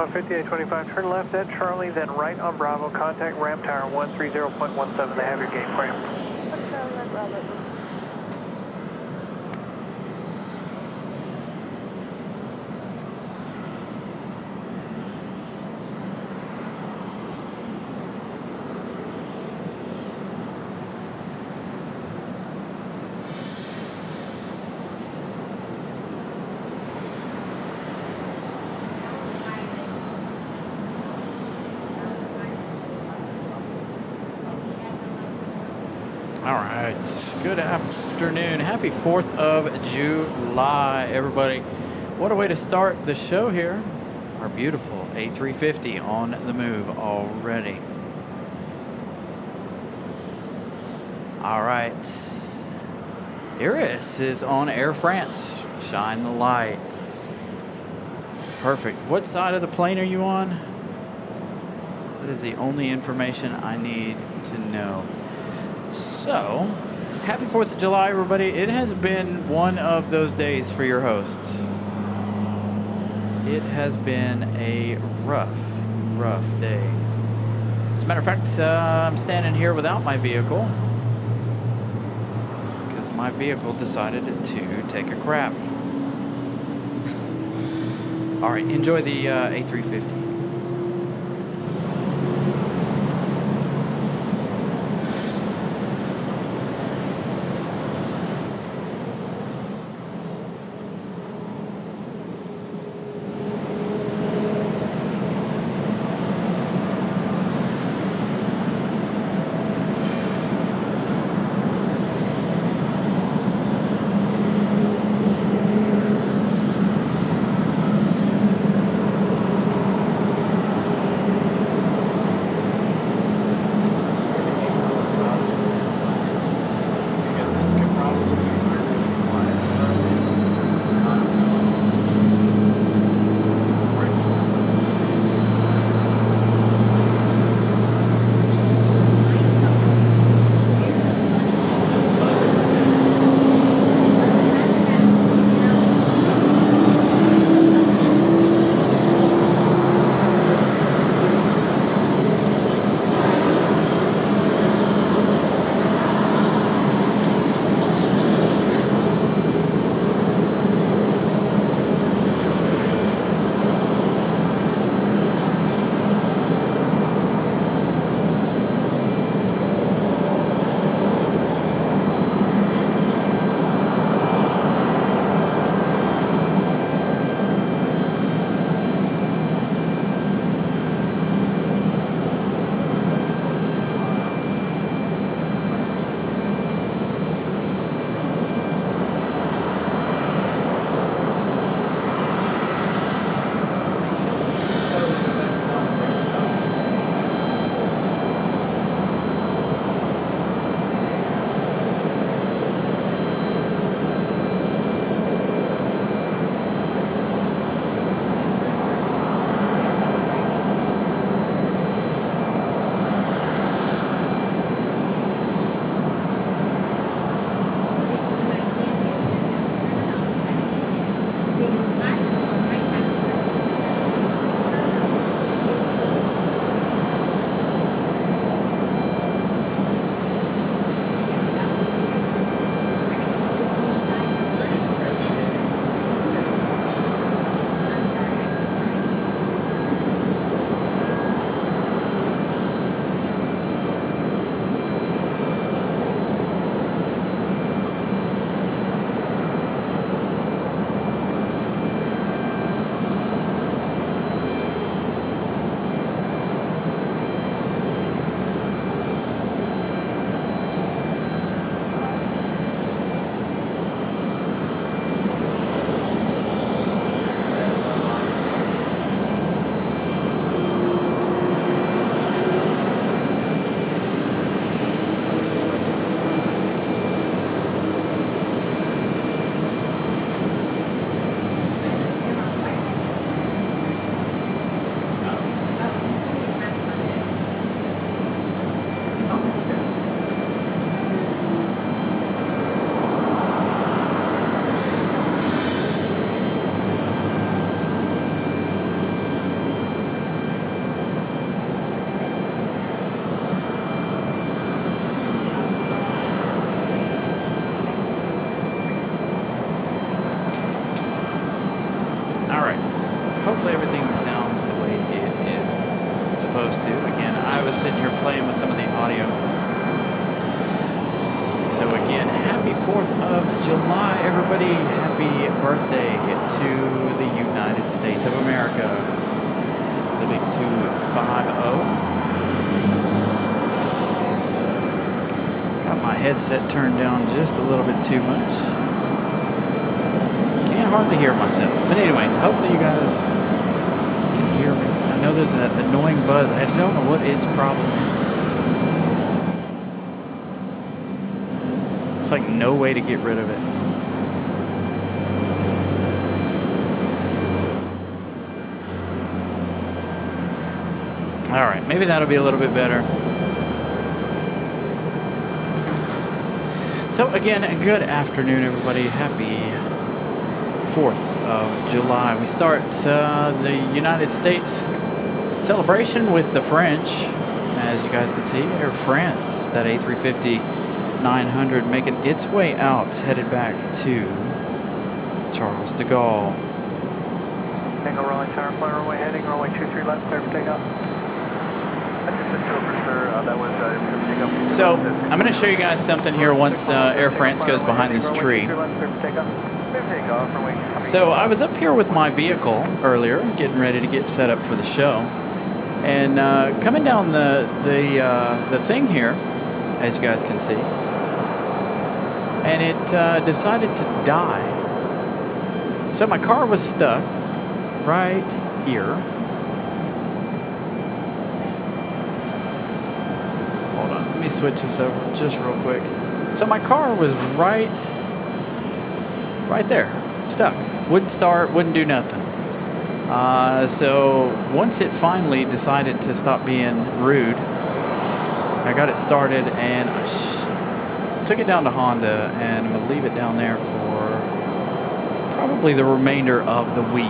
5825, turn left at Charlie, then right on Bravo, contact ramp tower 130.17, they have your gate ramp. All right, good afternoon. Happy 4th of July, everybody. What a way to start the show here. Our beautiful A350 on the move already. All right, Iris is on Air France. Shine the light. Perfect. What side of the plane are you on? That is the only information I need to know. So, happy 4th of July, everybody. It has been one of those days for your host. It has been a rough day. As a matter of fact, I'm standing here without my vehicle because my vehicle decided to take a crap. All right, enjoy the A350. 4th of July, everybody. Happy birthday to the United States of America. The big 250. Got my headset turned down just a little bit too much. Can't hardly hear myself. But anyways, hopefully you guys can hear me. I know there's an annoying buzz. I don't know what its problem is. It's like no way to get rid of it. All right, maybe that'll be a little bit better. So again, good afternoon, everybody. Happy 4th of July. We start the United States celebration with the French. As you guys can see, Air France, that A350-900 making its way out, headed back to Charles de Gaulle. Tango Raleigh Tower, fly runway heading, runway 23 left, clear for takeoff. So, I'm going to show you guys something here once Air France goes behind this tree. So, I was up here with my vehicle earlier, getting ready to get set up for the show. And coming down the thing here, as you guys can see, and it decided to die. So my car was stuck right here. Hold on, let me switch this over just real quick. So my car was right there, stuck. Wouldn't start, wouldn't do nothing. So once it finally decided to stop being rude, I got it started and I took it down to Honda, and I'm going to leave it down there for probably the remainder of the week.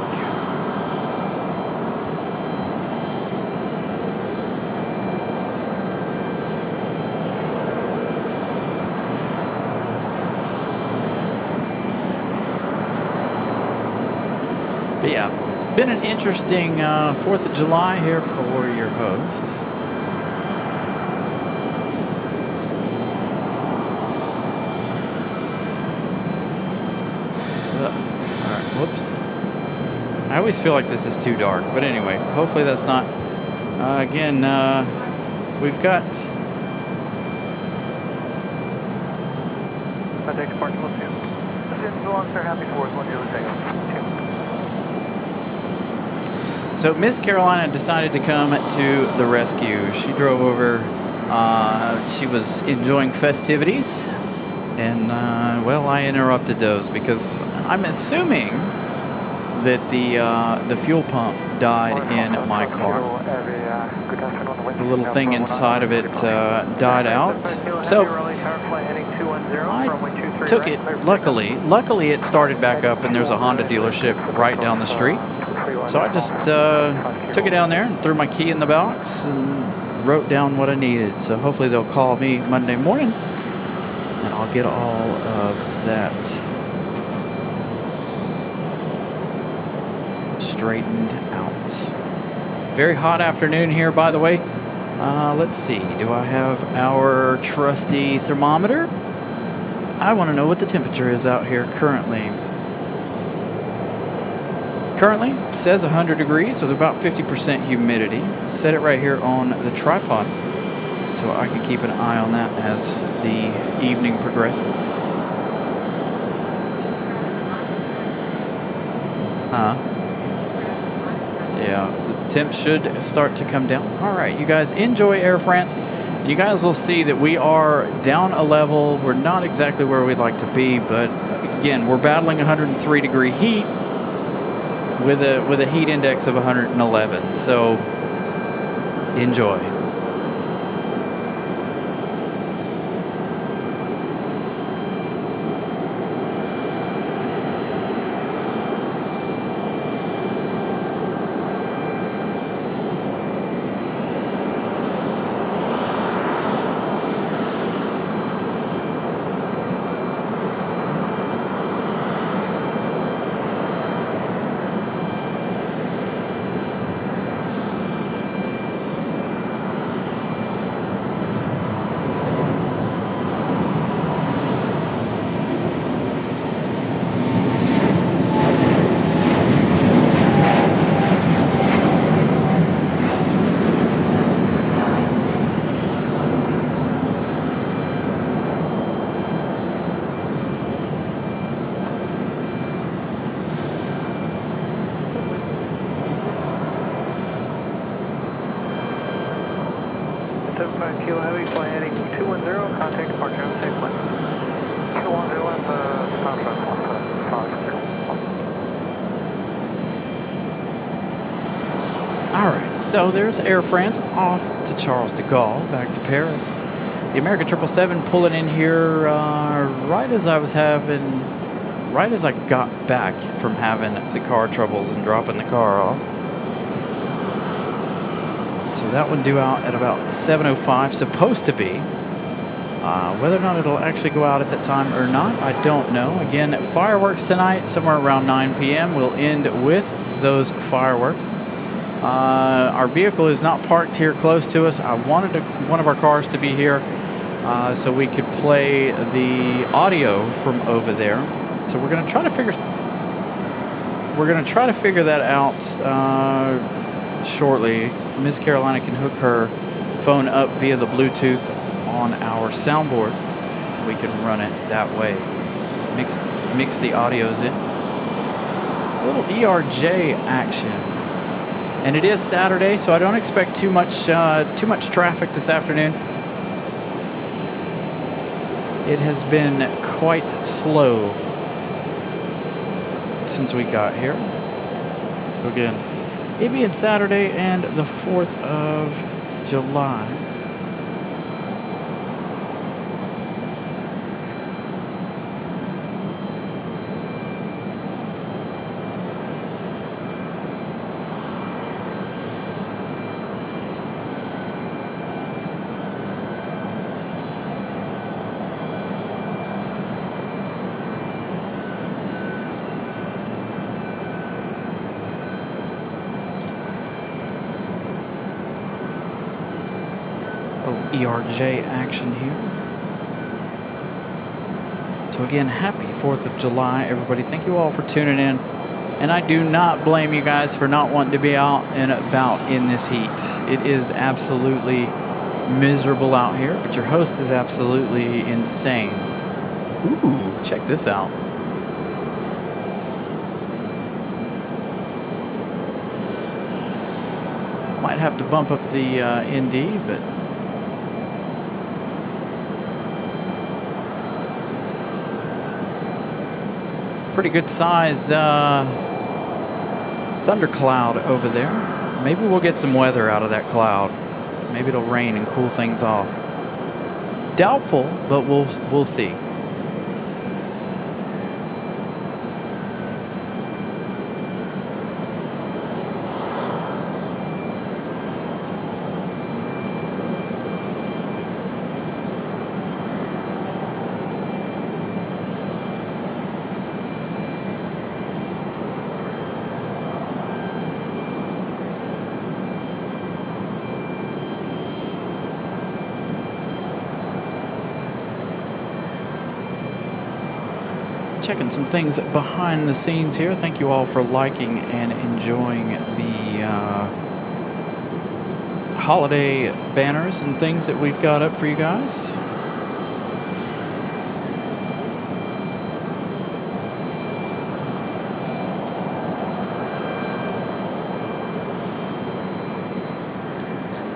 But yeah, been an interesting 4th of July here for your host. Whoops. I always feel like this is too dark, but anyway, hopefully that's not. Again, we've got. So Miss Carolina decided to come to the rescue. She drove over. She was enjoying festivities. And, well, I interrupted those because I'm assuming that the fuel pump died in my car. The little thing inside of it died out. So I took it, luckily it started back up, and there's a Honda dealership right down the street. So I just took it down there and threw my key in the box and wrote down what I needed. So hopefully they'll call me Monday morning, and I'll get all of that straightened out. Very hot afternoon here, by the way. Let's see, do I have our trusty thermometer? I want to know what the temperature is out here currently. Currently, it says 100 degrees with about 50% humidity. Set it right here on the tripod so I can keep an eye on that as the evening progresses. Yeah, the temp should start to come down. All right, you guys enjoy Air France. You guys will see that we are down a level. We're not exactly where we'd like to be, but again, we're battling 103 degree heat with a heat index of 111. So enjoy. 25 Kilo Heavy, fly heading 210, contact departure, have a safe flight. 210, stop at 150. All right, so there's Air France off to Charles de Gaulle, back to Paris. The American 777 pulling in here right as I got back from having the car troubles and dropping the car off. So that one due out at about 7:05, supposed to be. Whether or not it'll actually go out at that time or not, I don't know. Again, fireworks tonight, somewhere around 9 p.m. We'll end with those fireworks. Our vehicle is not parked here close to us. I wanted one of our cars to be here so we could play the audio from over there. So we're going to try to figure that out shortly. Ms. Carolina can hook her phone up via the Bluetooth on our soundboard. We can run it that way. Mix the audios in. A little ERJ action. And it is Saturday, so I don't expect too much traffic this afternoon. It has been quite slow since we got here. So again, it being Saturday and the 4th of July. ERJ action here. So again, happy 4th of July, everybody. Thank you all for tuning in. And I do not blame you guys for not wanting to be out and about in this heat. It is absolutely miserable out here, but your host is absolutely insane. Ooh, check this out. Might have to bump up the ND, but pretty good size thundercloud over there. Maybe we'll get some weather out of that cloud. Maybe it'll rain and cool things off. Doubtful, but we'll see. Checking some things behind the scenes here. Thank you all for liking and enjoying the holiday banners and things that we've got up for you guys.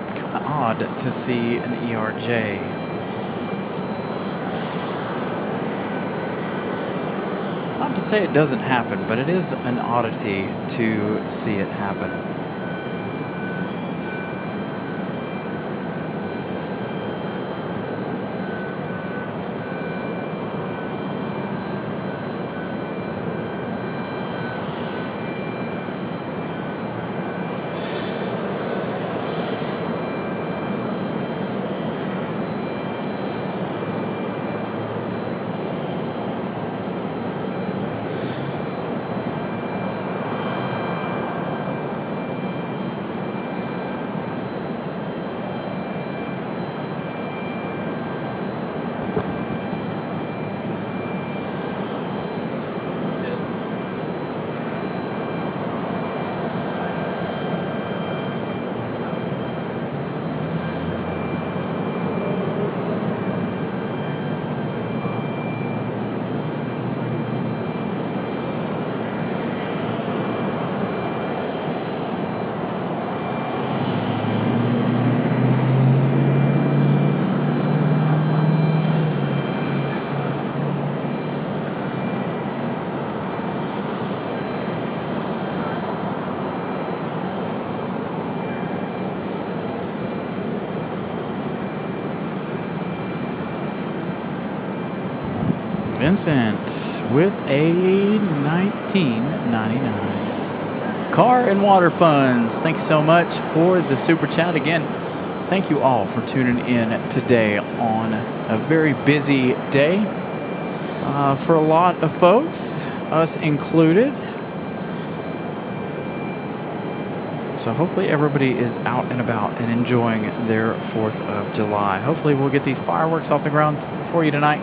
It's kind of odd to see an ERJ. Not to say it doesn't happen, but it is an oddity to see it happen. Vincent with a 1999 car and water funds. Thanks so much for the super chat. Again, thank you all for tuning in today on a very busy day for a lot of folks, us included. So hopefully everybody is out and about and enjoying their 4th of July. Hopefully we'll get these fireworks off the ground for you tonight.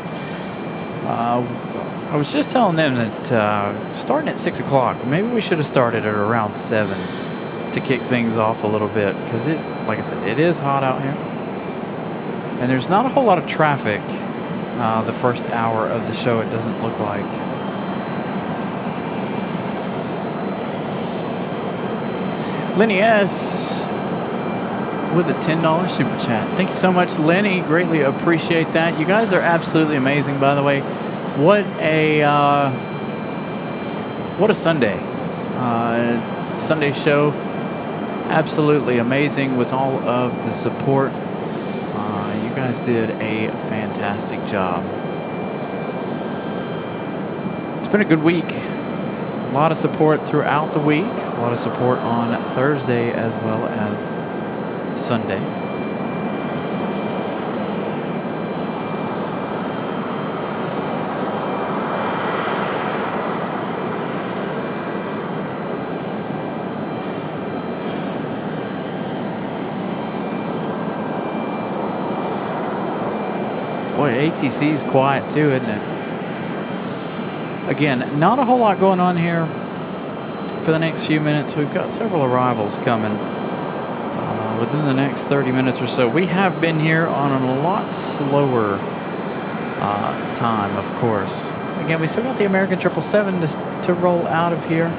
I was just telling them that starting at 6 o'clock, maybe we should have started at around 7 to kick things off a little bit, because it, like I said, it is hot out here. And there's not a whole lot of traffic the first hour of the show, it doesn't look like. Lenny S. with a $10 super chat. Thank you so much, Lenny. Greatly appreciate that. You guys are absolutely amazing, by the way. What a Sunday. Sunday show. Absolutely amazing with all of the support. You guys did a fantastic job. It's been a good week. A lot of support throughout the week. A lot of support on Thursday as well as Sunday. Boy, ATC is quiet too, isn't it? Again, not a whole lot going on here for the next few minutes. We've got several arrivals coming within the next 30 minutes or so. We have been here on a lot slower time, of course. Again, we still got the American 777 to roll out of here.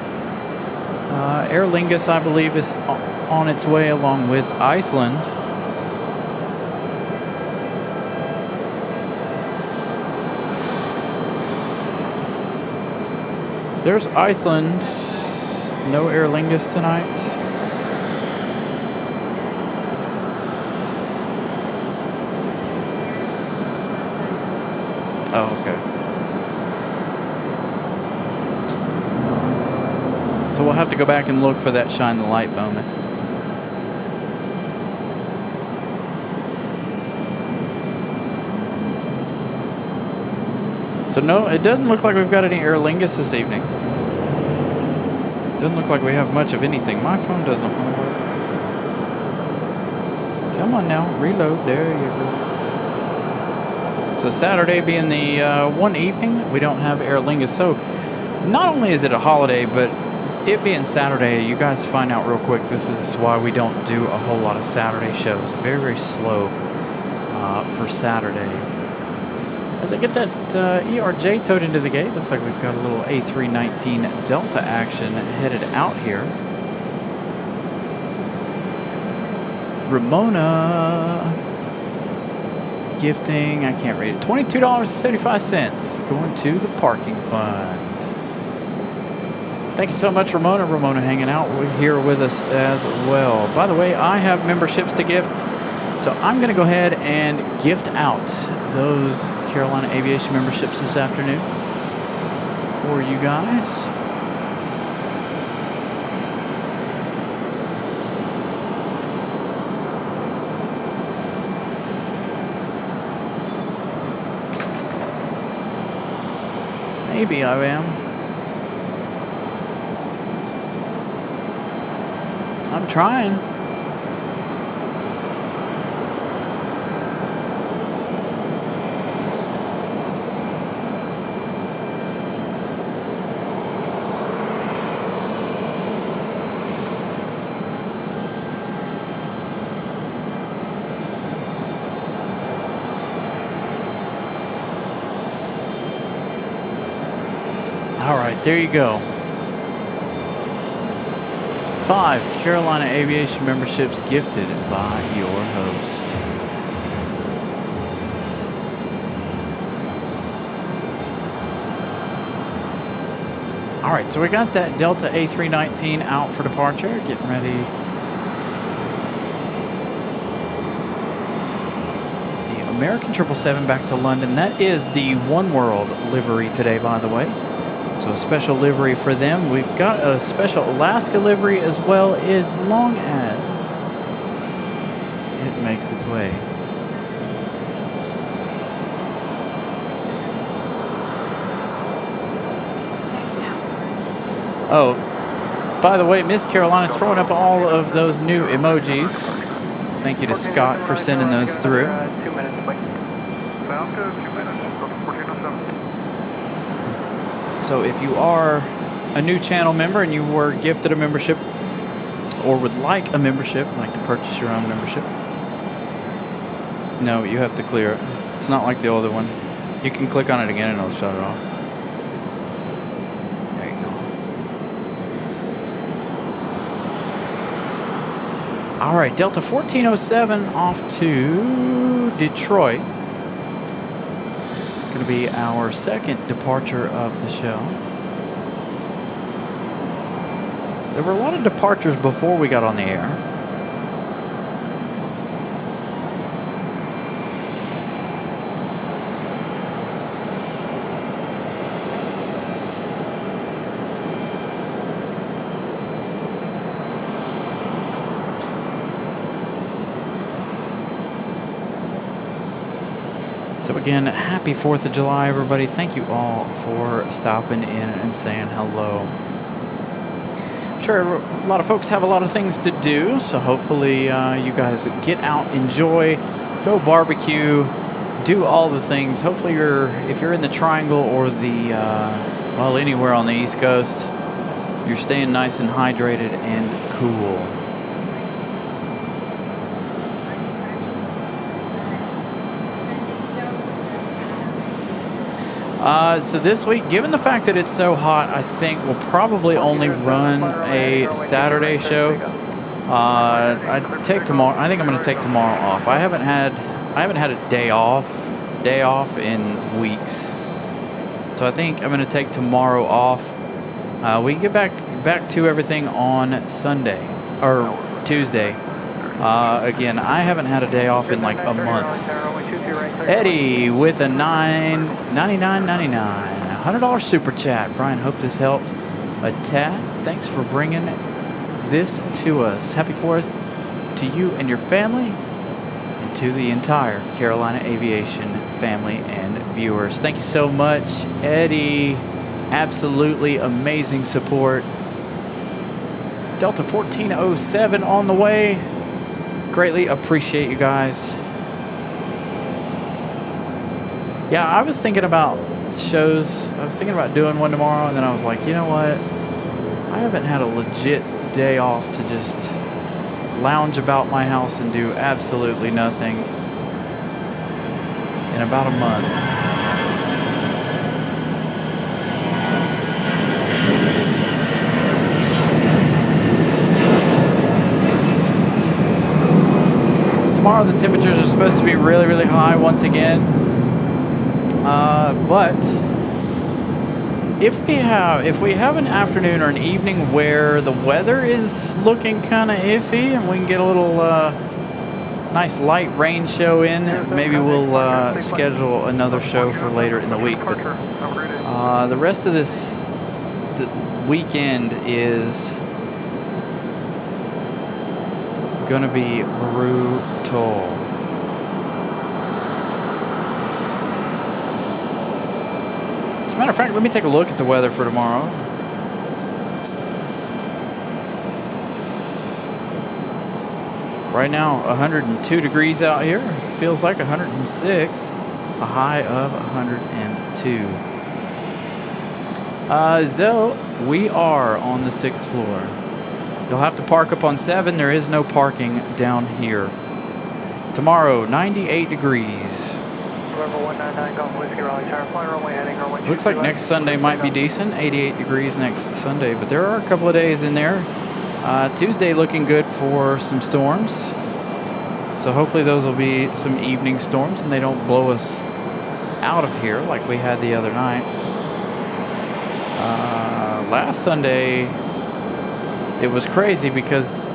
Aer Lingus, I believe, is on its way along with Iceland. There's Iceland. No Aer Lingus tonight. Oh, okay. So we'll have to go back and look for that shine the light moment. So no, it doesn't look like we've got any Aer Lingus this evening. Doesn't look like we have much of anything. My phone doesn't want to work. Come on now, reload. There you go. So Saturday being the one evening, we don't have Aer Lingus. So not only is it a holiday, but it being Saturday, you guys find out real quick, this is why we don't do a whole lot of Saturday shows. Very, very slow for Saturday. As I get that ERJ towed into the gate, looks like we've got a little A319 Delta action headed out here. Ramona gifting, I can't read it, $22.75 going to the parking fund. Thank you so much, Ramona. Ramona hanging out here with us as well. By the way, I have memberships to gift, so I'm going to go ahead and gift out those Carolina Aviation memberships this afternoon for you guys. Maybe I am. I'm trying. All right, there you go. 5 Carolina Aviation memberships gifted by your host. All right, so we got that Delta A319 out for departure, getting ready. The American 777 back to London. That is the One World livery today, by the way. So a special livery for them. We've got a special Alaska livery as well, as long as it makes its way. Oh, by the way, Miss Carolina's throwing up all of those new emojis. Thank you to Scott for sending those through. 2 minutes, wait. Sounds good, 2 minutes. Delta 1407. So if you are a new channel member and you were gifted a membership or would like a membership, like to purchase your own membership, no, you have to clear it. It's not like the other one. You can click on it again and it'll shut it off. There you go. All right, Delta 1407 off to Detroit. Going to be our second departure of the show. There were a lot of departures before we got on the air. So again, happy 4th of July, everybody. Thank you all for stopping in and saying hello. I'm sure a lot of folks have a lot of things to do, so hopefully you guys get out, enjoy, go barbecue, do all the things. Hopefully if you're in the Triangle or the, well, anywhere on the East Coast, you're staying nice and hydrated and cool. So this week, given the fact that it's so hot, I think we'll probably only run a Saturday show. I think I'm going to take tomorrow off. I haven't had a day off in weeks. So I think I'm going to take tomorrow off. We can get back to everything on Sunday or Tuesday. Again, I haven't had a day off in like a month. Eddie with a $9.99.99 $100 super chat. Brian, hope this helps a tad. Thanks for bringing this to us. Happy 4th to you and your family, and to the entire Carolina Aviation family and viewers. Thank you so much, Eddie. Absolutely amazing support. Delta 1407 on the way. Greatly appreciate you guys. Yeah, I was thinking about shows. I was thinking about doing one tomorrow, and then I was like, you know what? I haven't had a legit day off to just lounge about my house and do absolutely nothing in about a month. Tomorrow the temperatures are supposed to be really, really high once again. But if we have an afternoon or an evening where the weather is looking kind of iffy and we can get a little nice light rain show in, maybe we'll schedule another show for later in the week. But the rest of the weekend is gonna be brutal. As a matter of fact, let me take a look at the weather for tomorrow. Right now, 102 degrees out here. Feels like 106. A high of 102. So, we are on the 6th floor. You'll have to park up on 7. There is no parking down here. Tomorrow, 98 degrees. Looks like next Sunday might be decent. 88 degrees next Sunday, but there are a couple of days in there. Tuesday looking good for some storms. So hopefully those will be some evening storms and they don't blow us out of here like we had the other night. Last Sunday, it was crazy because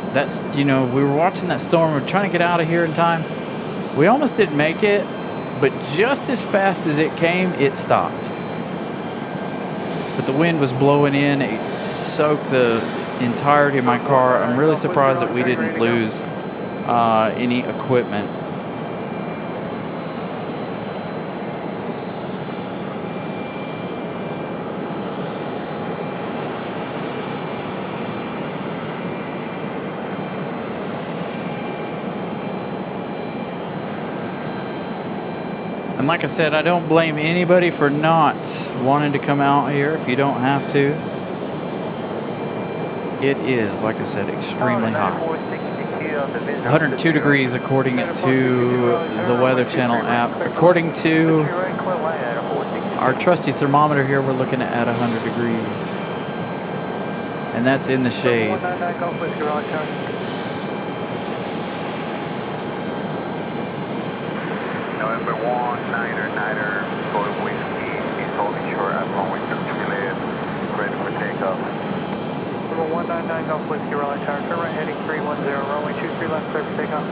we were watching that storm. We were trying to get out of here in time. We almost didn't make it, but just as fast as it came, it stopped. But the wind was blowing in. It soaked the entirety of my car. I'm really surprised that we didn't lose any equipment. And like I said, I don't blame anybody for not wanting to come out here if you don't have to. It is, like I said, extremely hot. 102 degrees according to the Weather Channel app. According to our trusty thermometer here, we're looking at 100 degrees. And that's in the shade. November 1, Niner, Golf Whiskey, he's holding short at runway 23 left, ready for takeoff. Number 199 Golf Whiskey, Raleigh Tower, turn right heading 310, runway 23 left, clear for takeoff.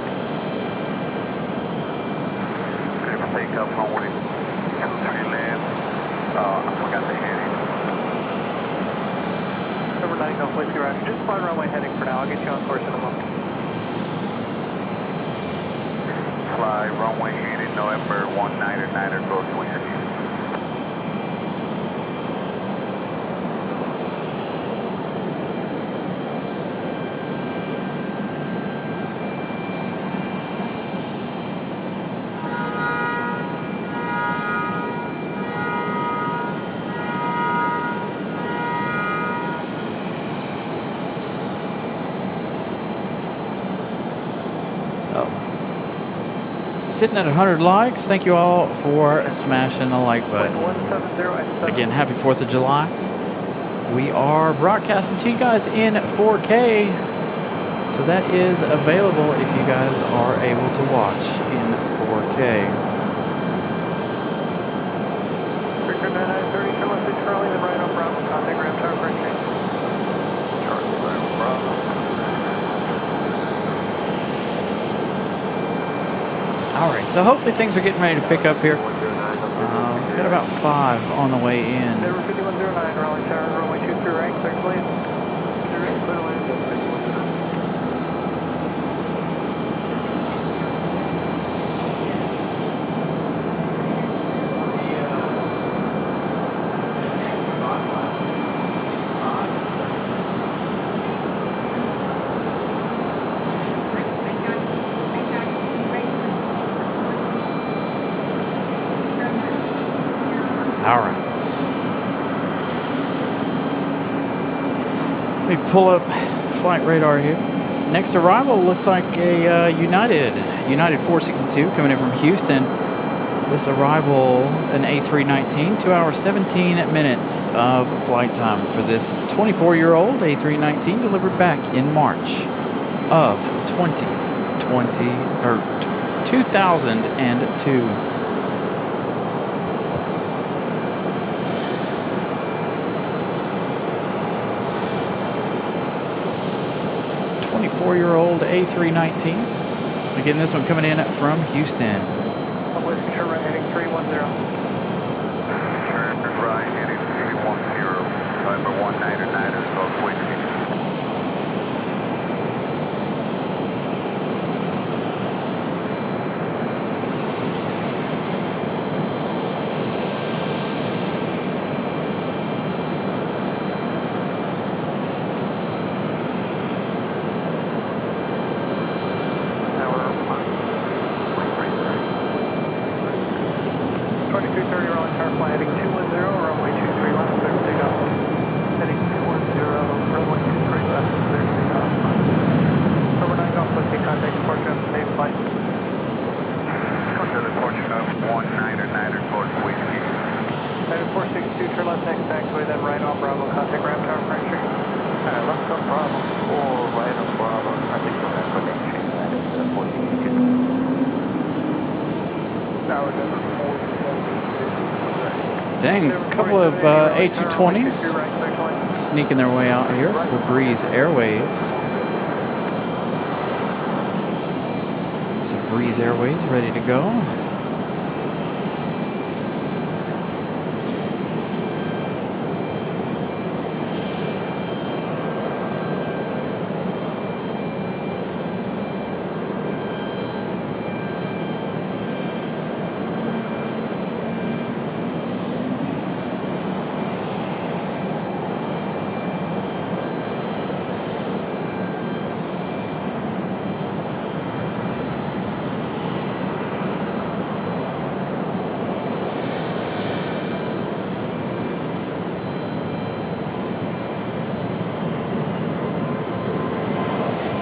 Clear for takeoff, runway 23 left, I forgot the heading. Number 9 Golf Whiskey, Roger, just fly runway heading for now, I'll get you on course in a moment. Fly runway heading November 199 Golf Whiskey. Sitting at 100 likes. Thank you all for smashing the like button. Again, happy 4th of July. We are broadcasting to you guys in 4K. So that is available if you guys are able to watch in 4K. Victor 9930, turn left 6 Raleigh, then right on Bravo, contact Ram Tower for exchange. Charlie Bravo. All right, so hopefully things are getting ready to pick up here. We've got about 5 on the way in. Number 5109, Raleigh Tower, runway 23 right, clear please. Clear land. 'em. Let me pull up flight radar here. Next arrival looks like a United 462 coming in from Houston. This arrival, an A319, 2 hours 17 minutes of flight time for this 24-year-old A319 delivered back in March of 2002. 24-year-old A319. Again, this one coming in from Houston. Turn right heading 310. Turn right heading 310. November 199 Golf Whiskey. Dang, a couple of A220s sneaking their way out here for Breeze Airways. So Breeze Airways ready to go.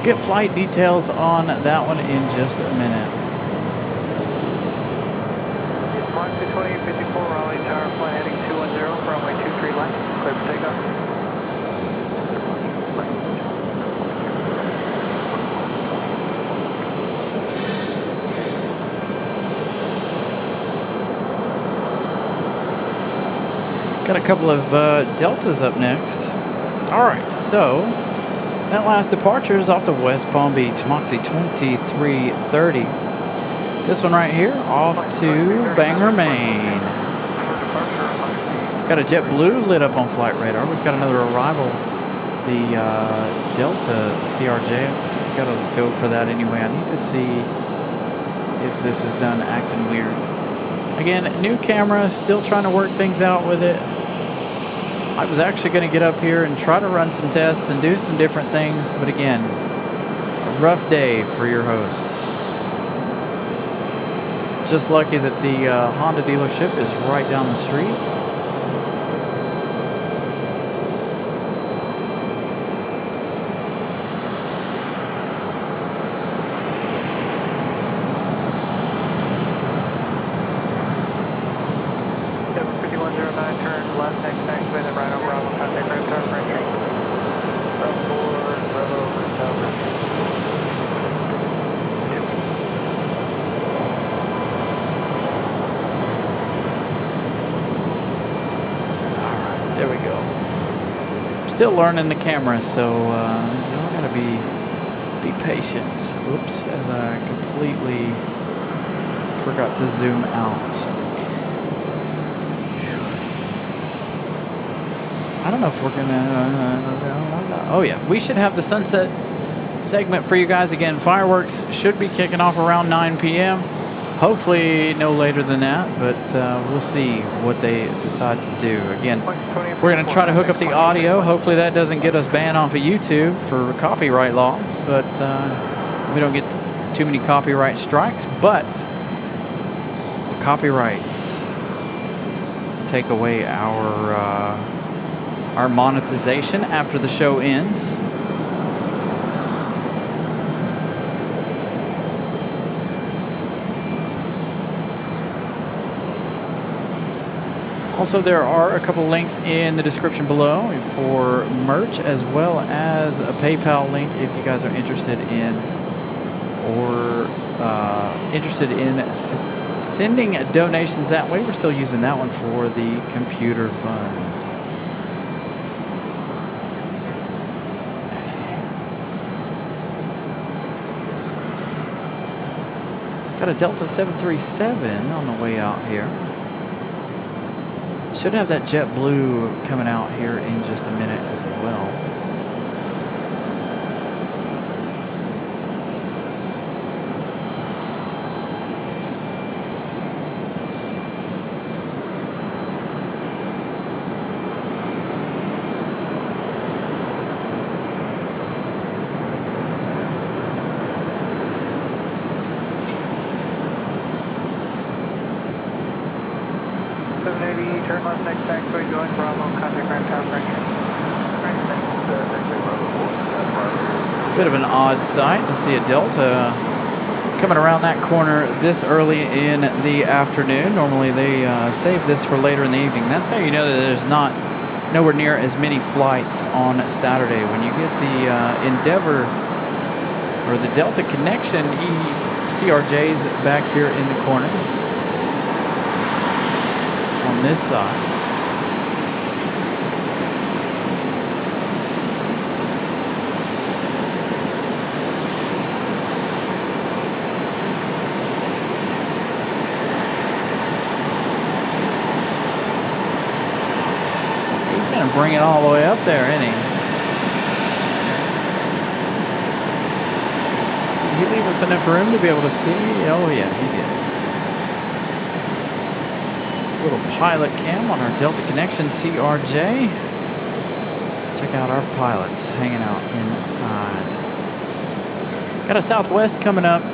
get flight details on that one in just a minute. Mark 22854, Raleigh Tower, flight heading 210, runway 23 left, clear for takeoff. Got a couple of Deltas up next. All right, so that last departure is off to West Palm Beach, Moxie 2330. This one right here off to Bangor, Maine. Got a JetBlue lit up on flight radar. We've got another arrival, the Delta CRJ. Got to go for that anyway. I need to see if this is done acting weird. Again, new camera, still trying to work things out with it. I was actually going to get up here and try to run some tests and do some different things, but again, a rough day for your hosts. Just lucky that the Honda dealership is right down the street. Still learning the camera, so y'all gotta be patient. Oops, as I completely forgot to zoom out. I don't know if we're gonna. Oh yeah, we should have the sunset segment for you guys again. Fireworks should be kicking off around 9 p.m. Hopefully no later than that, but we'll see what they decide to do. Again, we're going to try to hook up the audio. Hopefully that doesn't get us banned off of YouTube for copyright laws, but we don't get too many copyright strikes. But the copyrights take away our monetization after the show ends. Also, there are a couple links in the description below for merch, as well as a PayPal link if you guys are interested in sending donations that way. We're still using that one for the computer fund. Got a Delta 737 on the way out here. Should have that JetBlue coming out here in just a minute as well. Turn left next taxiway, going Bravo, contact Grand Tower, Bit of an odd sight to see a Delta coming around that corner this early in the afternoon. Normally they save this for later in the evening. That's how you know that there's nowhere near as many flights on Saturday. When you get the Endeavor or the Delta Connection CRJs back here in the corner. On this side. He's going to bring it all the way up there, isn't he? Did he leave us enough room to be able to see? Oh yeah, he did. Little pilot cam on our Delta Connection CRJ. Check out our pilots hanging out inside. Got a Southwest coming up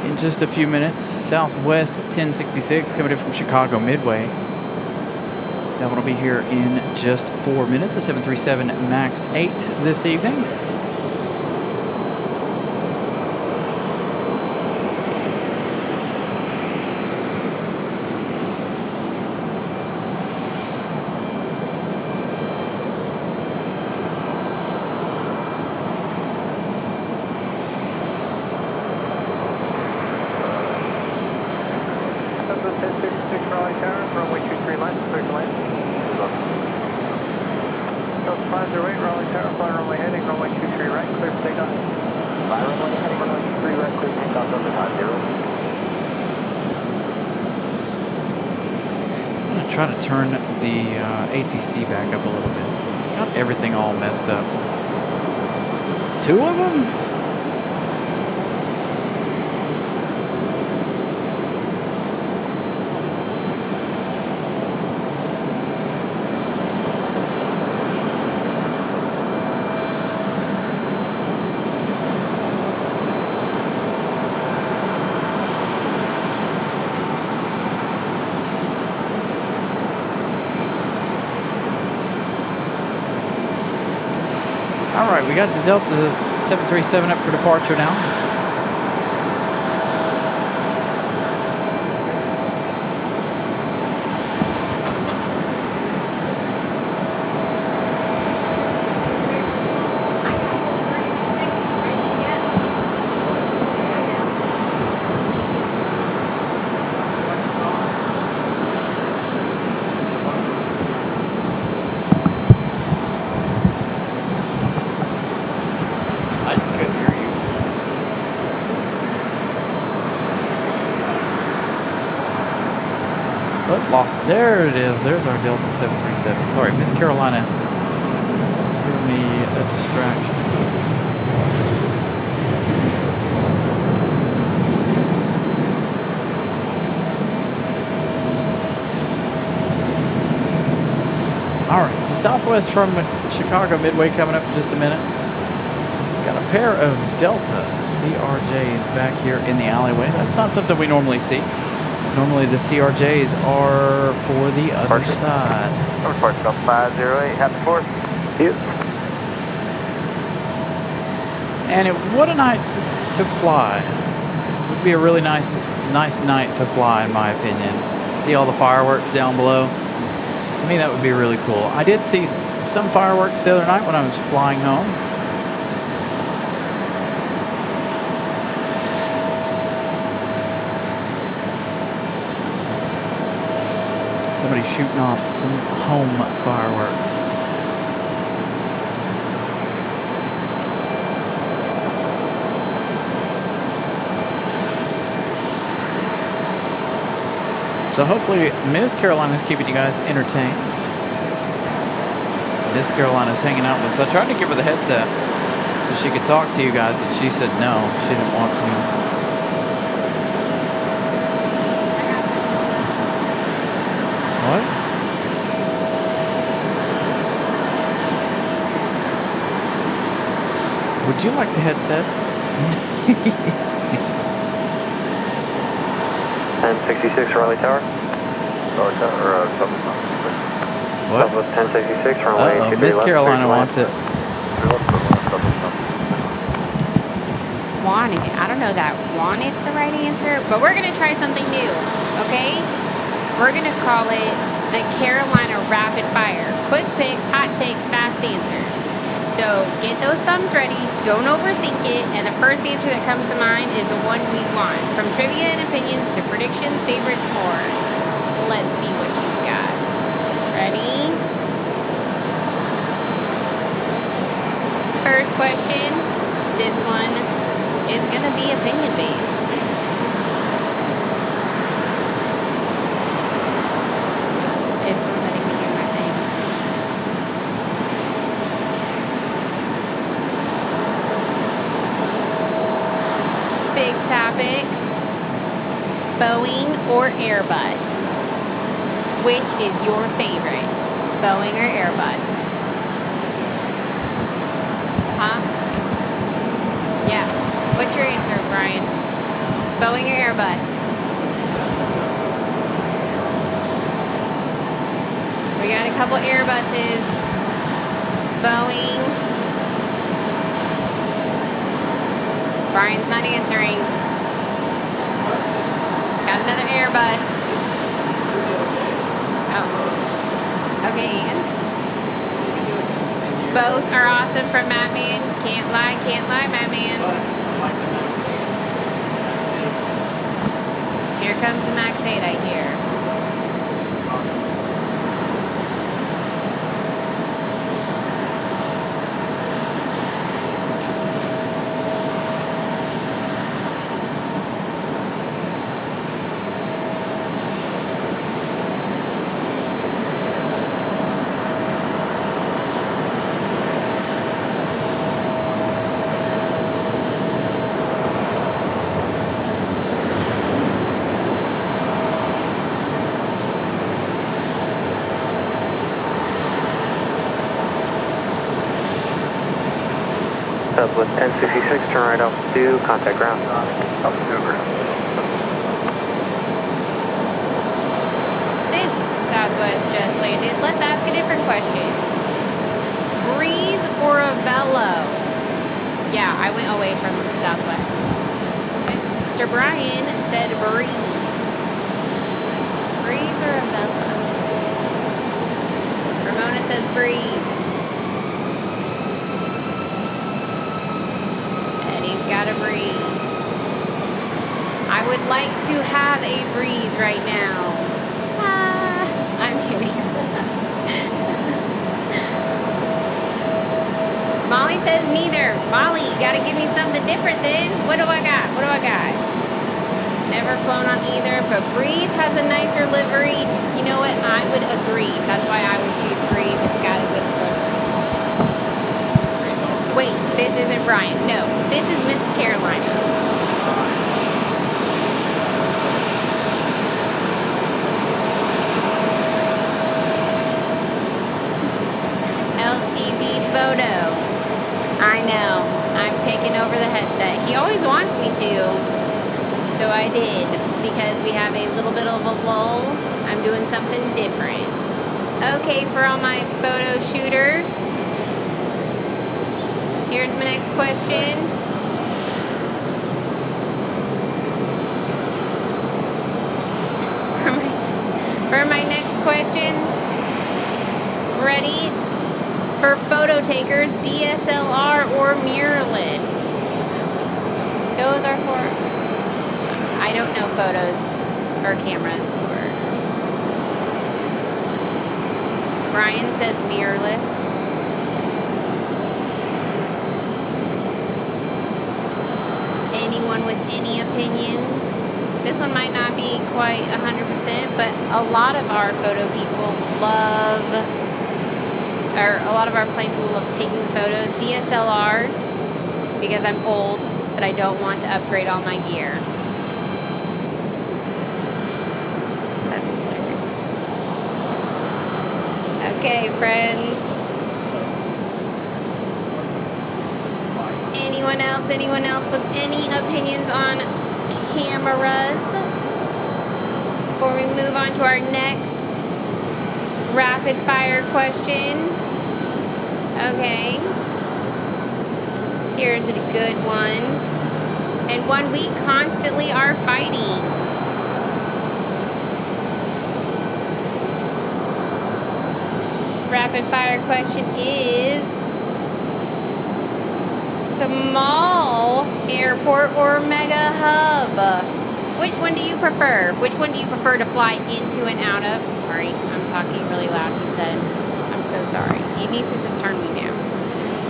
in just a few minutes. Southwest 1066 coming in from Chicago Midway. That one will be here in just 4 minutes. A 737 MAX 8 this evening. 508, Raleigh Tower, fly runway heading, runway 23 right, clear for takeoff. Fly runway heading, runway 23 right, clear for takeoff, over 50. I'm going to try to turn the ATC back up a little bit. Got everything all messed up. 2 of them? All right, we got the Delta 737 up for departure now. I just couldn't hear you. Oh, lost. There it is. There's our Delta 737. Sorry, Miss Carolina gave me a distraction. All right, so Southwest from Chicago Midway coming up in just a minute. Got a pair of Delta CRJs back here in the alleyway. That's not something we normally see. Normally the CRJs are for the other side. Number park stop 508, happy 4th. You. And what a night to fly. Would be a really nice night to fly, in my opinion. See all the fireworks down below. To me, that would be really cool. I did see some fireworks the other night when I was flying home. Somebody shooting off some home fireworks. So hopefully Ms. Carolina's keeping you guys entertained. Miss Carolina's hanging out with us. I tried to give her the headset so she could talk to you guys, and she said no, she didn't want to. What? Would you like the headset? 1066 Raleigh Tower. What? Southwest 1066 runway. Uh-oh, Miss Carolina wants it. Wanted. I don't know that wanted's the right answer, but we're going to try something new, okay? We're going to call it the Carolina Rapid Fire. Quick picks, hot takes, fast answers. So get those thumbs ready, don't overthink it, and the first answer that comes to mind is the one we want. From trivia and opinions to predictions, favorites, more. Let's see what you got. Ready? First question. This one is going to be opinion-based. It's not letting me do my thing. Big topic. Boeing or Airbus? Which is your favorite? Boeing or Airbus? Huh? Yeah. What's your answer, Brian? Boeing or Airbus? We got a couple Airbuses. Boeing. Brian's not answering. Got another Airbus. Oh. Okay, and? Both are awesome from Mattman. Can't lie, Mattman. Here comes the Max 8, I hear. Southwest N66, turn right off 2, contact ground. Over. Since Southwest just landed, let's ask a different question. Breeze or a Velo? Yeah, I went away from Southwest. Mr. Brian said breeze. Breeze or a Velo? Ramona says breeze. Eddie's got a breeze. I would like to have a breeze right now. I'm kidding. Molly says neither. Molly, you gotta give me something different then. What do I got? What do I got? Never flown on either, but Breeze has a nicer livery. You know what? I would agree. That's why I would choose Breeze. It's got a good livery. Wait, this isn't Brian. No, this is Mrs. Carolina. LTB photo. I know. I'm taking over the headset. He always wants me to. So I did. Because we have a little bit of a lull. I'm doing something different. Okay, for all my photo shooters. Here's my next question. For my next question. Ready? For photo takers, DSLR or mirrorless? Those are for... I don't know photos or cameras or... Brian says mirrorless. Anyone with any opinions? This one might not be quite 100%, but a lot of our photo people love... or a lot of our plane people love taking photos. DSLR, because I'm old, but I don't want to upgrade all my gear. That's hilarious. Okay, friends. Anyone else with any opinions on cameras? Before we move on to our next rapid fire question. Okay. Here's a good one. And one we constantly are fighting. Rapid fire question is small airport or mega hub? Which one do you prefer? Which one do you prefer to fly into and out of? Sorry, I'm talking really loud, he said. I'm so sorry. He needs to just turn me down.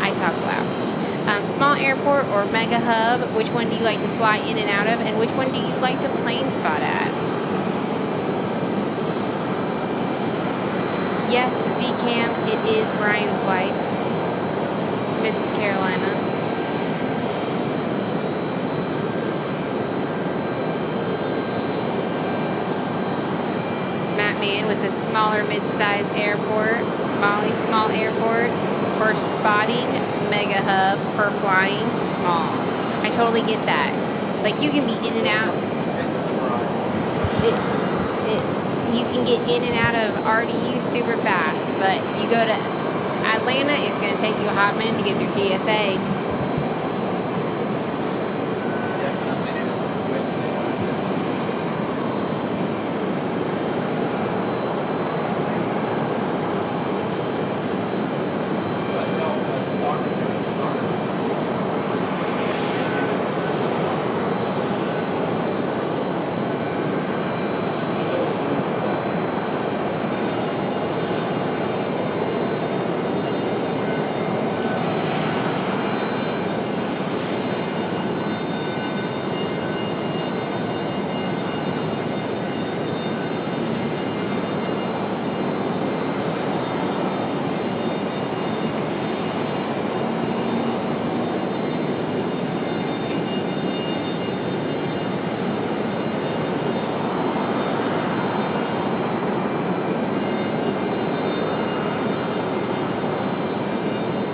I talk loud. Small airport or mega hub, which one do you like to fly in and out of? And which one do you like to plane spot at? Yes, Z-Cam, it is Brian's wife, Mrs. Carolina. Man with the smaller mid-size airport, Molly small airports for spotting, mega hub for flying small. I totally get that. Like you can be in and out. You can get in and out of RDU super fast, but you go to Atlanta, it's going to take you a hot minute to get through TSA.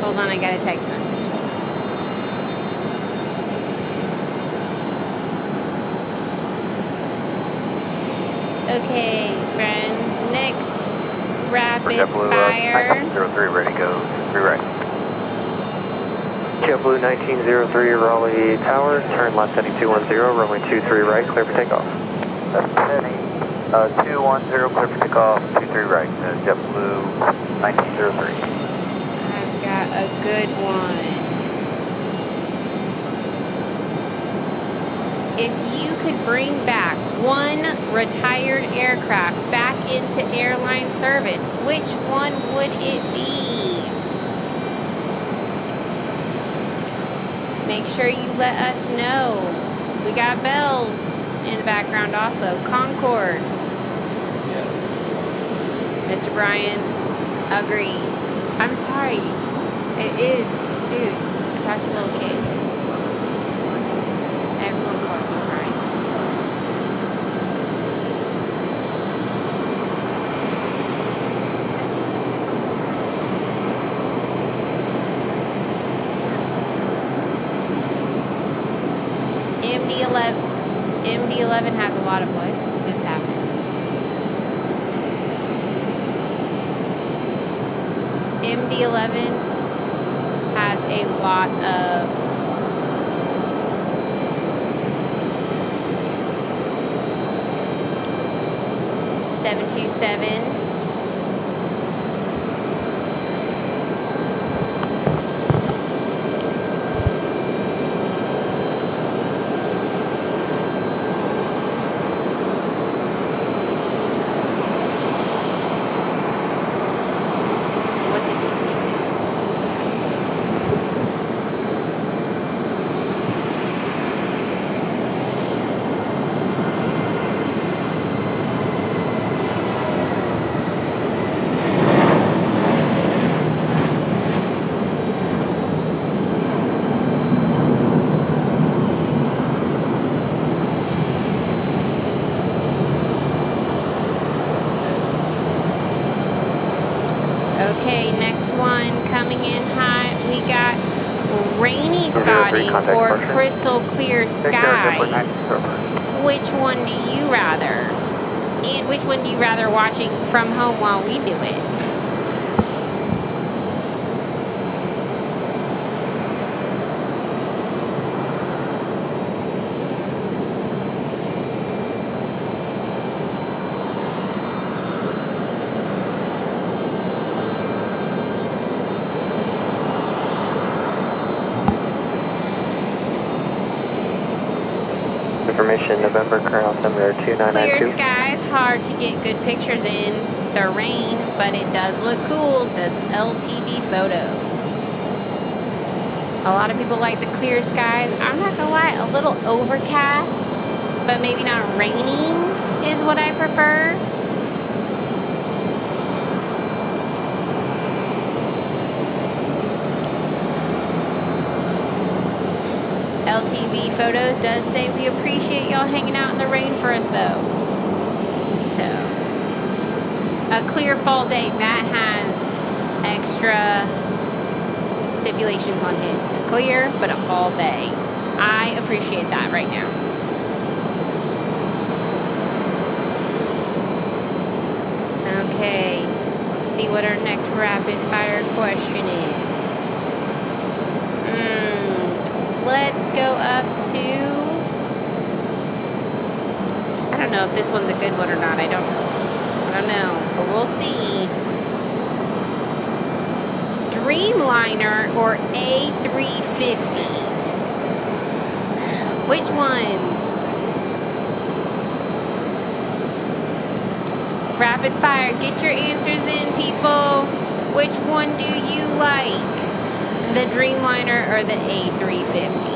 Hold on, I got a text message. Okay, friends. Next rapid JetBlue fire. 1903 ready, go 3 right. JetBlue 1903 Raleigh Tower, turn left heading 210, runway 23 right, clear for takeoff. Left heading 210, clear for takeoff, 23 right, JetBlue 1903. I've got a good one. If you could bring back one retired aircraft back into airline service, which one would it be? Make sure you let us know. We got bells in the background also. Concord. Mr. Bryan agrees. I'm sorry. It is, dude, I talk to little kids. Everyone calls you Bryan. MD-11 has a lot of what just happened. MD-11 has a lot of (727) What's a DC-10? Okay, next one coming in hot. We got rainy spotting or crystal clear skies. Which one do you rather? And which one do you rather watching from home while we do it? Information November, current altimeter 2992. Clear skies, hard to get good pictures in the rain, but it does look cool, says LTV photo. A lot of people like the clear skies. I'm not gonna lie, a little overcast, but maybe not raining is what I prefer. LTV photo does say we appreciate y'all hanging out in the rain for us though. So, a clear fall day. Matt has extra stipulations on his. Clear, but a fall day. I appreciate that right now. Okay, let's see what our next rapid fire question is. Let's go up to, I don't know if this one's a good one or not. I don't know, but we'll see. Dreamliner or A350? Which one? Rapid fire, get your answers in, people. Which one do you like? The Dreamliner or the A350?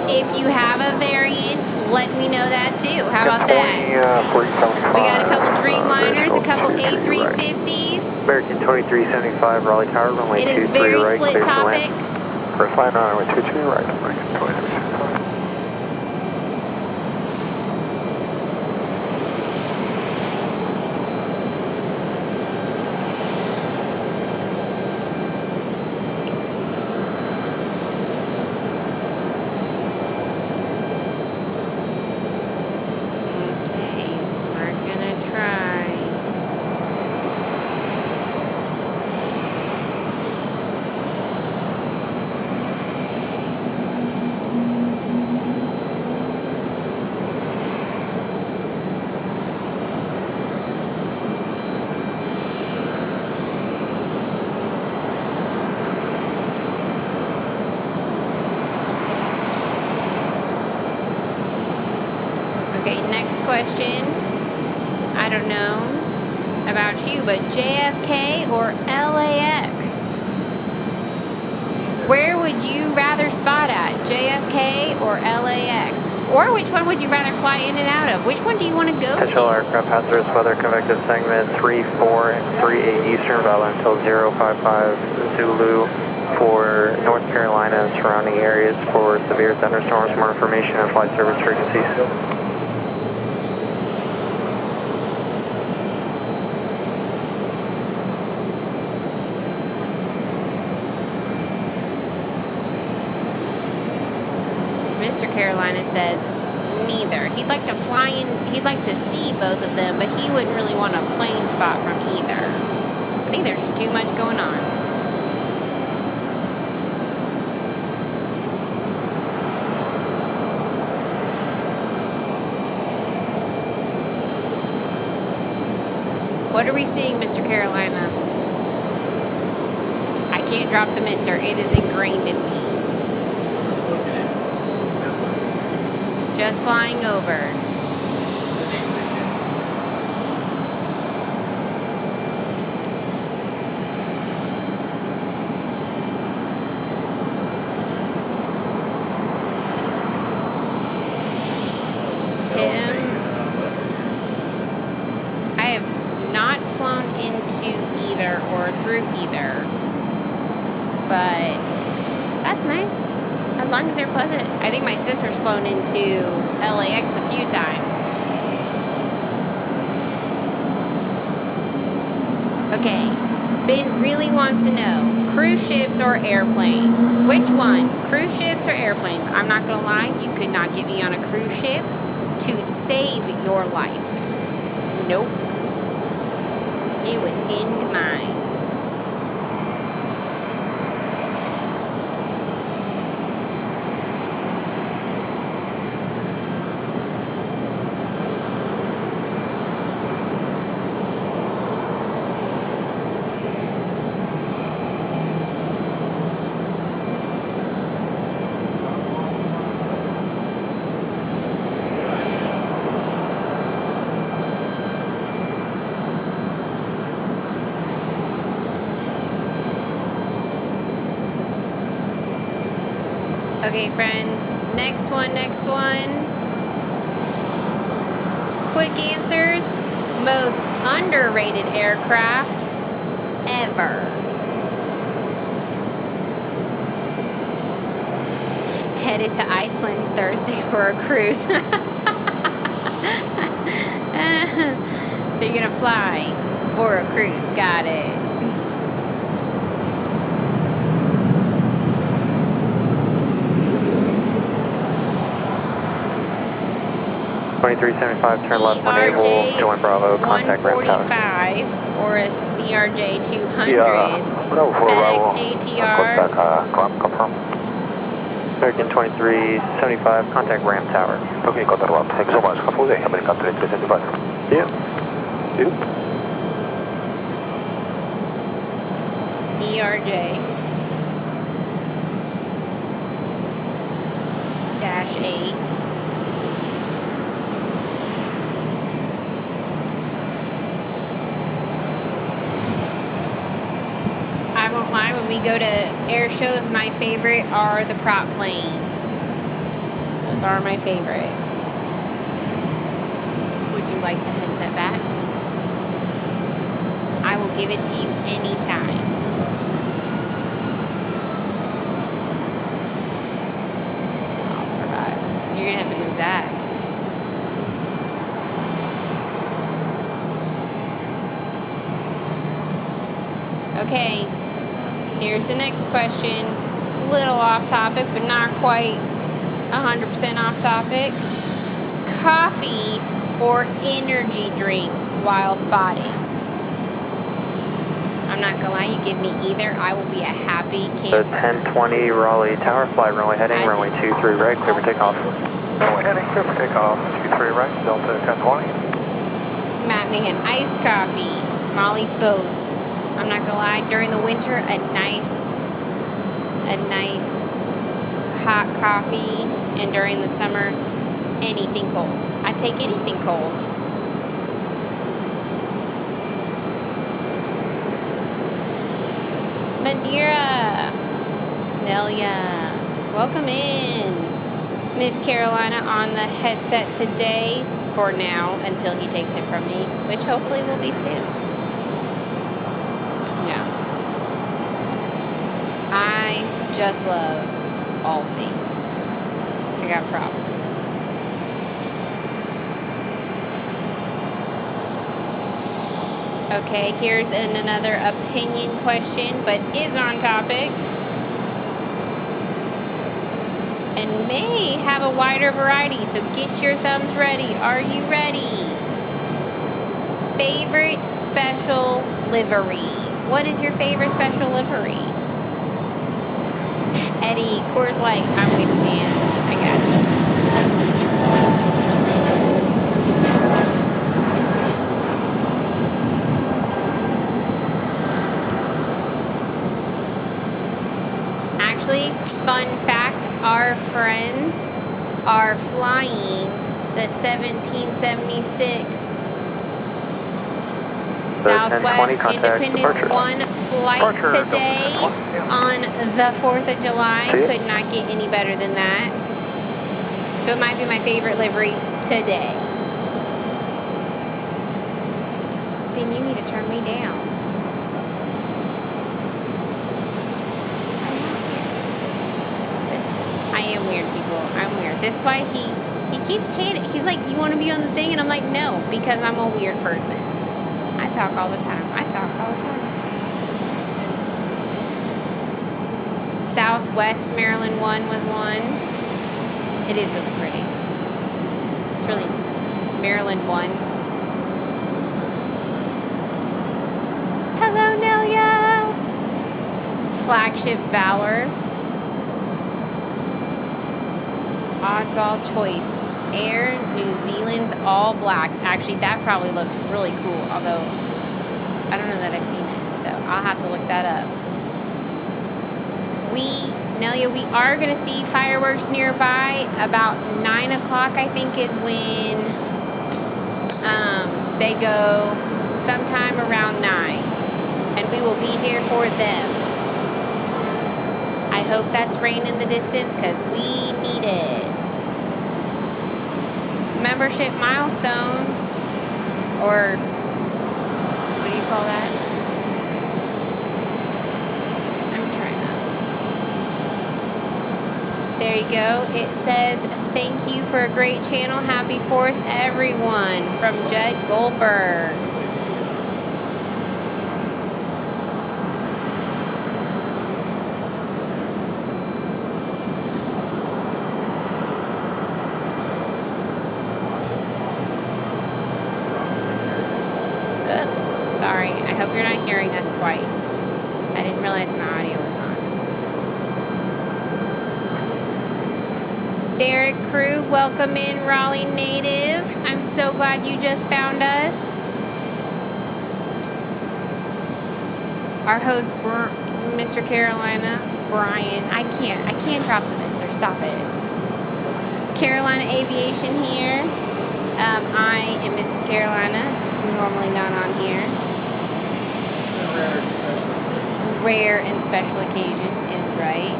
If you have a variant, let me know that too. How about that? We got a couple Dreamliners, a couple A350s. American 2375 Raleigh Tower, runway 23 right. It is very split topic. First line on runway 23 right, American 2375. next question. I don't know about you, but JFK or LAX? Where would you rather spot at? JFK or LAX? Or which one would you rather fly in and out of? Which one do you want to go Potential to? aircraft hazardous weather convective segment 34 and 38 Eastern, valid until 055 Zulu for North Carolina and surrounding areas for severe thunderstorms. More information and flight service frequencies. Mr. Carolina says neither. He'd like to fly in, he'd like to see both of them, but he wouldn't really want a plane spot from either. I think there's too much going on. What are we seeing, Mr. Carolina? I can't drop the mister. It is ingrained in me. Just flying over. Tim, I have not flown into either or through either, but that's nice. As long as they're pleasant. I think my sister's flown into LAX a few times. Okay, Ben really wants to know, cruise ships or airplanes? Which one? Cruise ships or airplanes? I'm not gonna lie, you could not get me on a cruise ship to save your life. Nope. It would end mine. Okay, friends, next one. Quick answers. Most underrated aircraft ever. Headed to Iceland Thursday for a cruise. So you're gonna fly for a cruise, got it. 2375, turn left when able, join Bravo, contact Ram Tower. 145 or a CRJ 200. Bravo for Bravo. FedEx ATR. Confirm. American 2375, contact Ram Tower. Okay, contact Ram. Thank you so much. American 2375. Yeah. ERJ. -8. I won't lie, when we go to air shows, my favorite are the prop planes. Those are my favorite. Would you like the headset back? I will give it to you anytime. I'll survive. You're gonna have to move that. Okay, here's the next question. Little off topic, but not quite 100% off topic. Coffee or energy drinks while spotting? I'm not gonna lie, you give me either, I will be a happy camper. 1020 Raleigh Tower, flight runway heading, runway 23 right, clear for takeoff. Runway heading, clear for takeoff, 23 right, Delta 1020. Matt Man, iced coffee, Molly both. I'm not gonna lie, during the winter, a nice hot coffee, and during the summer, anything cold. I take anything cold. Madeira. Nelia. Welcome in. Miss Carolina on the headset today for now until he takes it from me, which hopefully will be soon. Yeah. I just love all things. I got problems. Okay, here's another opinion question, but is on topic. And may have a wider variety, so get your thumbs ready. Are you ready? Favorite special livery. What is your favorite special livery? Eddie, Coors Light, I'm with you, man. I got you. Actually, fun fact, our friends are flying the 1776 Southwest Independence 1 flight today on the 4th of July. Could not get any better than that. So it might be my favorite livery today. Then you need to turn me down. I am weird, people. I'm weird. This is why he keeps hating. He's like, you want to be on the thing? And I'm like, no, because I'm a weird person. I talk all the time. Southwest Maryland 1 was one. It is really pretty. It's really Maryland 1. Hello, Nelia. Flagship Valor. Oddball choice. Air New Zealand's All Blacks. Actually, that probably looks really cool, although I don't know that I've seen it, so I'll have to look that up. Nelia, we are going to see fireworks nearby. About 9 o'clock, I think, is when they go, sometime around 9, and we will be here for them. I hope that's rain in the distance, because we need it. Membership milestone, or what do you call that? I'm trying to. There you go. It says, thank you for a great channel. Happy 4th, everyone. From Judd Goldberg. Oops, sorry. I hope you're not hearing us twice. I didn't realize my audio was on. Derek Crew, welcome in, Raleigh native. I'm so glad you just found us. Our host, Mr. Carolina, Brian. I can't drop the Mr. Stop it. Carolina Aviation here. I am Mrs. Carolina. Normally not on here. It's a rare and special occasion. Rare and special occasion is right.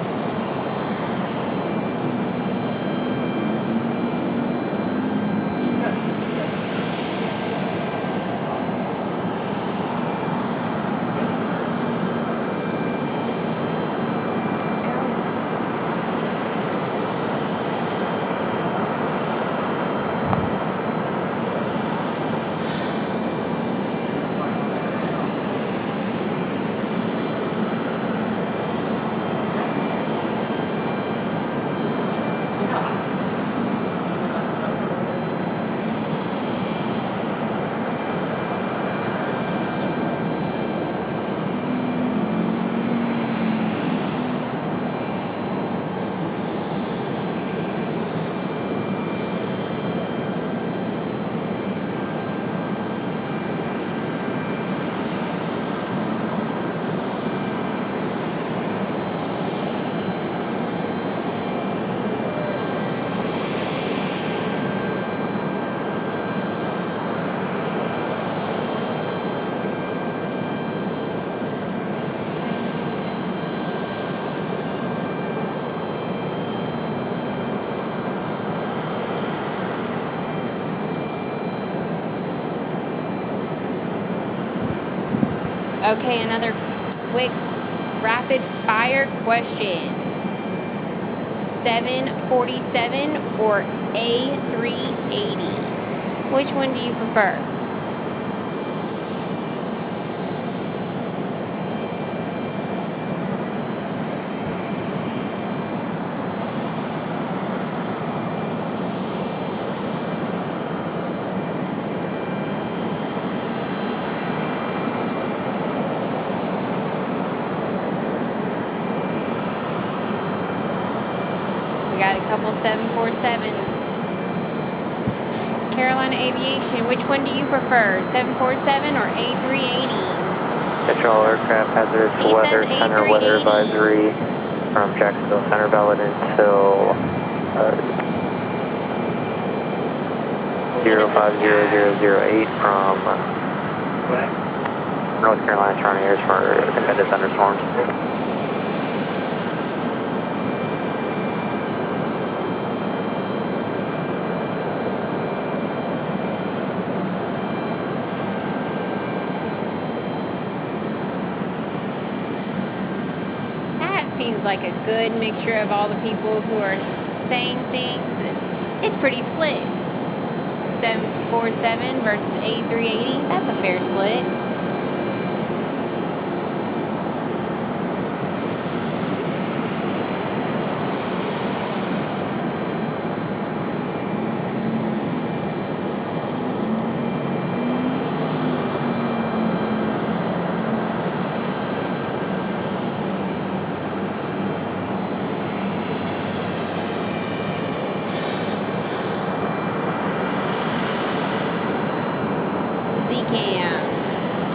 Okay, another quick rapid fire question. 747 or A380? Which one do you prefer? We got a couple 747s. Carolina Aviation, which one do you prefer? 747 or A380? All aircraft hazardous He weather says center weather A380. advisory from Jacksonville Center valid until 050008 from North Carolina surrounding areas for impended thunderstorms. Seems like a good mixture of all the people who are saying things, and it's pretty split. 747 versus A380, that's a fair split.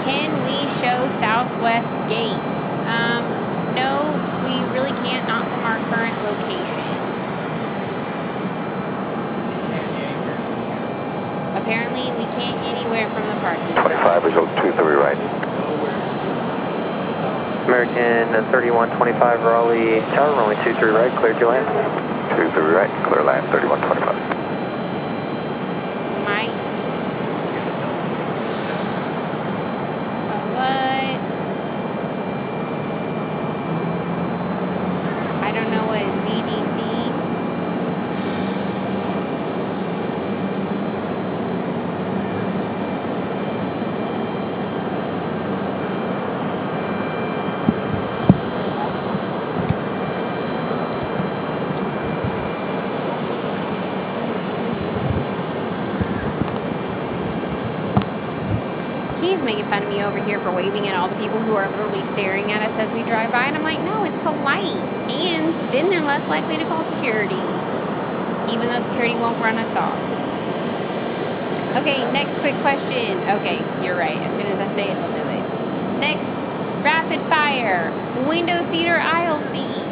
Can we show Southwest gates? No, we really can't, not from our current location. Apparently, we can't anywhere from the parking lot. 25 results 23 right. American 3125 Raleigh Tower, runway 23 right, clear to land. 23 right, clear land, 3125. He's making fun of me over here for waving at all the people who are literally staring at us as we drive by, and I'm like, no, it's polite. And then they're less likely to call security, even though security won't run us off. Okay, next quick question. Okay, you're right. As soon as I say it, they'll do it. Next, rapid fire. Window seat or aisle seat?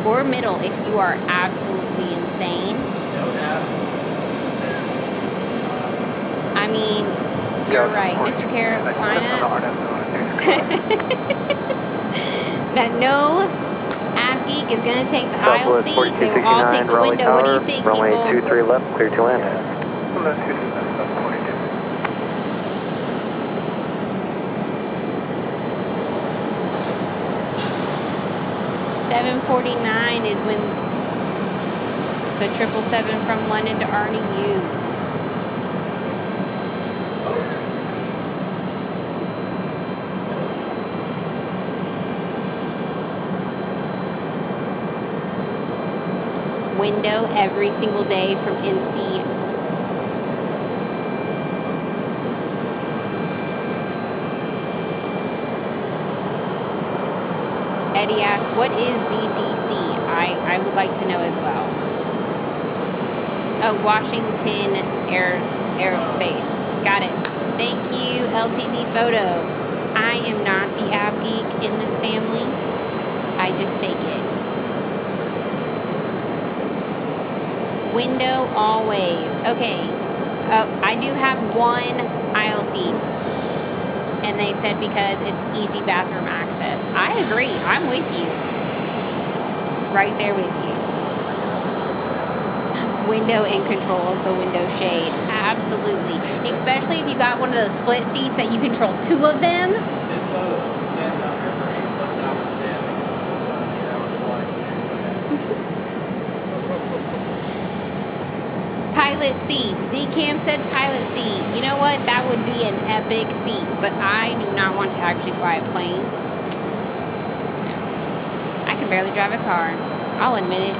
Or middle if you are absolutely insane. I mean, you're right, Mr. Carolina. That no Av Geek is going to take the aisle seat. They will all take the window. What do you think, people? Runway 23 left, clear to land. 7:49 is when the 777 from London to RDU. Window every single day from NC. Eddie asked, what is ZDC? I would like to know as well. Oh, Washington Aerospace. Got it. Thank you, LTV Photo. I am not the Av Geek in this family. I just fake it. Window always. Okay. I do have one aisle seat. And they said because it's easy bathroom access. I agree. I'm with you. Right there with you. window and control of the window shade. Absolutely. Especially if you got one of those split seats that you control 2 of them. This host stands out here for 8+ hours a day. Pilot seat. Z-Cam said pilot seat. You know what? That would be an epic seat, but I do not want to actually fly a plane. I can barely drive a car. I'll admit it.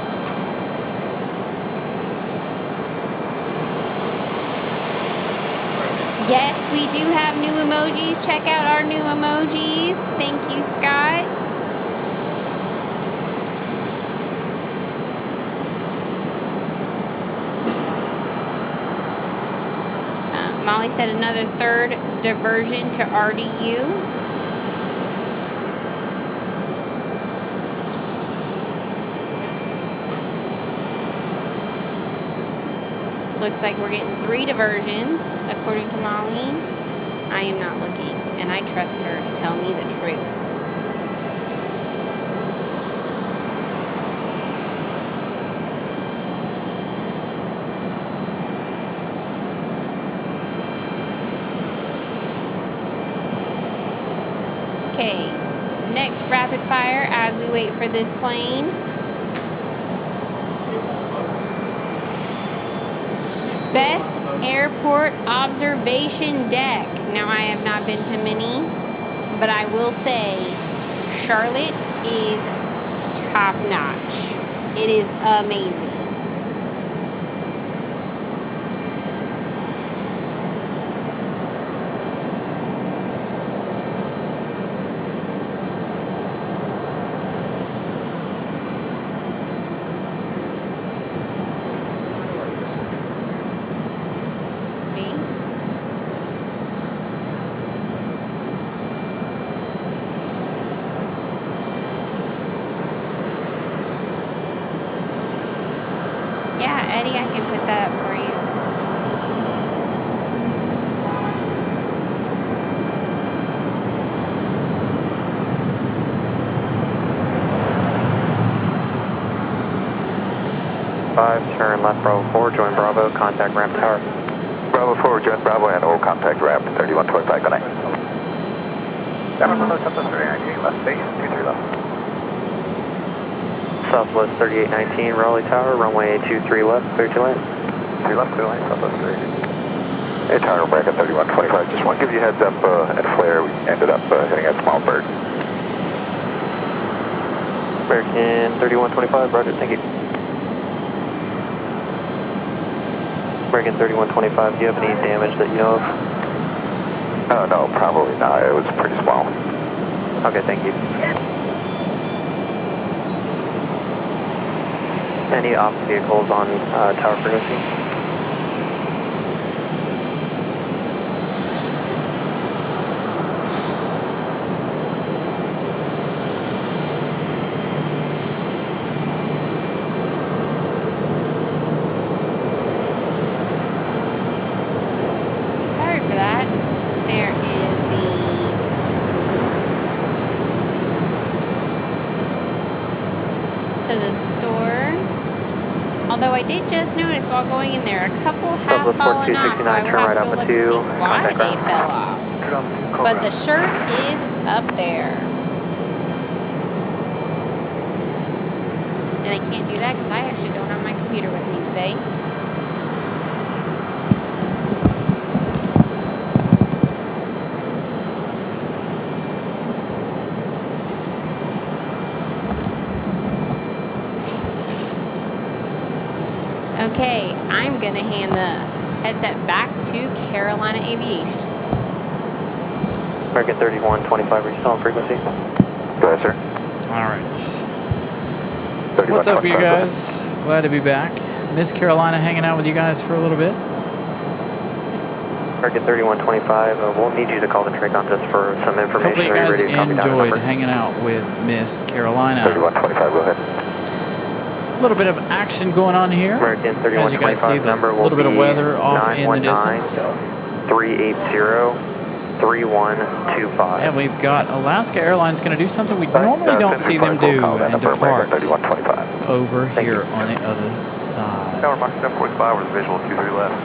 Yes, we do have new emojis. Check out our new emojis. Thank you, Scott. Molly said another 3rd diversion to RDU. Looks like we're getting 3 diversions, according to Molly. I am not looking, and I trust her to tell me the truth. Okay, next rapid fire as we wait for this plane. Best airport observation deck. Now, I have not been to many, but I will say Charlotte's is top notch. It is amazing. Yeah, Eddie, I can put that up for you. Turn left Bravo 4, join Bravo, contact ramp tower. Bravo 4, join Bravo and all contact ramp 3125, good night. Southwest 3819, left base, 23 left. Southwest 3819, Raleigh Tower, runway 23 left, clear to land. 3 left, clear lane, Southwest 38. Hey, Tower, back at 3125, just want to give you a heads up, at flare, we ended up hitting a small bird. American 3125, roger, thank you. American 3125, do you have any damage that you know of? Oh, no, probably not. It was pretty small. Okay, thank you. Any off vehicles on tower frequency? Sorry for that. There is to the store. Although I did just notice while going in there, a couple have fallen off, so I will have to go look to see why they fell off. But the shirt is up there. And I can't do that because I actually don't have my computer with me today. Okay, I'm going to hand the headset back to Carolina Aviation. American 3125, are you still on frequency? Go ahead, sir. All right. What's up, you guys? Glad to be back. Miss Carolina hanging out with you guys for a little bit. American 3125, we'll need you to call the TRACON just for some information. Hopefully you Are guys ready to copy down the enjoyed number? hanging out with Miss Carolina. 3125, go ahead. A little bit of action going on here. American As you guys see, 3125 number a will little bit of be weather off in the 919 distance. 380 3125. And we've got Alaska Airlines going to do something we normally don't see them do and depart 3125. over here on the other side. Tower Mach 745 with visual 23 left.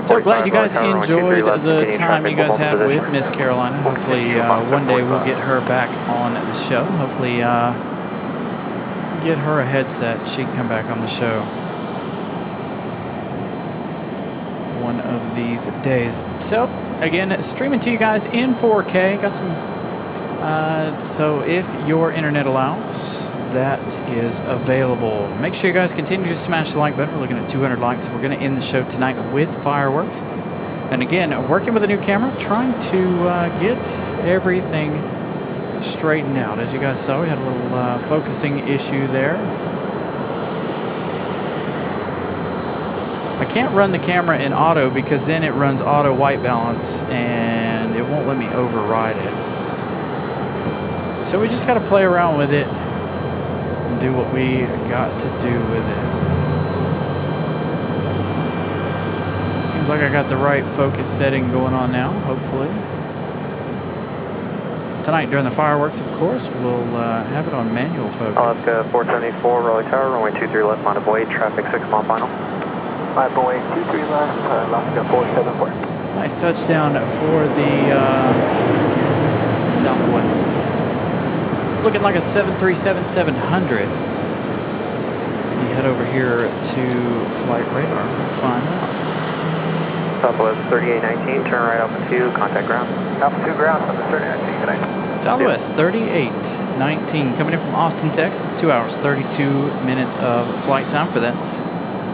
So glad you guys enjoyed the time you guys had with Miss Carolina. Hopefully one day we'll get her back on the show. Hopefully get her a headset. She can come back on the show one of these days. So again, streaming to you guys in 4K. Got some so if your internet allows, that is available. Make sure you guys continue to smash the like button. We're looking at 200 likes. We're going to end the show tonight with fireworks. And again, working with a new camera, trying to get everything straightened out. As you guys saw, we had a little focusing issue there. I can't run the camera in auto because then it runs auto white balance and it won't let me override it. So we just got to play around with it and do what we got to do with it. Seems like I got the right focus setting going on now, hopefully. Tonight during the fireworks, of course, we'll have it on manual focus. Alaska 474, Raleigh Tower, runway 23 left, line of way, traffic 6 mile final. My boy 23 left, Alaska 474. Nice touchdown for the Southwest. Looking like a 737-700. You head over here to flight radar. We'll find out. Southwest 3819, turn right Alpha 2, contact ground. Alpha 2 ground from the 3819, good night. Southwest 3819 coming in from Austin, Texas. 2 hours, 32 minutes of flight time for that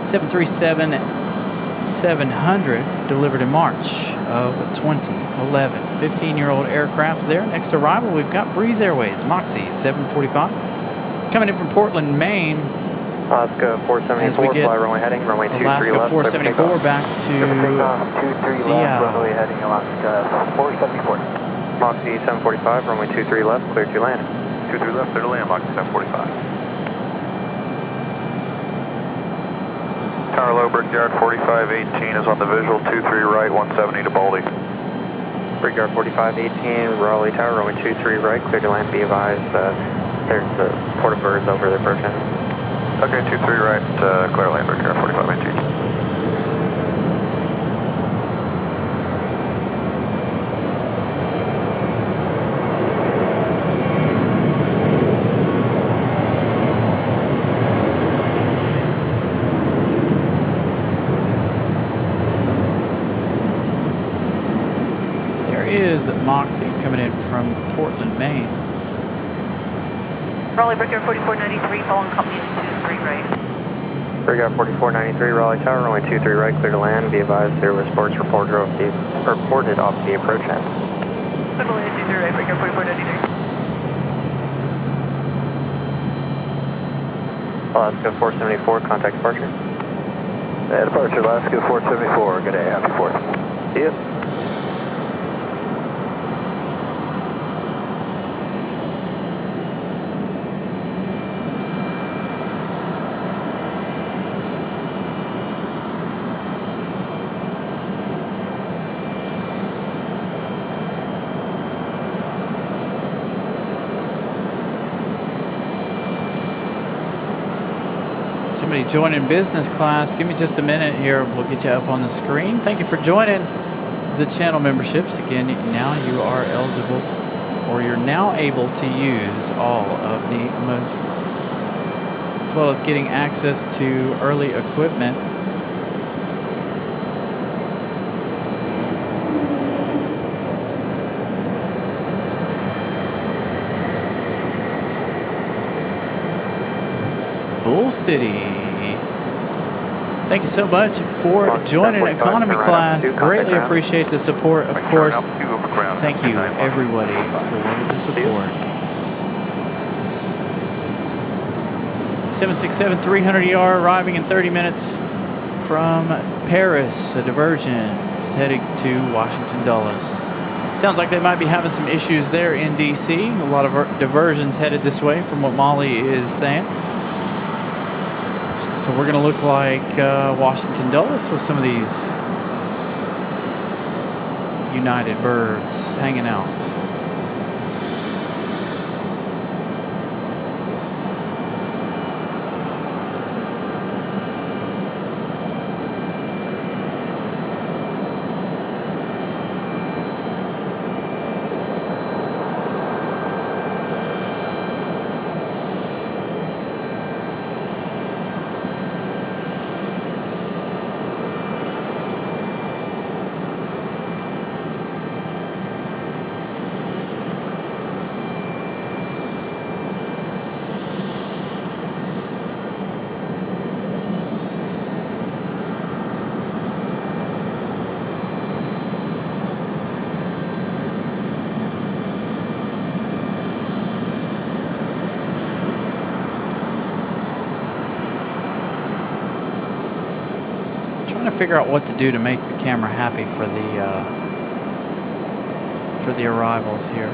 737-700 delivered in March of 2011. 15-year-old aircraft there. Next arrival, we've got Breeze Airways, Moxie 745. Coming in from Portland, Maine. Alaska 474, fly runway heading, runway 23 Alaska left. 474 back to 23 Seattle. left, runway heading Alaska 474. Moxie 745, runway 23 left, clear to land. 23 left, clear to land, Moxie 745. Tower low, Brickyard 4518 is on the visual, 23 right, 170 to Baldy. Brickyard 4518, Raleigh Tower, runway 23 right, clear to land, be advised, there's the port of birds over the approaching. Okay, 23 right, clear land, Brickyard 4518. Is Moxie coming in from Portland, Maine. Raleigh, Brickyard 4493, following company 23 right. Brickyard 4493, Raleigh Tower, runway 23 right, clear to land, be advised there was sports reported off the approach end. Raleigh 23 right, Brickyard 4493. Alaska 474, contact departure. Departure, Alaska 474, good day, happy 4th. See ya. Somebody joining business class. Give me just a minute here. We'll get you up on the screen. Thank you for joining the channel memberships. Again, now you are eligible, or you're now able to use all of the emojis, as well as getting access to early equipment. Bull City. Thank you so much for joining economy class. Greatly appreciate the support, of course. Thank you, everybody, for the support. 767-300ER arriving in 30 minutes from Paris. A diversion is heading to Washington Dulles. Sounds like they might be having some issues there in DC. A lot of diversions headed this way from what Molly is saying. So we're going to look like Washington Dulles with some of these United birds hanging out. Trying to figure out what to do to make the camera happy for the arrivals here.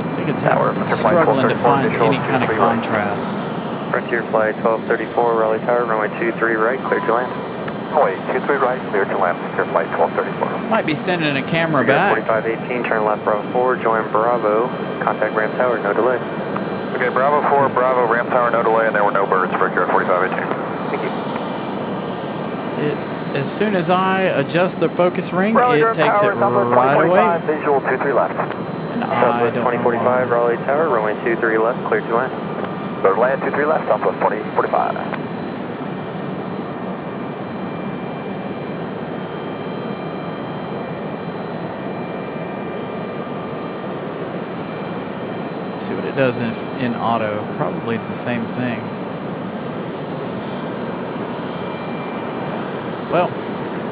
I think it's struggling to find any kind of contrast. Frontier Flight 1234, Raleigh Tower, runway 23 right, clear to land. Runway 23 right, clear to land. Frontier Flight 1234. Might be sending a camera back. 4518, turn left Bravo 4, join Bravo, contact ramp tower, no delay. Okay, Bravo 4, Bravo, ramp tower, no delay, and there were no birds for here at 4518. Thank you. As soon as I adjust the focus ring, Raleigh, it takes it Tower, right away. Visual 23 left. And I Southwest don't 2045, Raleigh Tower, runway 23 left, clear to land. So land 23 left, Southwest 2045. see what it does in auto. Probably the same thing. Well,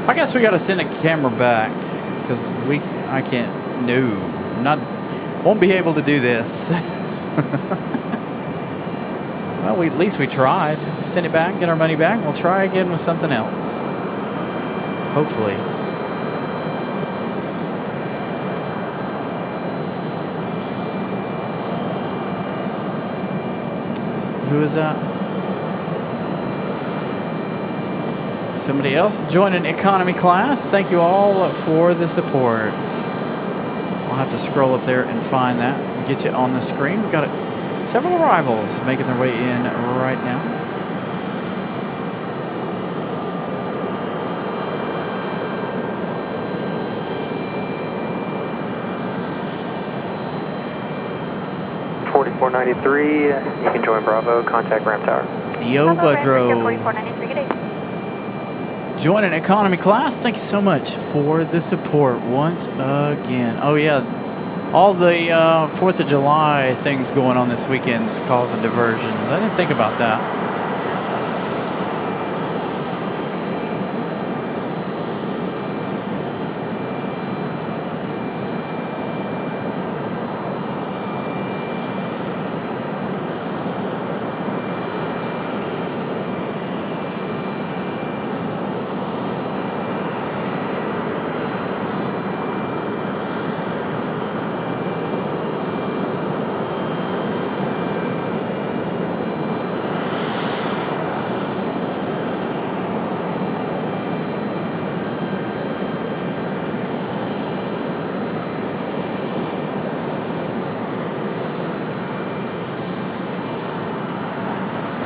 I guess we got to send a camera back because I can't. No, won't be able to do this. Well, at least we tried. Send it back, get our money back. We'll try again with something else. Hopefully. Who is that? Somebody else joining economy class. Thank you all for the support. I'll have to scroll up there and find that and get you on the screen. We've got several arrivals making their way in right now. .4493, you can join Bravo, contact ramp tower. Yo, Budro. 4493, good day. Joining economy class. Thank you so much for the support once again. Oh yeah, all the 4th of July things going on this weekend is causing diversions. I didn't think about that.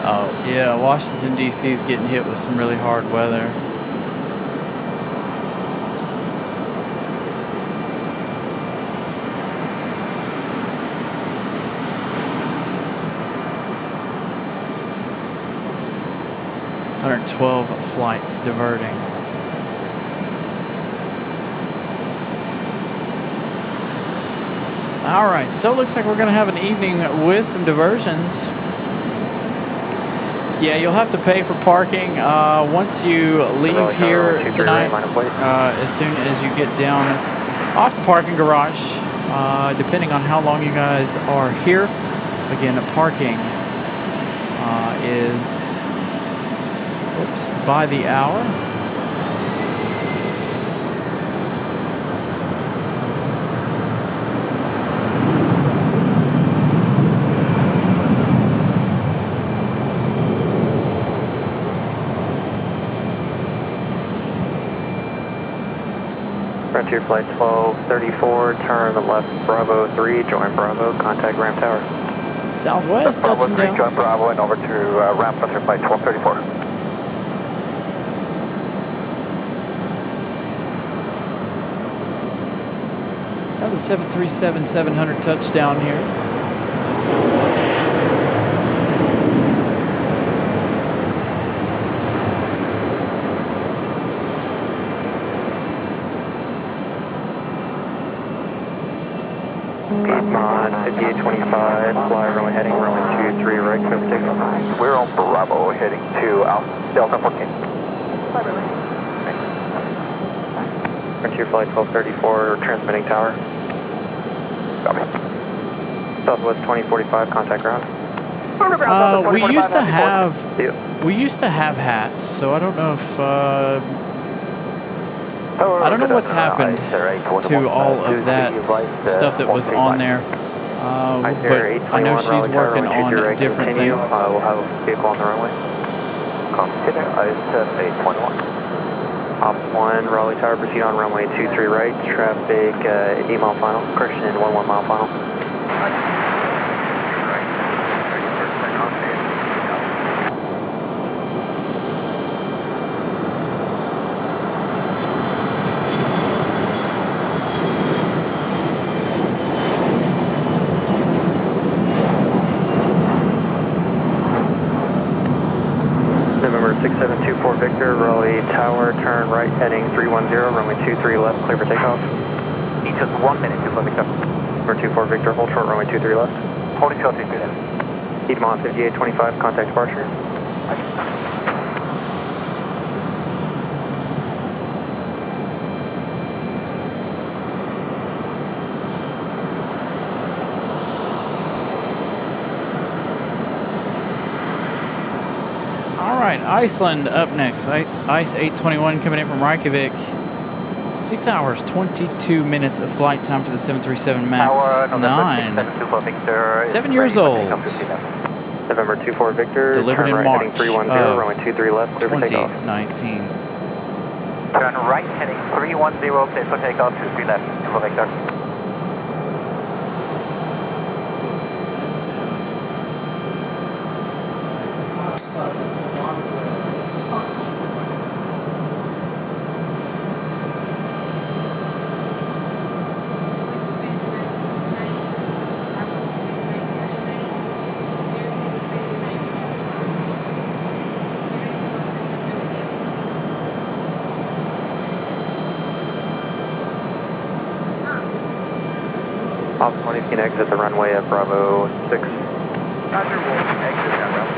Oh, yeah, Washington, D.C. is getting hit with some really hard weather. $112 flights diverting. All right, so it looks like we're going to have an evening with some diversions. Yeah, you'll have to pay for parking once you leave here tonight. As soon as you get down off the parking garage, depending on how long you guys are here. Again, parking is by the hour. Frontier Flight 1234, turn left Bravo 3, join Bravo, contact ramp tower. Southwest, touching Bravo 3, down. join Bravo and over to ramp Frontier Flight 1234. Now the 737-700 touchdown here. Piedmont 5825, fly runway heading runway 23 right, clear for takeoff. We're on Bravo heading to Delta 14. Frontier Flight 1234, transmitting tower. Copy. Southwest 2045, contact ground. We used to have Yep. hats, so I don't know if I don't know what's happened to all of that stuff that was on there. But I know she's working on different things. We'll have a vehicle on the runway. Continue, ice 821. Op 1, Raleigh Tower, proceed on runway 23 right, traffic 8 mile final, correction 11 mile final. November 6724 Victor, Raleigh Tower, turn right heading 310, runway 23 left, clear for takeoff. Need just 1 minute to Victor. Number 24 Victor, hold short, runway 23 left. Holding short, 3 minutes. Piedmont 5825, contact departure. All right, Iceland up next. Ice 821 coming in from Reykjavik. 6 hours, 22 minutes of flight time for the 737 MAX 9. 7 years old. November 24 Victor, Delivered turn in right March heading 310, runway 23 left, clear for takeoff. 2019. Turn right heading 310, clear for takeoff, 23 left, Info Victor. Op 20 can exit the runway at Bravo 6. Roger, we'll exit that route.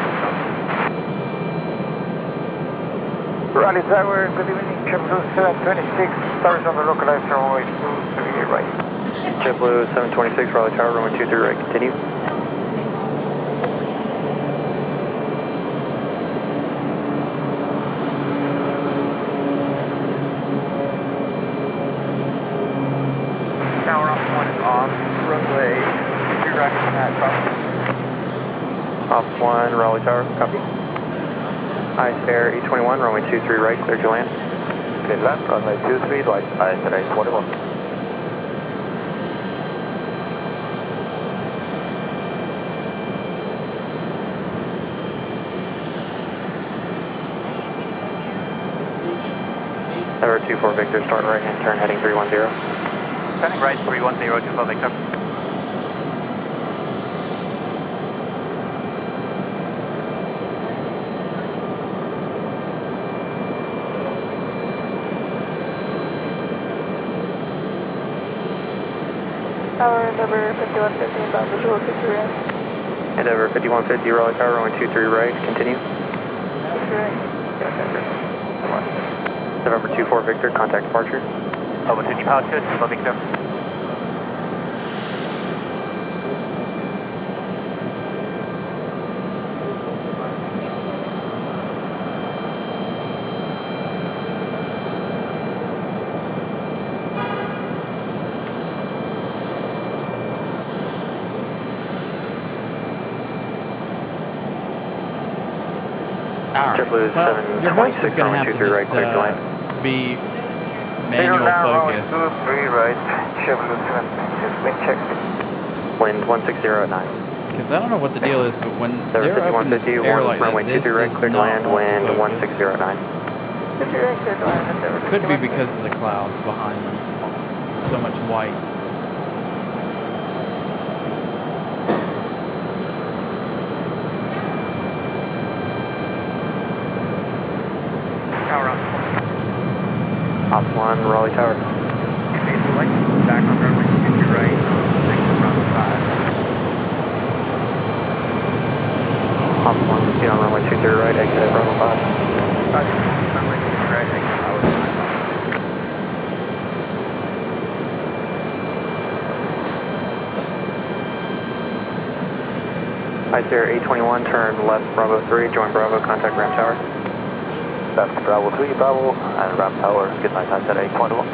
Raleigh Tower, good evening, JetBlue 726, stars on the localized runway 23 right. JetBlue 726, Raleigh Tower, runway 23 right, continue. Tower op 1 is on, runway 23 right at Bravo. Op 1, Raleigh Tower, copy. Ice Air 821, runway 23 right, clear to land. Clear left, runway 23 right, ice at 821. Number 24 Victor, start right hand turn heading 310. Turning right 310 to Victor. Tower, Endeavour 5150, about visual 63 right. Endeavour 5150, Raleigh Tower, runway 23 right, continue. 63 right. November 24 Victor, contact departure. Over to departure, Info Victor. All right. JetBlue Well, your host is 726, going to have runway to 23 right, clear to land. just be manual focus. 23 right, Chevrolet 7, wind check. Wind 160 at 9. Because I don't know what the deal is, but when they're There, up in this 5150, air like runway that, this 23 right, does clear to not land, want to wind focus. 160 at 9. Could be because of the clouds behind them. So much white. Tower up. Op 1, Raleigh Tower. Back on runway 23 right, Bravo 5. Op 1, proceed on runway 23 right, exit at Bravo 5. Runway 23 right, exit Bravo 5. Ice Air 821, turn left Bravo 3, join Bravo, contact Ram Tower. That's Bravo 3, Bravo, and Ram Tower, good night, Ice Air 821.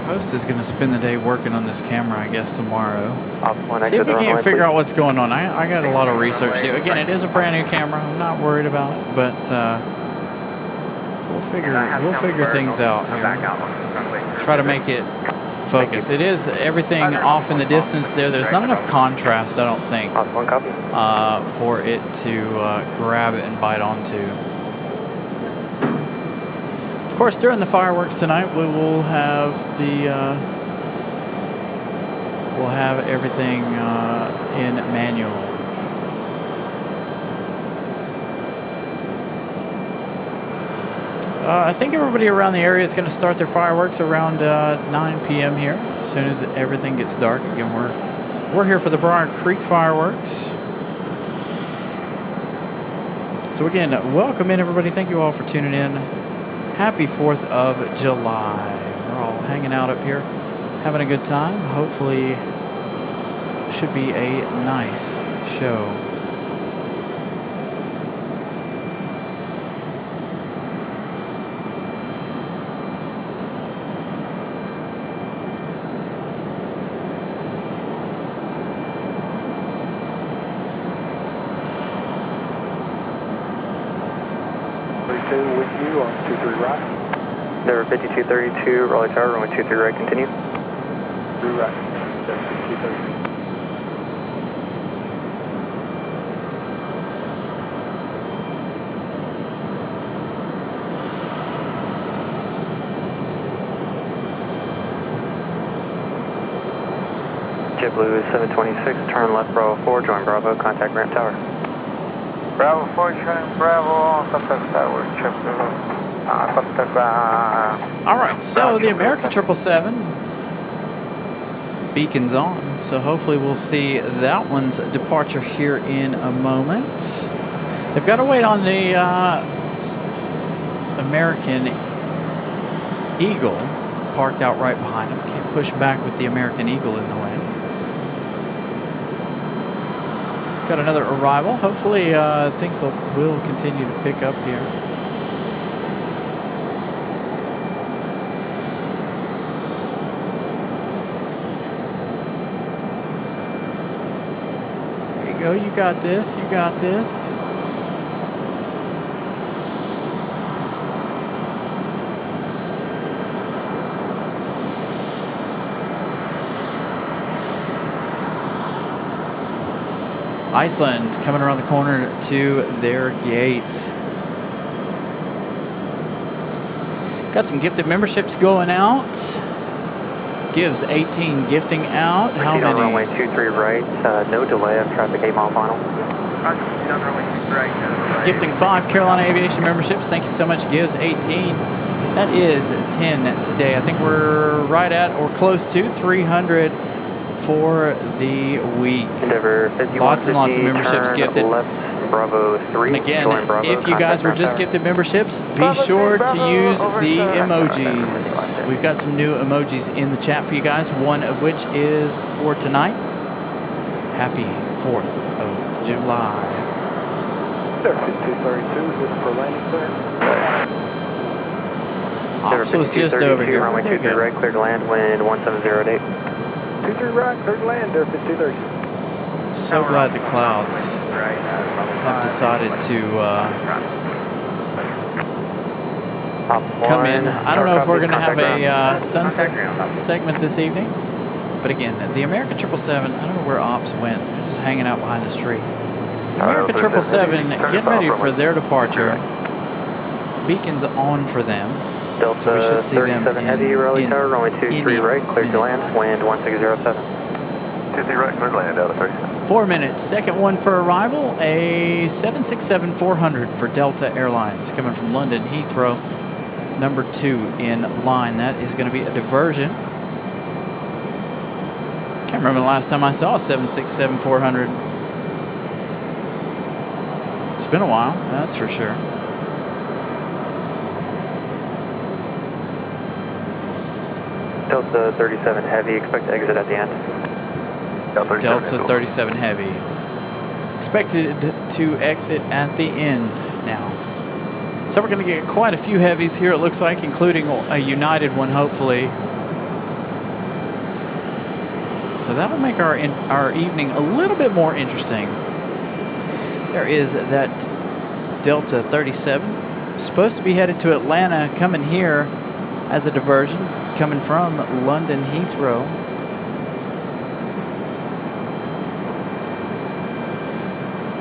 Host is going to spend the day working on this camera, I guess, tomorrow. Op 1, See if exit we the can't runway, figure please. out what's going on. I got a lot of research to do. Again, it is a brand new camera. I'm not worried about it, but we'll figure things out here. Try to make it focus. It is everything off in the distance there. There's not enough contrast, I don't think, Op 1, copy. for it to grab it and bite onto. Of course, during the fireworks tonight, we will have we'll have everything in manual. I think everybody around the area is going to start their fireworks around 9 p.m. here. As soon as everything gets dark, again, we're here for the Briar Creek fireworks. So again, welcome in everybody. Thank you all for tuning in. Happy 4th of July. We're all hanging out up here, having a good time. Hopefully, should be a nice show. With you on 23 right. There, 5232, Raleigh Tower, runway 23 right, continue. 3 right. That's 5230. JetBlue 726, turn left Bravo 4, join Bravo, contact Ram Tower. Bravo 4, join Bravo, contact Tower, JetBlue. All right, so the American 777 beacon's on, so hopefully we'll see that one's departure here in a moment. They've got to wait on the American Eagle parked out right behind them. Can't push back with the American Eagle in the way. Got another arrival. Hopefully things will continue to pick up here. Go, you got this, you got this. Iceland coming around the corner to their gate. Got some gifted memberships going out. Gives 18 gifting out. How Proceed on many? runway 23 right, no delay of traffic 8 mile final. Gifting 5 Carolina Aviation memberships. Thank you so much. Gives 18. That is 10 today. I think we're right at or close to 300 for the week. Endeavor 5150, Lots and lots of memberships turn gifted. left Bravo 3, And again, join Bravo, if you guys were contact just Ram gifted memberships, be sure to use the emojis. We've got some new emojis in the chat for you guys, one of which is for tonight. Happy 4th of July. 5232, looking for landing clear. So it's just over here. Runway There you 23 go. right, clear to land, wind 1708. 23 right, clear to land, Durham 5230. So glad the clouds have decided to come in. I don't know if we're going to have a sunset segment this evening, but again, the American 777, I don't know where ops went. They're just hanging out behind this tree. The American 777 getting ready for their departure. Beacons on for them. Delta So we should see them 37 heavy, Raleigh Tower, runway 23 right, clear to minute. land, wind 1607. 23 right, clear to land, Delta 37. 4 minutes. Second one for arrival, a 767-400 for Delta Airlines coming from London Heathrow. Number 2 in line. That is going to be a diversion. Can't remember the last time I saw a 767-400. It's been a while, that's for sure. Delta 37 heavy, expect to exit at the end. Delta 37 heavy. Expected to exit at the end now. So we're going to get quite a few heavies here, it looks like, including a United one, hopefully. So that'll make our evening a little bit more interesting. There is that Delta 37, supposed to be headed to Atlanta, coming here as a diversion, coming from London Heathrow.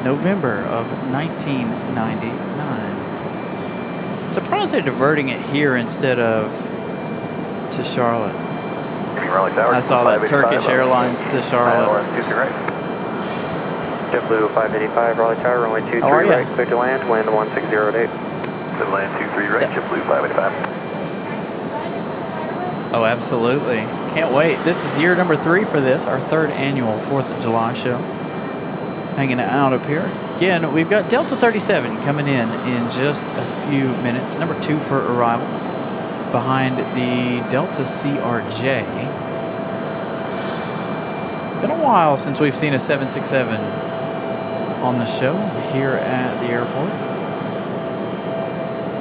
November of 1999. Surprised they're diverting it here instead of to Charlotte. I saw that Turkish Airlines to Charlotte. JetBlue 585, Raleigh Tower, runway 23 How are ya? right, clear to land, wind 1608. So land 23 right, JetBlue 585. Oh, absolutely. Can't wait. This is year number 3 for this, our 3rd annual 4th of July show. Hanging out up here. Again, we've got Delta 37 coming in just a few minutes. Number 2 for arrival. Behind the Delta CRJ. Been a while since we've seen a 767 on the show here at the airport.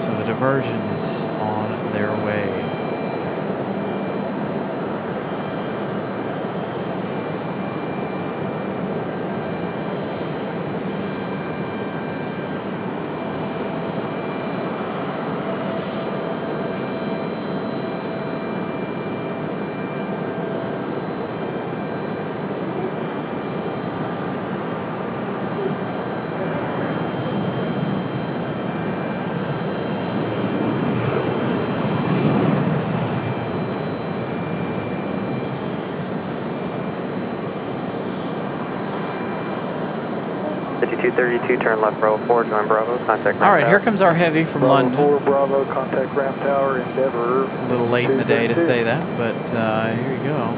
So the diversion's on their way. Turn left, Bravo 4, join Bravo, contact All right, here comes our heavy from London. 4 Bravo, contact ramp tower, Endeavor. A little late in the day to say that, but here you go.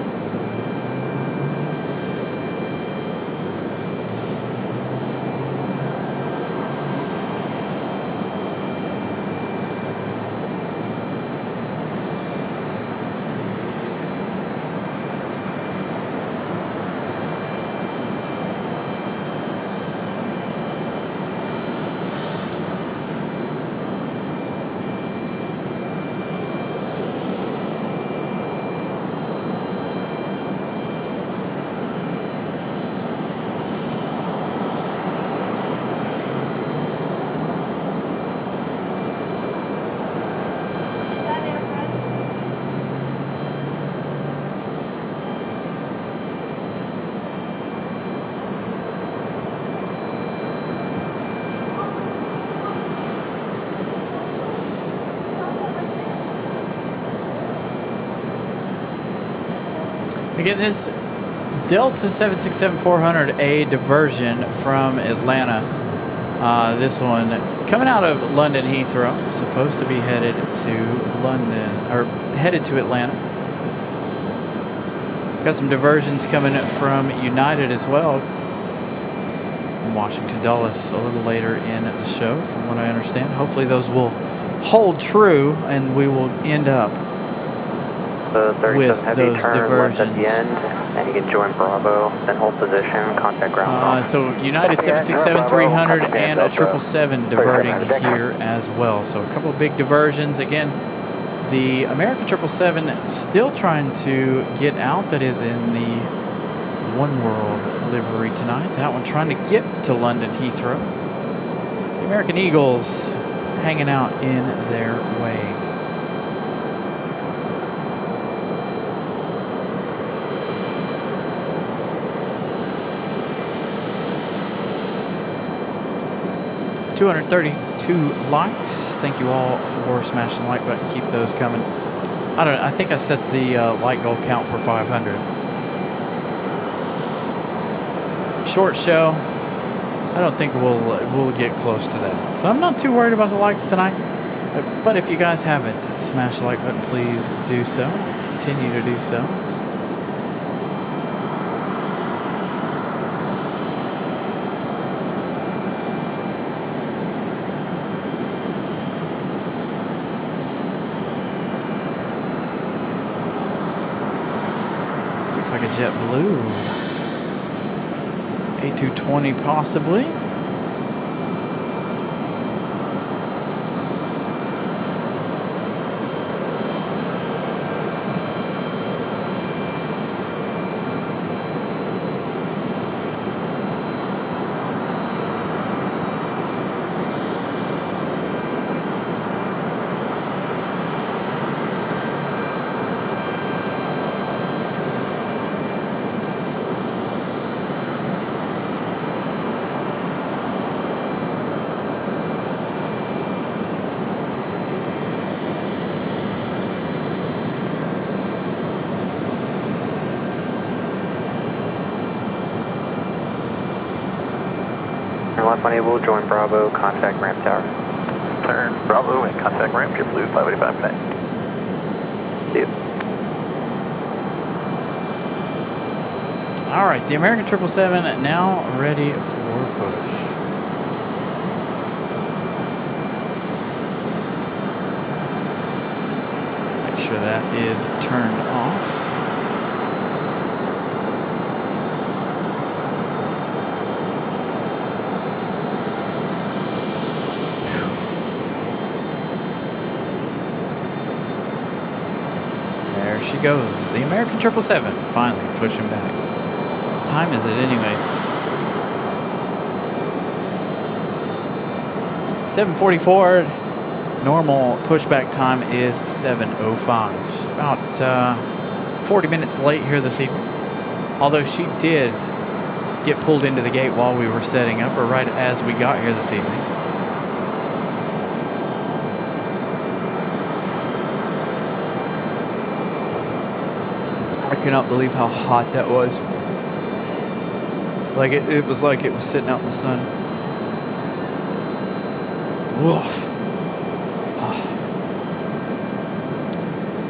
Again, this Delta 767-400, a diversion from Atlanta. This one coming out of London Heathrow, supposed to be headed to London, or headed to Atlanta. Got some diversions coming from United as well. Washington Dulles a little later in the show, from what I understand. Hopefully those will hold true and we will end up with those diversions. At the end, and you can join Bravo, then hold position, contact ground. So United 767-300 and a 777 diverting here as well. So a couple of big diversions. Again, The American 777 still trying to get out. That is in the One World livery tonight. That one trying to get to London Heathrow. The American Eagles hanging out in their way. $232 likes. Thank you all for smashing the like button. Keep those coming. I think I set the like goal count for 500. Short show. I don't think we'll get close to that. So I'm not too worried about the likes tonight. But if you guys haven't smashed the like button, please do so. Continue to do so. Looks like a JetBlue. A220 possibly. Left unable, join Bravo, contact ramp tower. Turn Bravo and contact ramp, JetBlue 585 connect. See you. All right, the American 777 now ready for push. Make sure that is turned off. There she goes. The American 777 finally pushing back. What time is it anyway? 7:44. Normal pushback time is 7:05. She's about 40 minutes late here this evening. Although she did get pulled into the gate while we were setting up, or right as we got here this evening. I cannot believe how hot that was. Like it was like it was sitting out in the sun. Woof.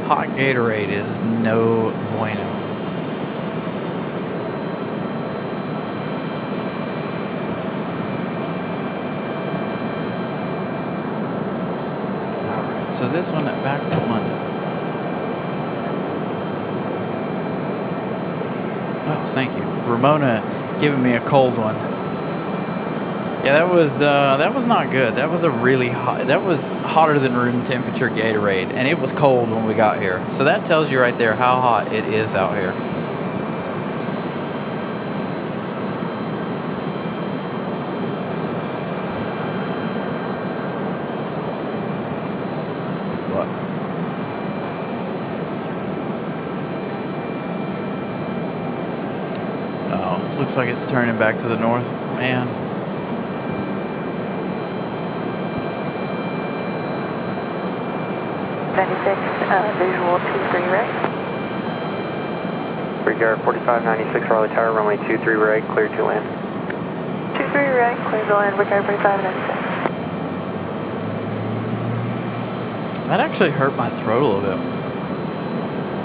Hot Gatorade is no bueno. Alright, so this one back to London. Oh, thank you. Ramona giving me a cold one. Yeah, that was not good. That was a really hot. That was hotter than room temperature Gatorade, and it was cold when we got here. So that tells you right there how hot it is out here. What? Oh, looks like it's turning back to the north, man. Visual 23 right. Brickyard 4596 Raleigh Tower, runway 23 right, clear to land. 23 right, clear to land, Brickyard 4596. That actually hurt my throat a little bit.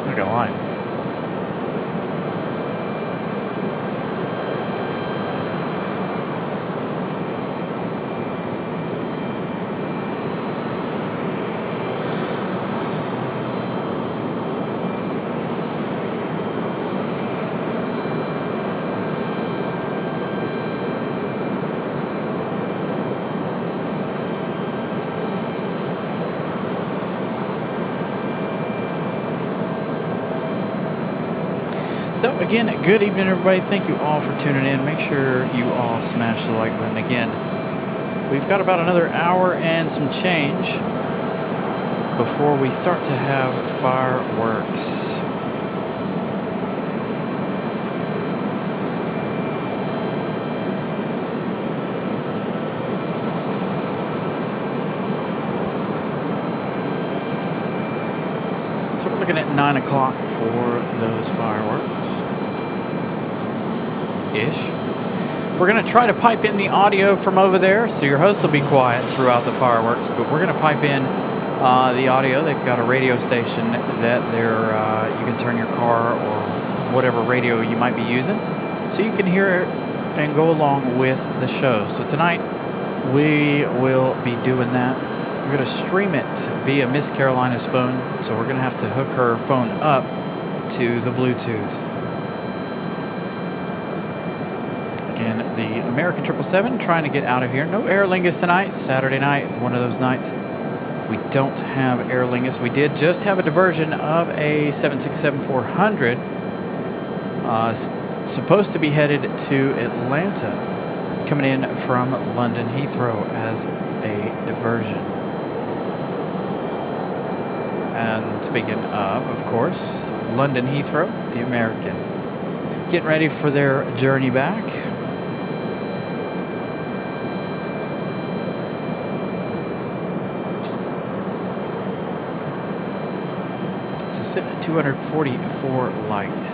Not gonna lie. So again, good evening, everybody. Thank you all for tuning in. Make sure you all smash the like button. Again, we've got about another hour and some change before we start to have fireworks. So we're looking at 9 o'clock for those fireworks-ish. We're going to try to pipe in the audio from over there, so your host will be quiet throughout the fireworks, but we're going to pipe in the audio. They've got a radio station that you can turn your car or whatever radio you might be using, so you can hear it and go along with the show. So tonight, we will be doing that. We're going to stream it via Miss Carolina's phone, so we're going to have to hook her phone up to the Bluetooth. Again, the American 777 trying to get out of here. No Aer Lingus tonight. Saturday night, one of those nights. We don't have Aer Lingus. We did just have a diversion of a 767-400 supposed to be headed to Atlanta, coming in from London Heathrow as a diversion. And speaking of course, London Heathrow, the American, getting ready for their journey back. So sitting at 244 likes.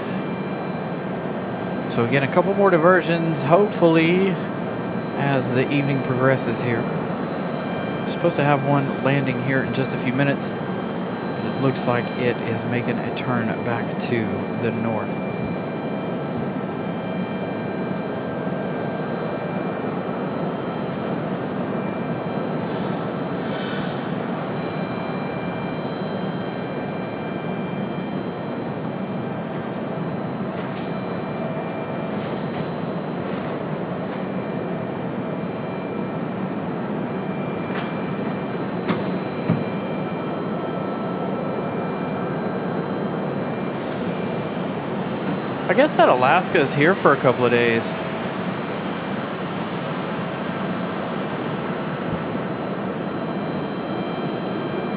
So again, a couple more diversions, hopefully, as the evening progresses here. Supposed to have one landing here in just a few minutes. It looks like it is making a turn back to the north. I guess that Alaska is here for a couple of days.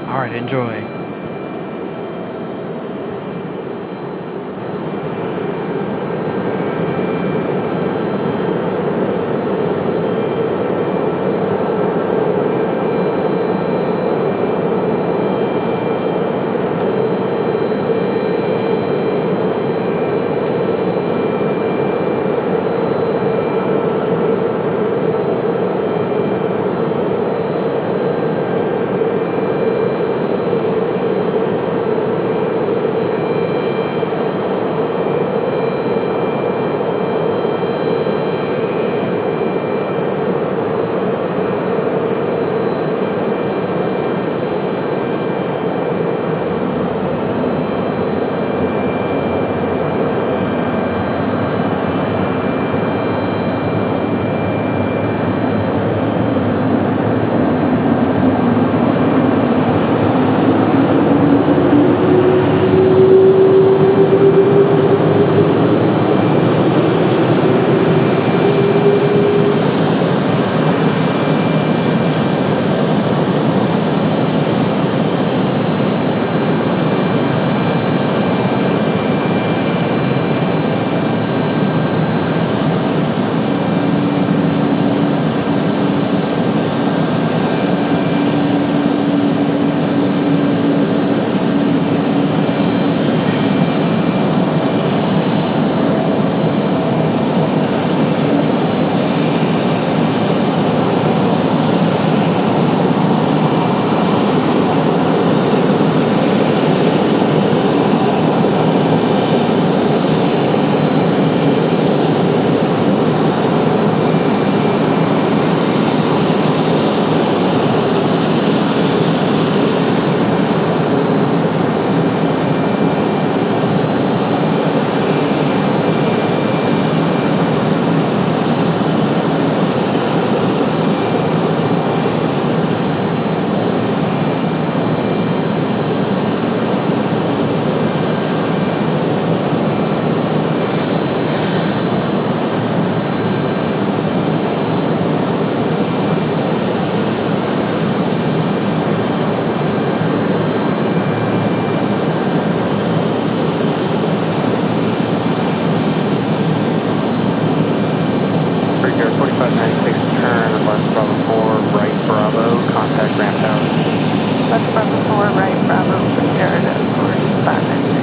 All right, enjoy. 4596, turn left Bravo 4, right Bravo, contact ramp tower. Left Bravo 4, right Bravo, prepare to towards 593.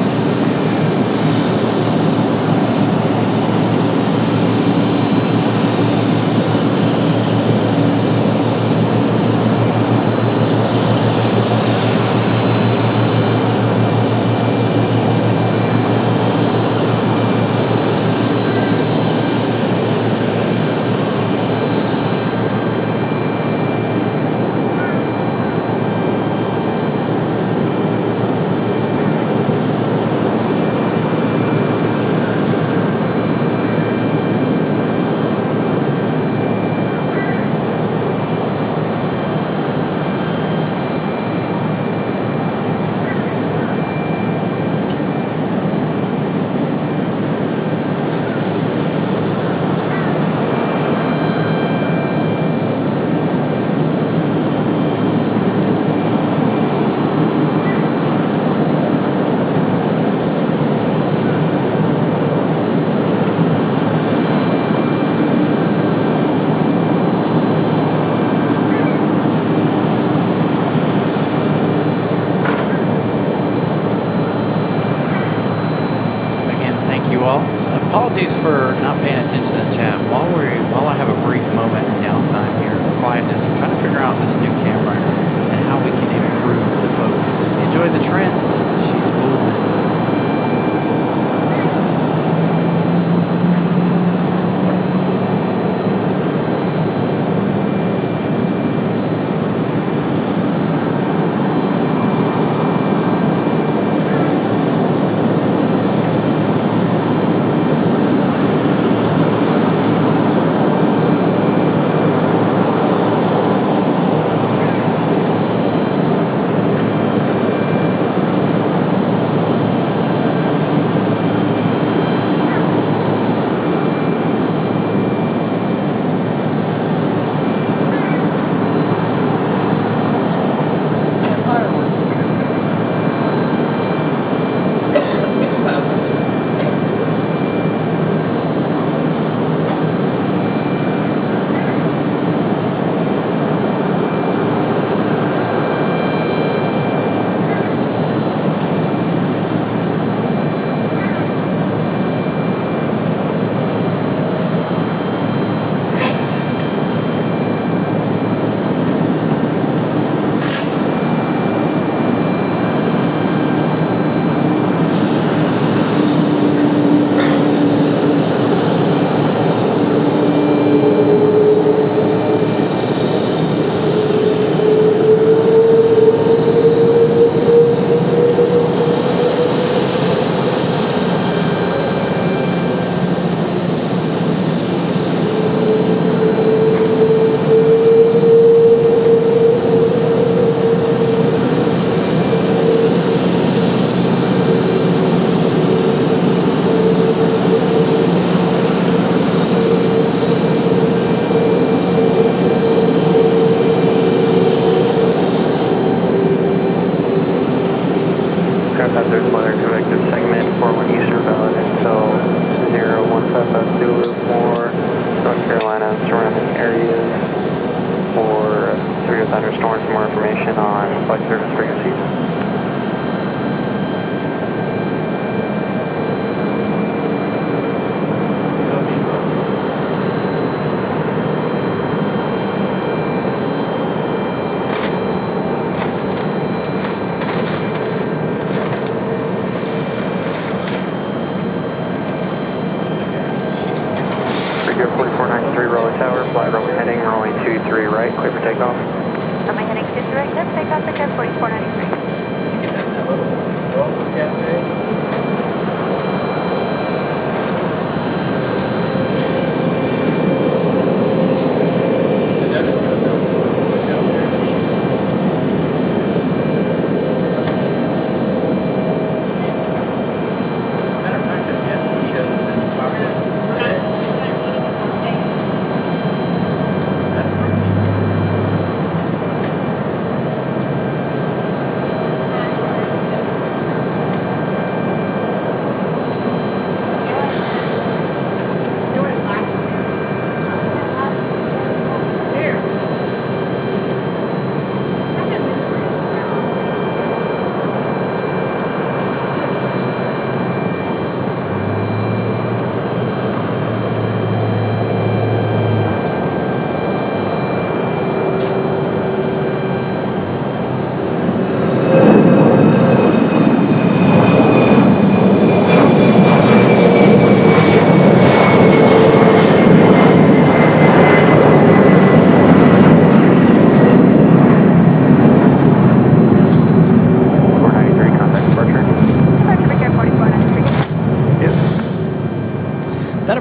Apologies for not paying attention to the chat. While I have a brief moment in downtime here, quietness, I'm trying to figure out this new camera and how we can improve the focus. Enjoy the trends. She's spooled.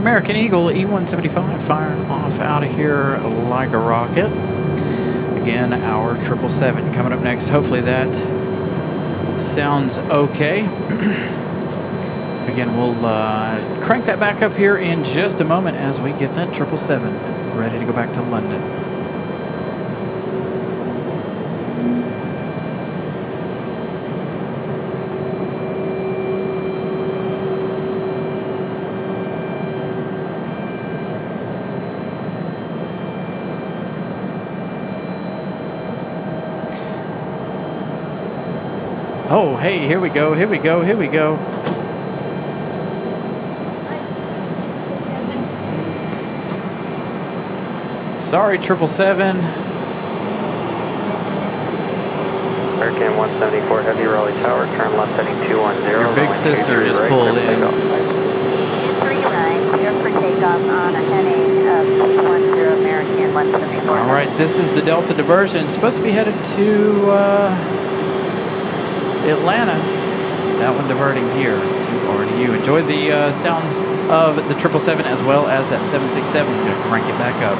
American Eagle E-175 firing off out of here like a rocket. Again, our 777 coming up next. Hopefully that sounds okay. Again, we'll crank that back up here in just a moment as we get that 777 ready to go back to London. Oh, hey, here we go, here we go, here we go. Sorry, 777. American 174 Heavy, Raleigh Tower, turn left heading 210. Your big sister just pulled in. 3 right, clear for takeoff on a heading of 210 American 174. All right, this is the Delta Diversion. Supposed to be headed to Atlanta. That one diverting here to RDU. Enjoy the sounds of the 777 as well as that 767. I'm going to crank it back up.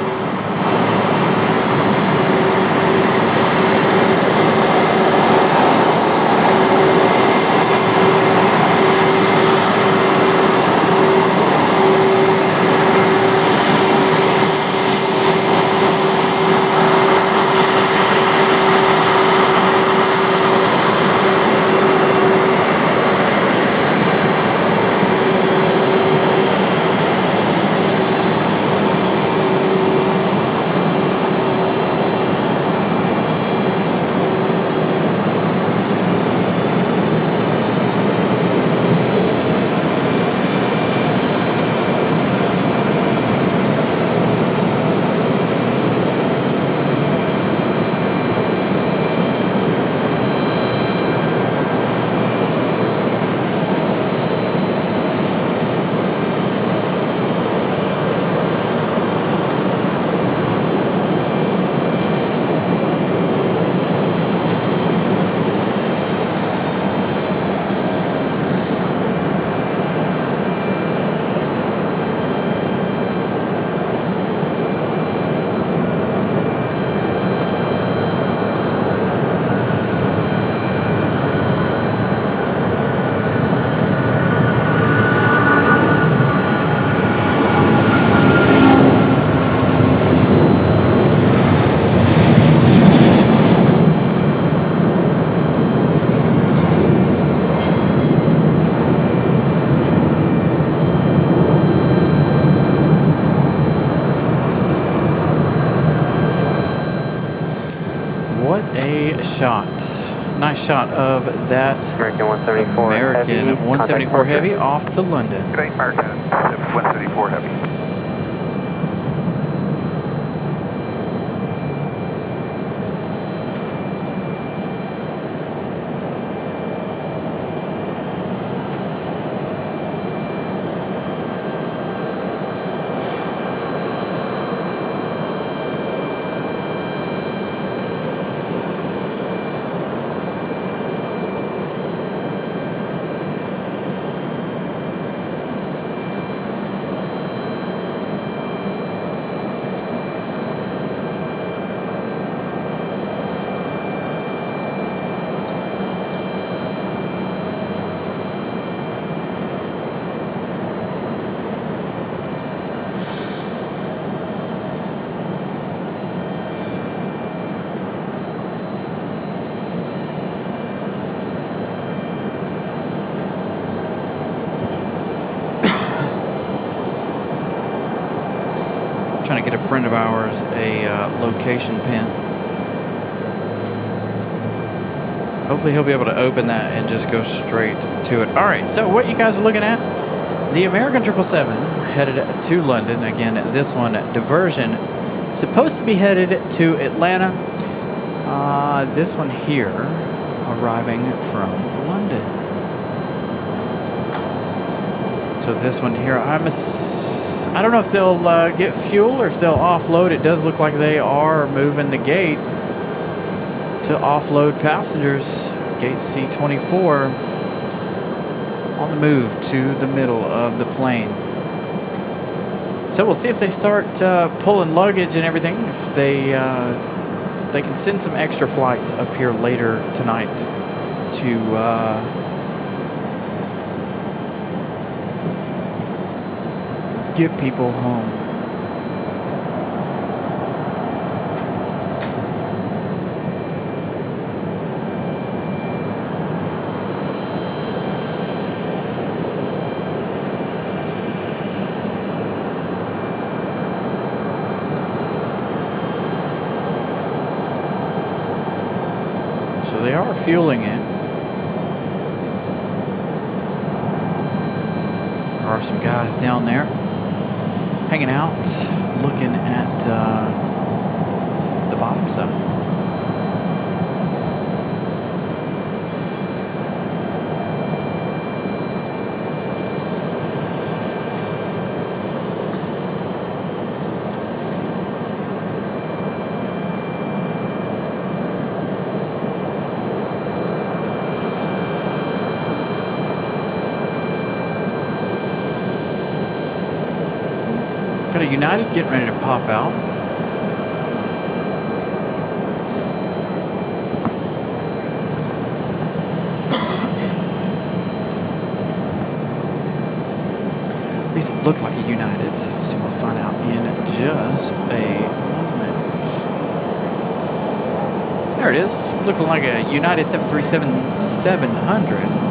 Shot. Nice shot of that American 174 American Heavy. 174 Heavy off to London. Great, American 174 Heavy. Trying to get a friend of ours a location pin. Hopefully he'll be able to open that and just go straight to it. All right, so what you guys are looking at, the American 777 headed to London. Again, this one, Diversion, supposed to be headed to Atlanta. This one here, arriving from London. So this one here, I don't know if they'll get fuel or if they'll offload. It does look like they are moving the gate to offload passengers. Gate C24 on the move to the middle of the plane. So we'll see if they start pulling luggage and everything. If they can send some extra flights up here later tonight to get people home. So they are fueling it. There are some guys down there hanging out, looking at the bottom side. Got a United getting ready to pop out. At least it looked like a United, so we'll find out in just a moment. There it is. It's looking like a United 737-700.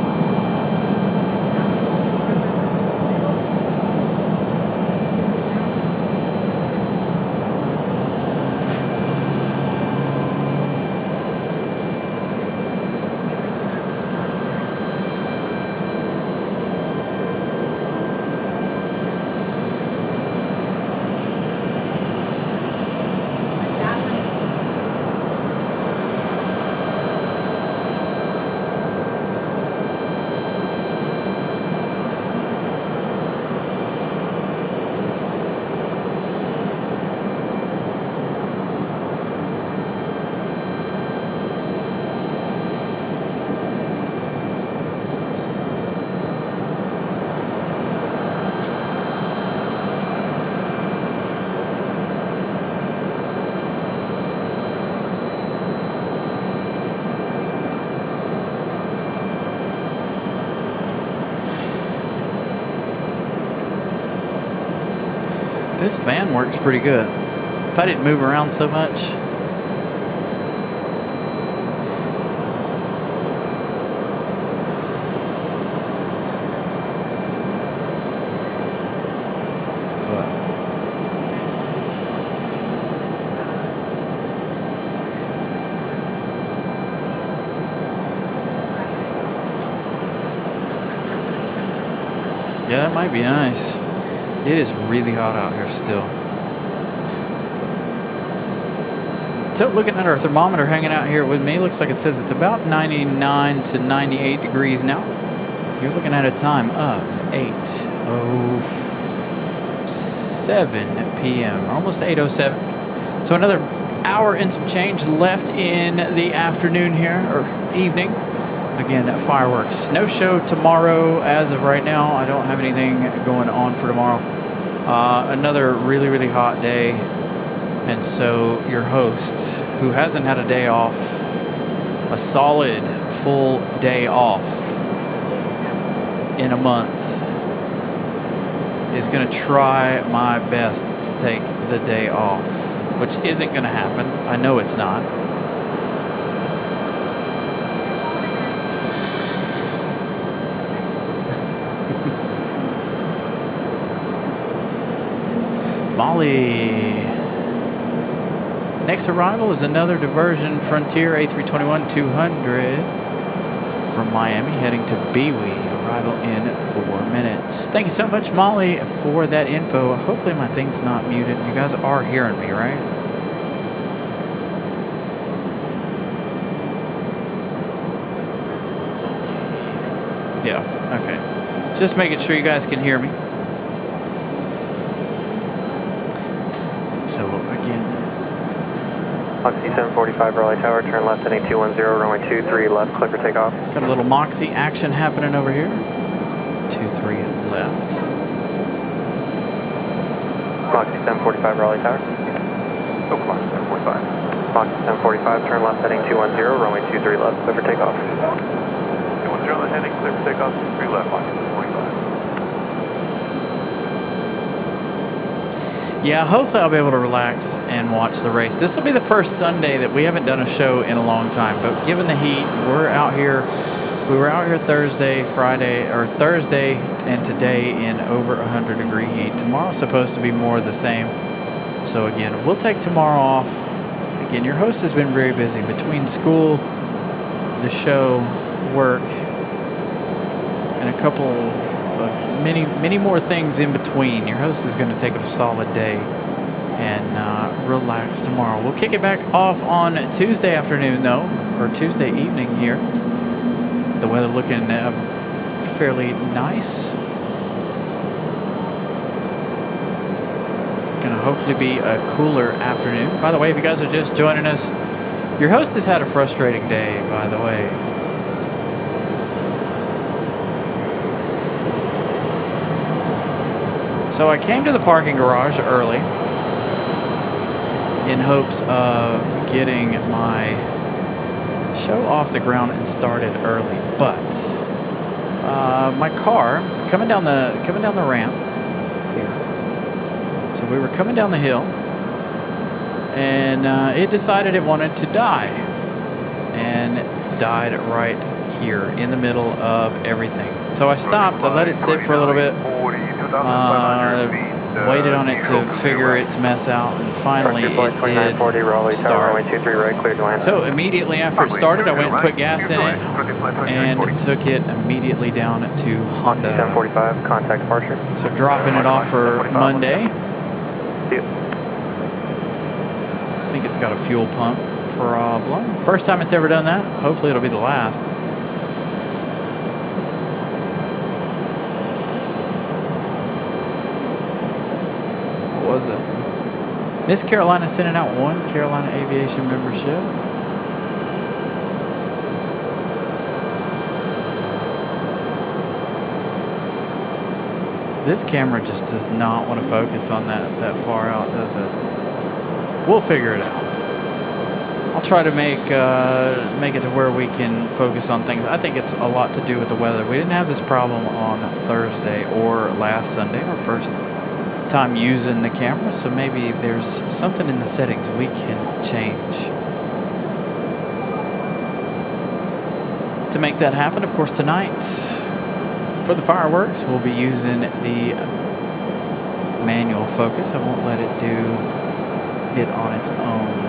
This van works pretty good. If I didn't move around so much. Yeah, that might be nice. It is really hot out here still. So looking at our thermometer hanging out here with me, looks like it says it's about 99 to 98 degrees now. You're looking at a time of 8:07 p.m., almost 8:07. So another hour and some change left in the afternoon here, or evening. Again, Fireworks. No show tomorrow as of right now. I don't have anything going on for tomorrow. Another really, really hot day. And so your host, who hasn't had a day off, a solid full day off in a month, is going to try my best to take the day off, which isn't going to happen. I know it's not. Molly. Next arrival is another diversion, Frontier A321-200 from Miami, heading to Bewee. Arrival in 4 minutes. Thank you so much, Molly, for that info. Hopefully my thing's not muted. You guys are hearing me, right? Yeah, okay. Just making sure you guys can hear me. So again, Moxie 745 Raleigh Tower, turn left heading 210, runway 23 left, clear for takeoff. Got a little Moxie action happening over here. 23 left. Moxie 745 Raleigh Tower. Oh, come on, 745. Moxie 745, turn left heading 210, runway 23 left, clear for takeoff. 210 on the heading, clear for takeoff, 3 left, Moxie 745. Yeah, hopefully I'll be able to relax and watch the race. This will be the first Sunday that we haven't done a show in a long time, but given the heat, we're out here. We were out here Thursday and today in over 100-degree heat. Tomorrow's supposed to be more of the same. So again, we'll take tomorrow off. Again, your host has been very busy between school, the show, work, and a couple of many more things in between. Your host is going to take a solid day and relax tomorrow. We'll kick it back off on Tuesday afternoon, though, or Tuesday evening here. The weather looking fairly nice. Gonna hopefully be a cooler afternoon. By the way, if you guys are just joining us, your host has had a frustrating day, by the way. So I came to the parking garage early in hopes of getting my show off the ground and started early, but my car coming down the ramp here. So we were coming down the hill, and it decided it wanted to die, and died right here in the middle of everything. So I stopped. I let it sit for a little bit. Waited on it to figure its mess out, and finally it did start. So immediately after it started, I went and put gas in it and took it immediately down to Honda. 1045, contact departure. So dropping it off for Monday. I think it's got a fuel pump problem. First time it's ever done that. Hopefully it'll be the last. Was it? Miss Carolina sending out one Carolina Aviation membership. This camera just does not want to focus on that far out, does it? We'll figure it out. I'll try to make it to where we can focus on things. I think it's a lot to do with the weather. We didn't have this problem on Thursday or last Sunday, our first time using the camera, so maybe there's something in the settings we can change to make that happen. Of course, tonight for the fireworks we'll be using the manual focus. I won't let it do it on its own.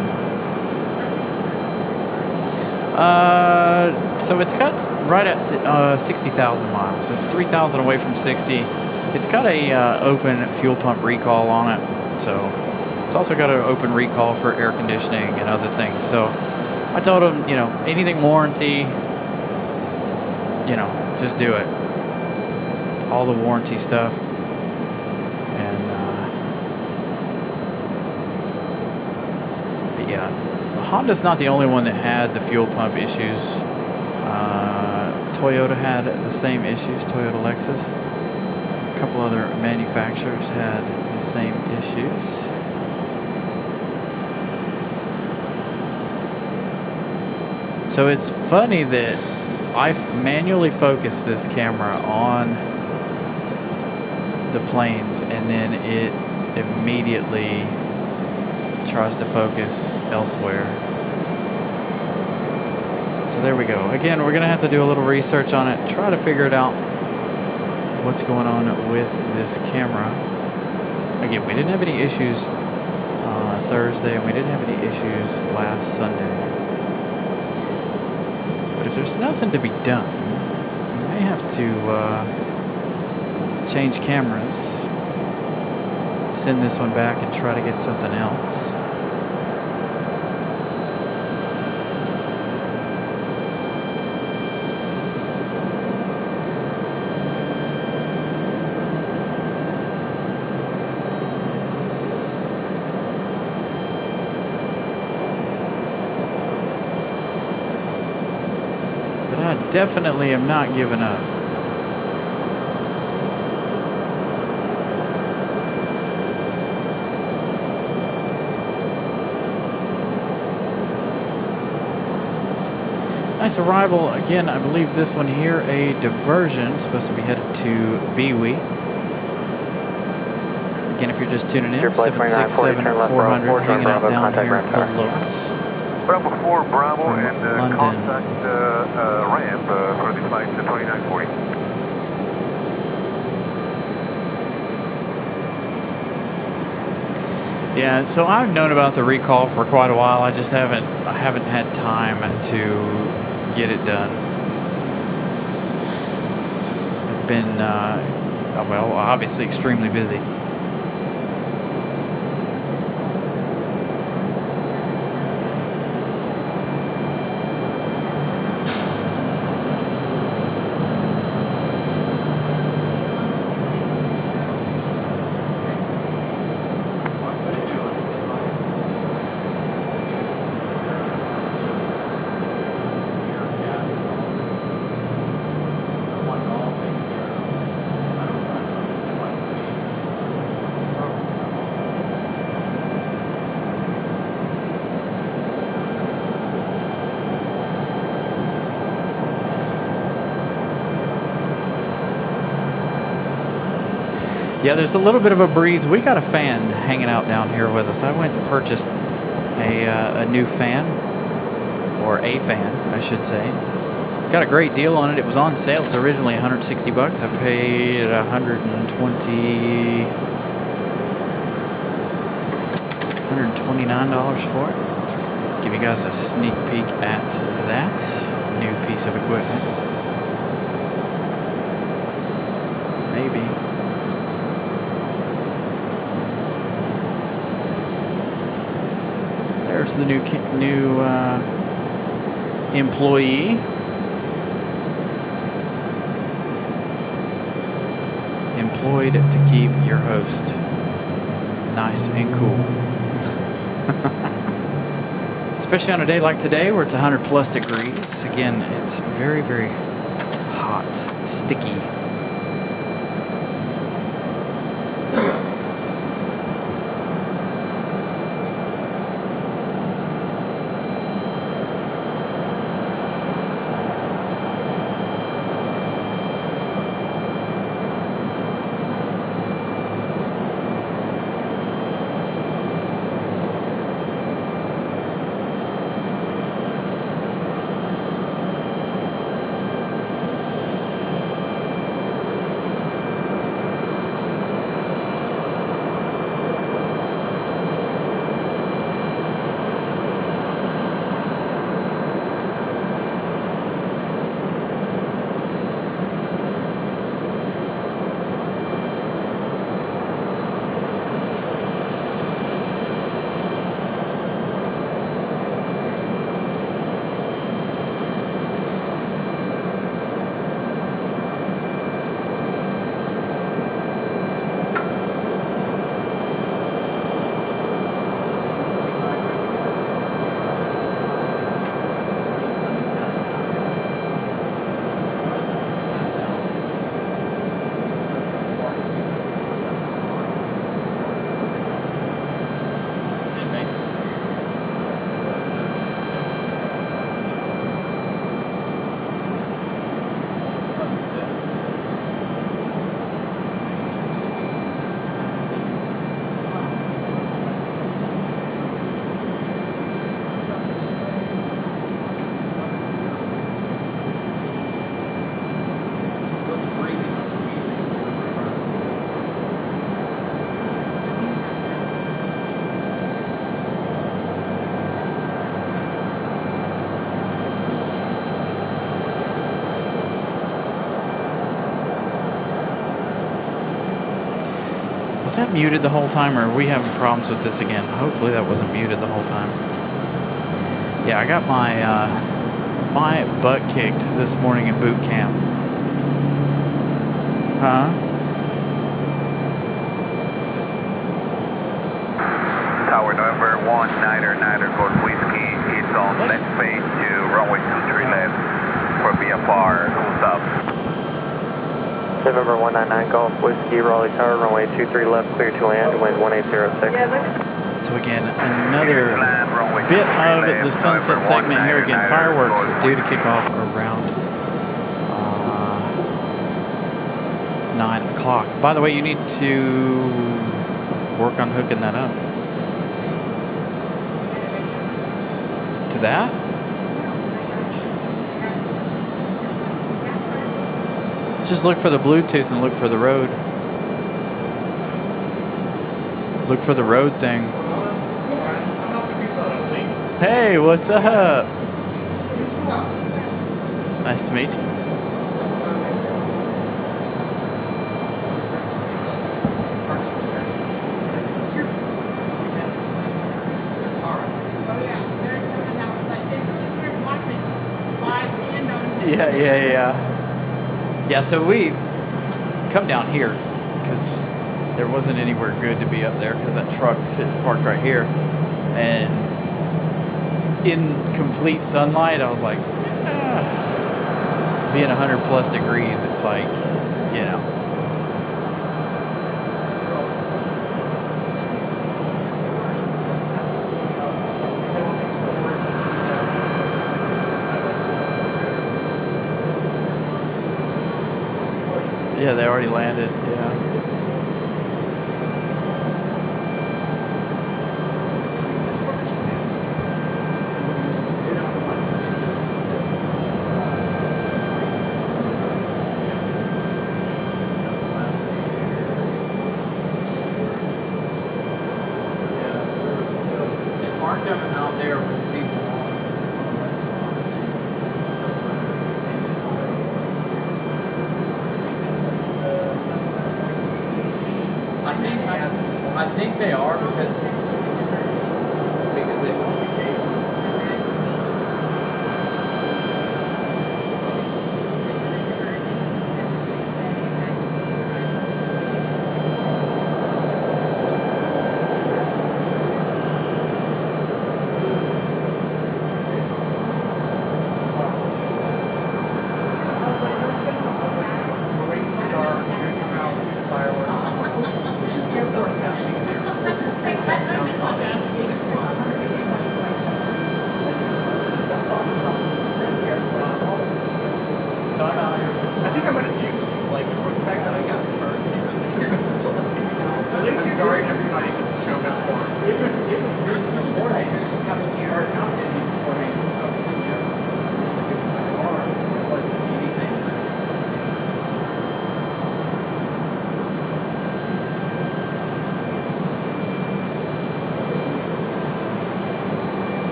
So it's got right at 60,000 miles. It's 3,000 away from 60. It's got a open fuel pump recall on it, so it's also got an open recall for air conditioning and other things. So I told him, anything warranty, just do it. All the warranty stuff. And but yeah, Honda's not the only one that had the fuel pump issues. Toyota had the same issues. Toyota Lexus. A couple other manufacturers had the same issues. So it's funny that I manually focus this camera on the planes, and then it immediately tries to focus elsewhere. So there we go. Again, we're gonna have to do a little research on it, try to figure it out, what's going on with this camera. Again, we didn't have any issues Thursday, and we didn't have any issues last Sunday. But if there's nothing to be done, we may have to change cameras, send this one back, and try to get something else. Definitely am not giving up. nice arrival. Again, I believe this one here, a diversion, supposed to be headed to Bewee. Again, if you're just tuning in, 767-400 hanging out down here below us. Bravo 4, Bravo, From and London. contact ramp for the flight to 2940. Yeah, so I've known about the recall for quite a while. I just haven't had time to get it done. I've been, well, obviously extremely busy. Yeah, there's a little bit of a breeze. We got a fan hanging out down here with us. I went and purchased a new fan, or a fan, I should say. Got a great deal on it. It was on sale. It was originally $160. I paid $129 for it. Give you guys a sneak peek at that new piece of equipment. Maybe. There's the new employee. Employed to keep your host nice and cool. Especially on a day like today where it's 100+ degrees. Again, it's very, very hot, sticky. Was that muted the whole time, or are we having problems with this again? Hopefully that wasn't muted the whole time. Yeah, I got my butt kicked this morning in boot camp. Huh? Tower November 1, Niner Golf Whiskey is on left face to runway 23 left for VFR, who's up? November 199 Golf Whiskey, Raleigh Tower, runway 23 left, clear to land, wind 1806. So again, another bit of the sunset segment here. Again, fireworks due to kick off around 9 o'clock. By the way, you need to work on hooking that up. To that? Just look for the Bluetooth and look for the road. Look for the road thing. Hey, what's up? Nice to meet you. Yeah, so we come down here because there wasn't anywhere good to be up there because that truck's sitting parked right here. And in complete sunlight, I was like, being 100 plus degrees, it's like, you know. Yeah, they already landed, yeah. I think they are because it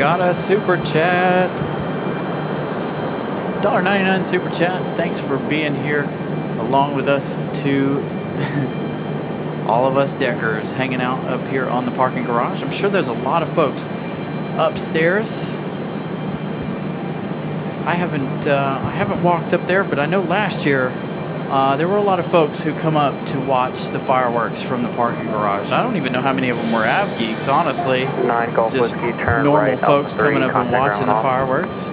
got a super chat. $1.99 super chat. Thanks for being here along with us to all of us deckers hanging out up here on the parking garage. I'm sure there's a lot of folks upstairs. I haven't walked up there, but I know last year there were a lot of folks who come up to watch the fireworks from the parking garage. I don't even know how many of them were Av geeks, honestly. 9 Golf Just Whiskey, turn normal right, folks Alpha 3, coming up and contact watching the ground fireworks.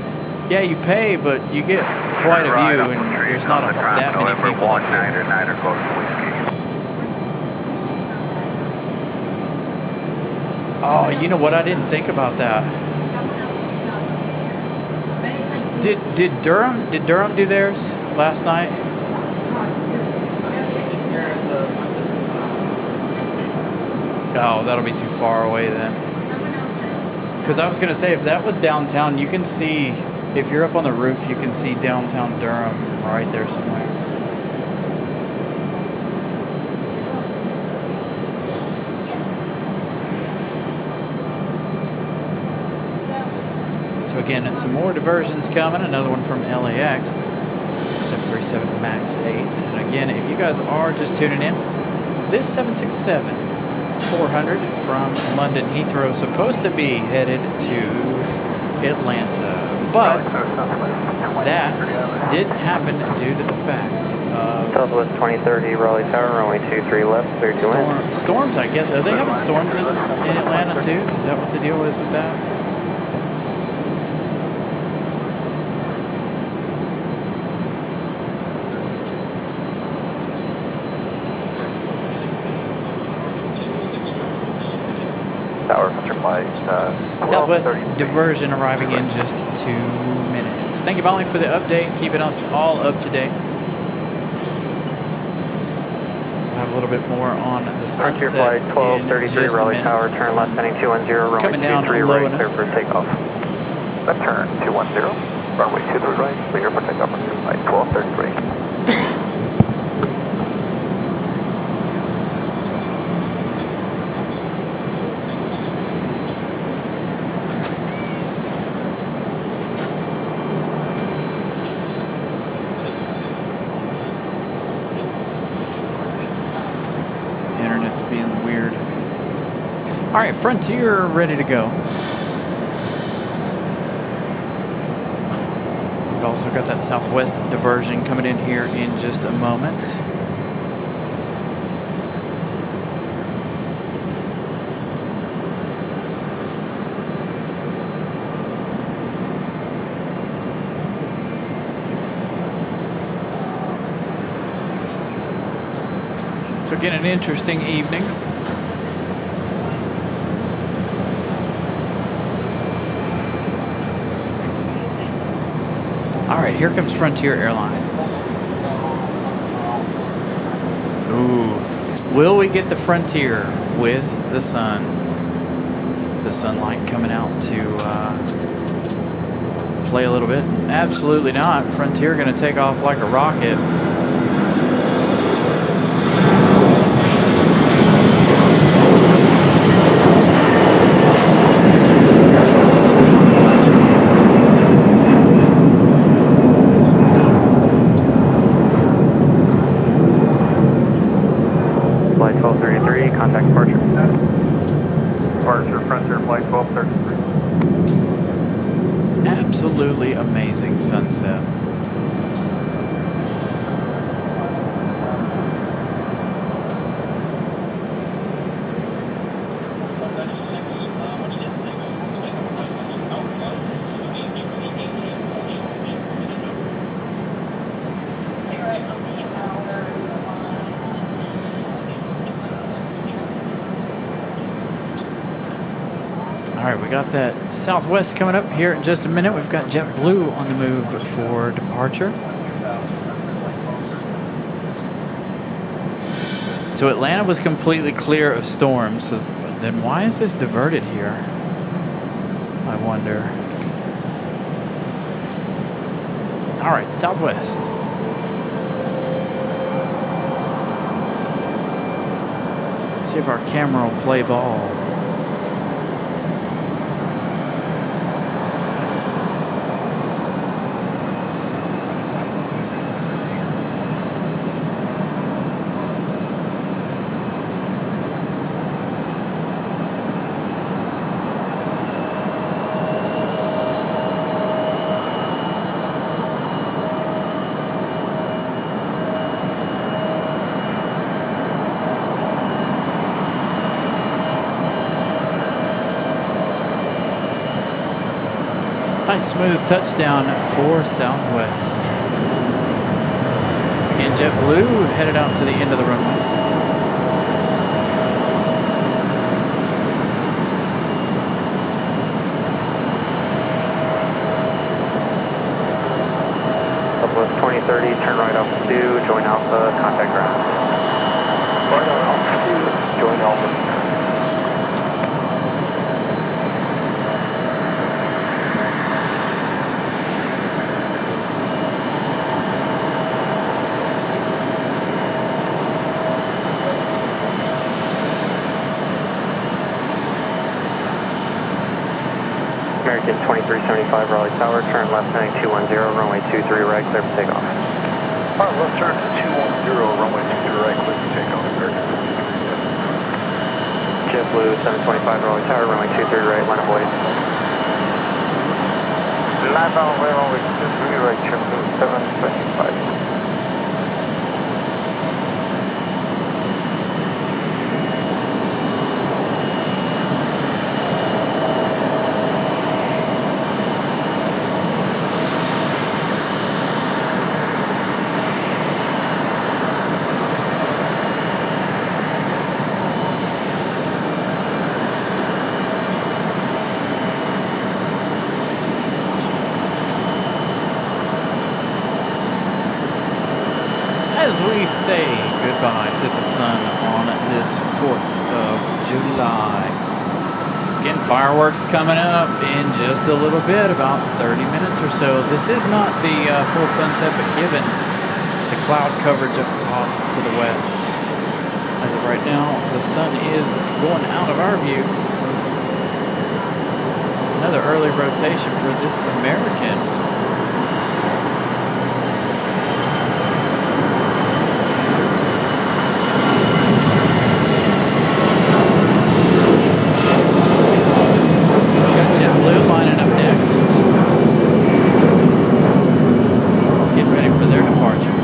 Yeah, you pay, but you get quite a view, and there's not that many people up here. Oh, you know what? I didn't think about that. Did Durham do theirs last night? Oh, that'll be too far away then. Because I was going to say, if that was downtown, you can see, if you're up on the roof, you can see downtown Durham right there somewhere. So again, some more diversions coming. Another one from LAX. 737 MAX 8. And again, if you guys are just tuning in, this 767 400 from London Heathrow, supposed to be headed to Atlanta, but that didn't happen due to the fact of Southwest 2030, Raleigh Tower, runway 23 left, clear to wind. storms, I guess. Are they having storms in Atlanta too? Is that what the deal is with that? Tower, what's your flight? Southwest diversion arriving in just 2 minutes. Thank you, Molly, for the update, keeping us all up to date. We'll have a little bit more on the Frontier sunset flight 1233, in Raleigh just a Tower, minute. turn left heading 210, runway Coming down 23 low right, enough. clear for takeoff. Left turn 210, runway 23 right, clear for takeoff on flight 1233. Internet's being weird. All right, Frontier ready to go. We've also got that Southwest diversion coming in here in just a moment. So again, an interesting evening. All right, here comes Frontier Airlines. Ooh, will we get the Frontier with the sun? The sunlight coming out to play a little bit? Absolutely not. Frontier going to take off like a rocket. Flight 1233, contact departure. Departure, Frontier Flight 1233. Absolutely amazing sunset. All right, we got that Southwest coming up here in just a minute. We've got JetBlue on the move for departure. So Atlanta was completely clear of storms. So then why is this diverted here? I wonder. All right, Southwest. Let's see if our camera will play ball. Nice smooth touchdown for Southwest. Again, JetBlue headed out to the end of the runway. Southwest 2030, turn right off 2, join Alpha, contact ground. Right on Alpha 2, join Alpha. American 2375, Raleigh Tower, turn left heading 210, runway 23 right, clear for takeoff. Alright, left turn to 210, runway 23 right, clear for takeoff. American 2375. JetBlue 725 Raleigh Tower, runway 23 right, line of void. Line down runway 23 right, JetBlue 725. As we say goodbye to the sun on this 4th of July. Again, fireworks coming up in just a little bit, about 30 minutes or so. This is not the full sunset, but given the cloud coverage off to the west, as of right now, the sun is going out of our view. Another early rotation for this American. JetBlue lining up next. Getting ready for their departure.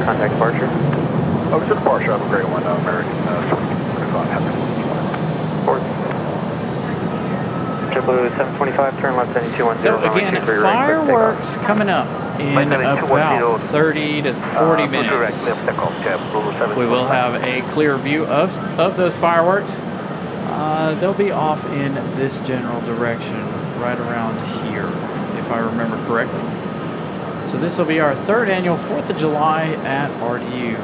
Contact departure. Oh, it's a departure. Have a great one, American. JetBlue 725, turn left heading 210. So again, fireworks coming up in about 30 to 40 minutes. We will have a clear view of those fireworks. They'll be off in this general direction, right around here, if I remember correctly. So this will be our 3rd annual 4th of July at RDU.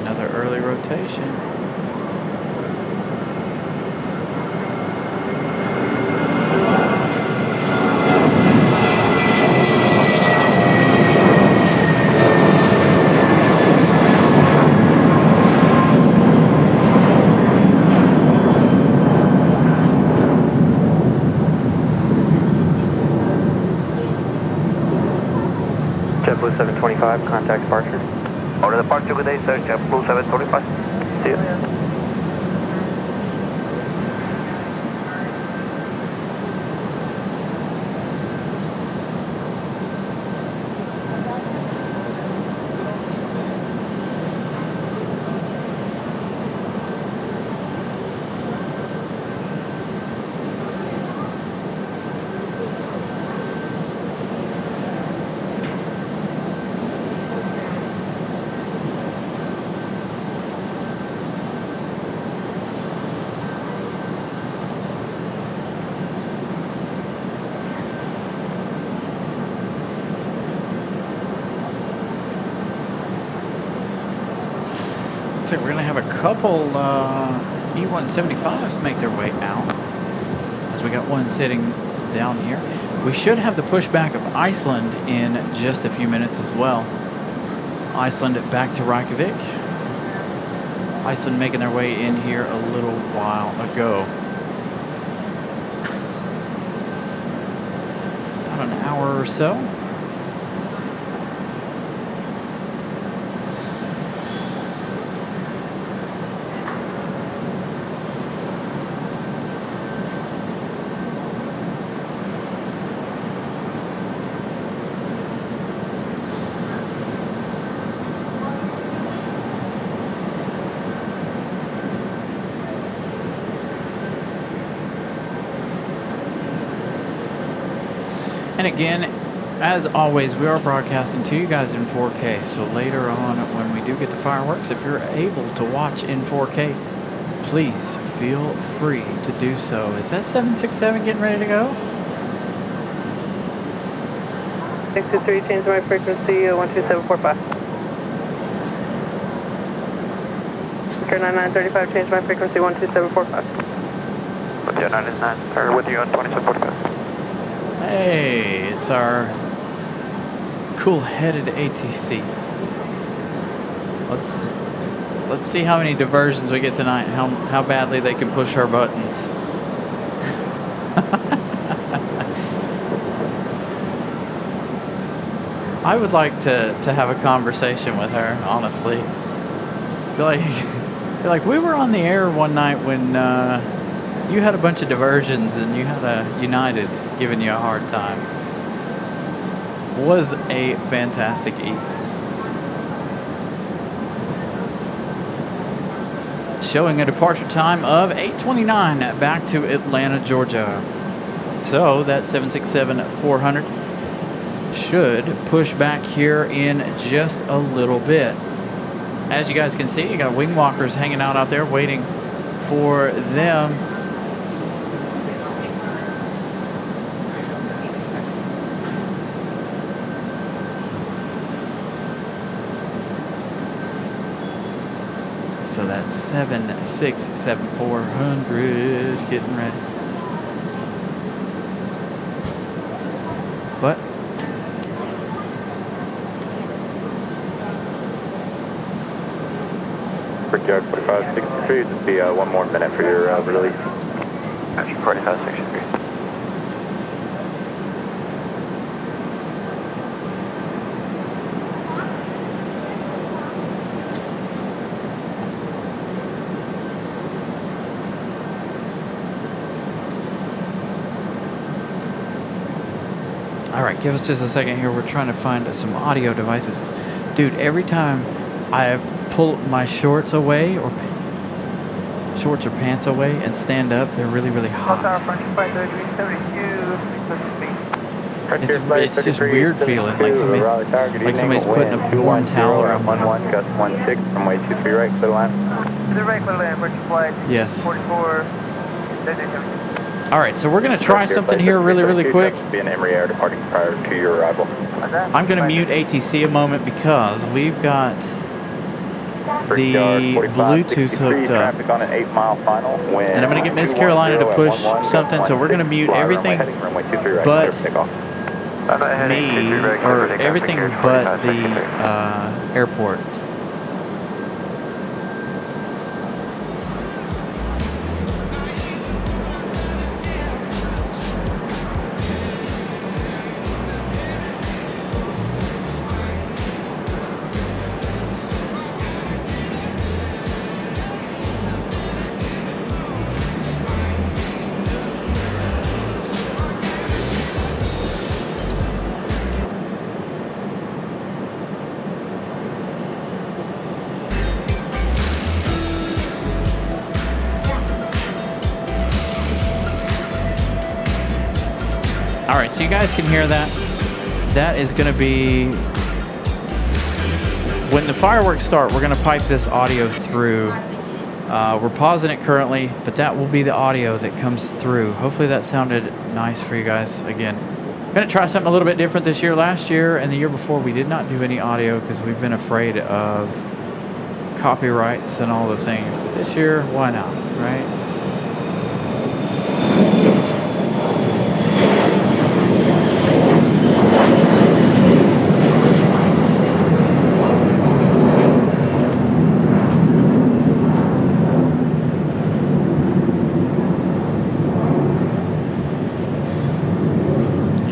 Another early rotation. JetBlue 725, contact departure. Order departure, good day, sir. JetBlue 725. See you. So we're going to have a couple E-175s make their way out, as we got one sitting down here. We should have the pushback of Iceland in just a few minutes as well. Iceland back to Reykjavik. Iceland making their way in here a little while ago. About an hour or so. And again, as always, we are broadcasting to you guys in 4K. So later on, when we do get the fireworks, if you're able to watch in 4K, please feel free to do so. Is that 767 getting ready to go? 623, change my frequency, 12745. Turn 9935, change my frequency, 12745. With you on 99, turn with you on 2745. Hey, it's our cool-headed ATC. Let's see how many diversions we get tonight. How badly they can push our buttons. I would like to have a conversation with her, honestly. Be like, we were on the air one night when you had a bunch of diversions and you had a United giving you a hard time. Was a fantastic evening. Showing a departure time of 8:29 back to Atlanta, Georgia. So that 767-400 should push back here in just a little bit. As you guys can see, you got wing walkers hanging out there waiting for them. So that's 767-400 getting ready. What? Brickyard 4563, just be 1 more minute for your release. Gotcha, 4563. All right, give us just a second here. We're trying to find some audio devices. Dude, every time I pull my shorts away or pants away and stand up, they're really, really hot. It's just weird feeling, like somebody's putting a warm towel around my arm. Gus 16 from way 23 right, clear line. The right, clear line, approach flight. Yes. 44. All right, so we're going to try something here really, really quick. Be an Emory Air departing prior to your arrival. I'm going to mute ATC a moment because we've got the Bluetooth hooked up. Traffic on an 8-mile final. And I'm going to get Miss Carolina to push something, so we're going to mute everything but me, or everything but the airport. All right, so you guys can hear that. That is going to be, when the fireworks start, we're going to pipe this audio through. We're pausing it currently, but that will be the audio that comes through. Hopefully that sounded nice for you guys. Again, I'm going to try something a little bit different this year. Last year and the year before, we did not do any audio because we've been afraid of copyrights and all the things. But this year, why not, right?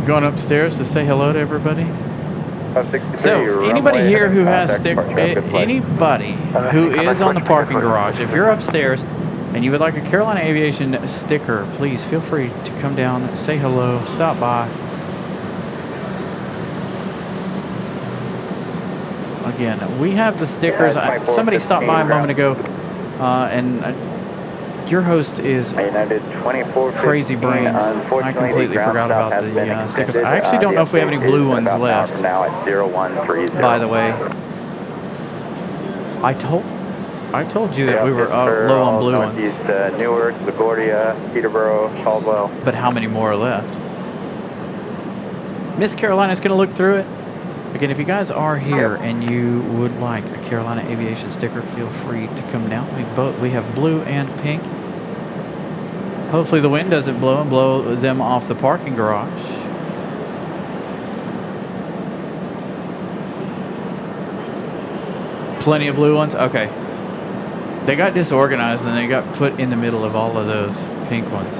Going upstairs to say hello to everybody. So anybody here who has anybody who is on the parking garage, if you're upstairs and you would like a Carolina Aviation sticker, please feel free to come down, say hello, stop by. Again, we have the stickers. Somebody stopped by a moment ago, and your host is Crazy Brains. I completely forgot about the stickers. I actually don't know if we have any blue ones left. By the way, I told you that we were low on blue ones. Newark, LaGuardia, Peterborough, Caldwell. But how many more are left? Miss Carolina's going to look through it. Again, if you guys are here and you would like a Carolina Aviation sticker, feel free to come down. We have blue and pink. Hopefully the wind doesn't blow them off the parking garage. Plenty of blue ones? Okay. They got disorganized and they got put in the middle of all of those pink ones.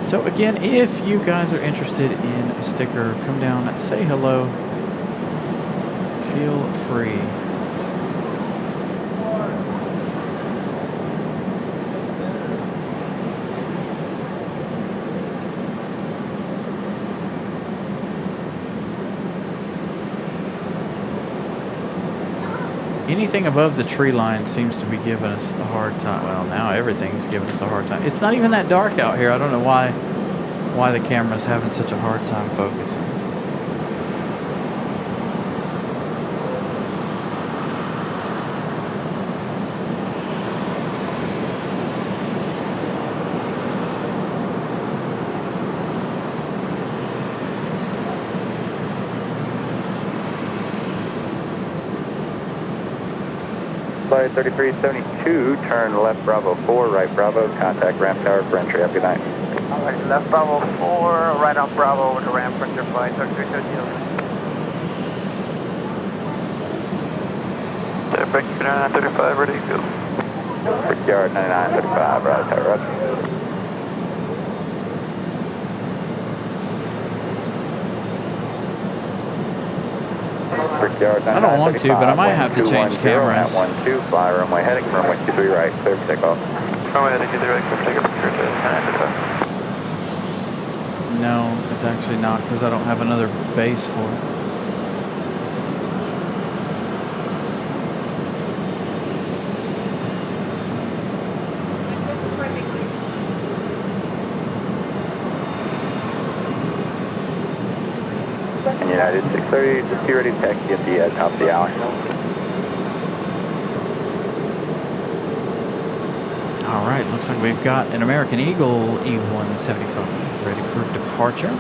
So again, if you guys are interested in a sticker, come down, say hello. Feel free. Anything above the tree line seems to be giving us a hard time. Well, now everything's giving us a hard time. It's not even that dark out here. I don't know why the camera's having such a hard time focusing. Flight 3372, turn left Bravo 4, right Bravo, contact ramp tower for entry. Have a good night. All right, left Bravo 4, right on Bravo over to ramp for your flight 3372. Brickyard 9935, ready to go. Brickyard 9935, right tower, roger. Brickyard 9935, I don't want to, but I might have to change cameras. At 12, fly runway heading, runway 23 right, clear for takeoff. Runway heading 23 right, clear for takeoff, clear to 9935. No, it's actually not because I don't have another base for it. United 630, just be ready to taxi at the top of the hour. All right, looks like we've got an American Eagle E175 ready for departure.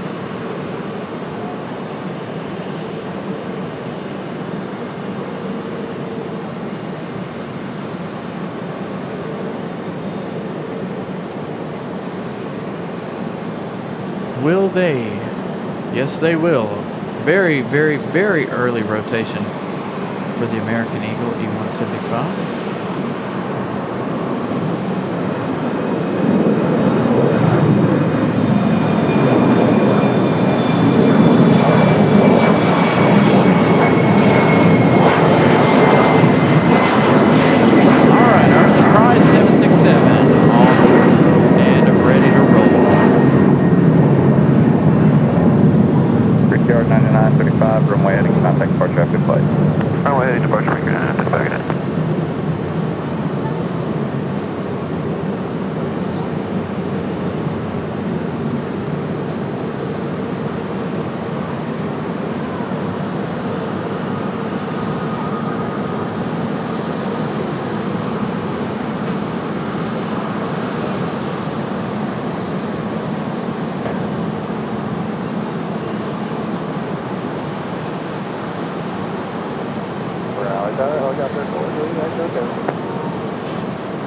Will they? Yes, they will. Very, very, very early rotation for the American Eagle E175. Runway heading contact departure after flight. Runway heading departure, make your 935 again.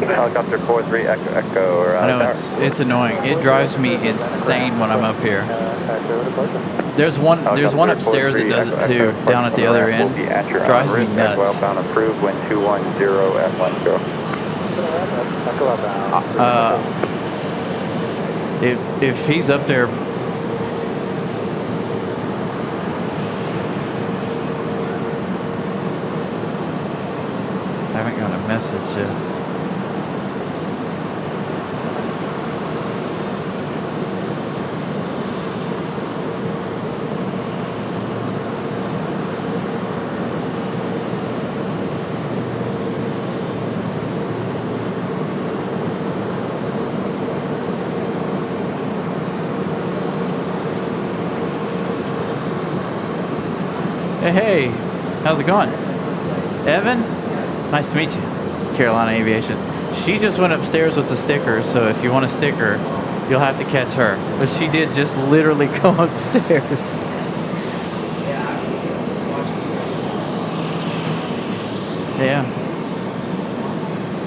Helicopter 43 Echo or I know it's annoying. It drives me insane when I'm up here. There's one upstairs that does it too, down at the other end. Drives me nuts. Westbound approved, wind 210 F1 go. If he's up there, I haven't got a message yet. Hey, how's it going? Evan? Nice to meet you. Carolina Aviation. She just went upstairs with the stickers, so if you want a sticker, you'll have to catch her. But she did just literally go upstairs. Yeah.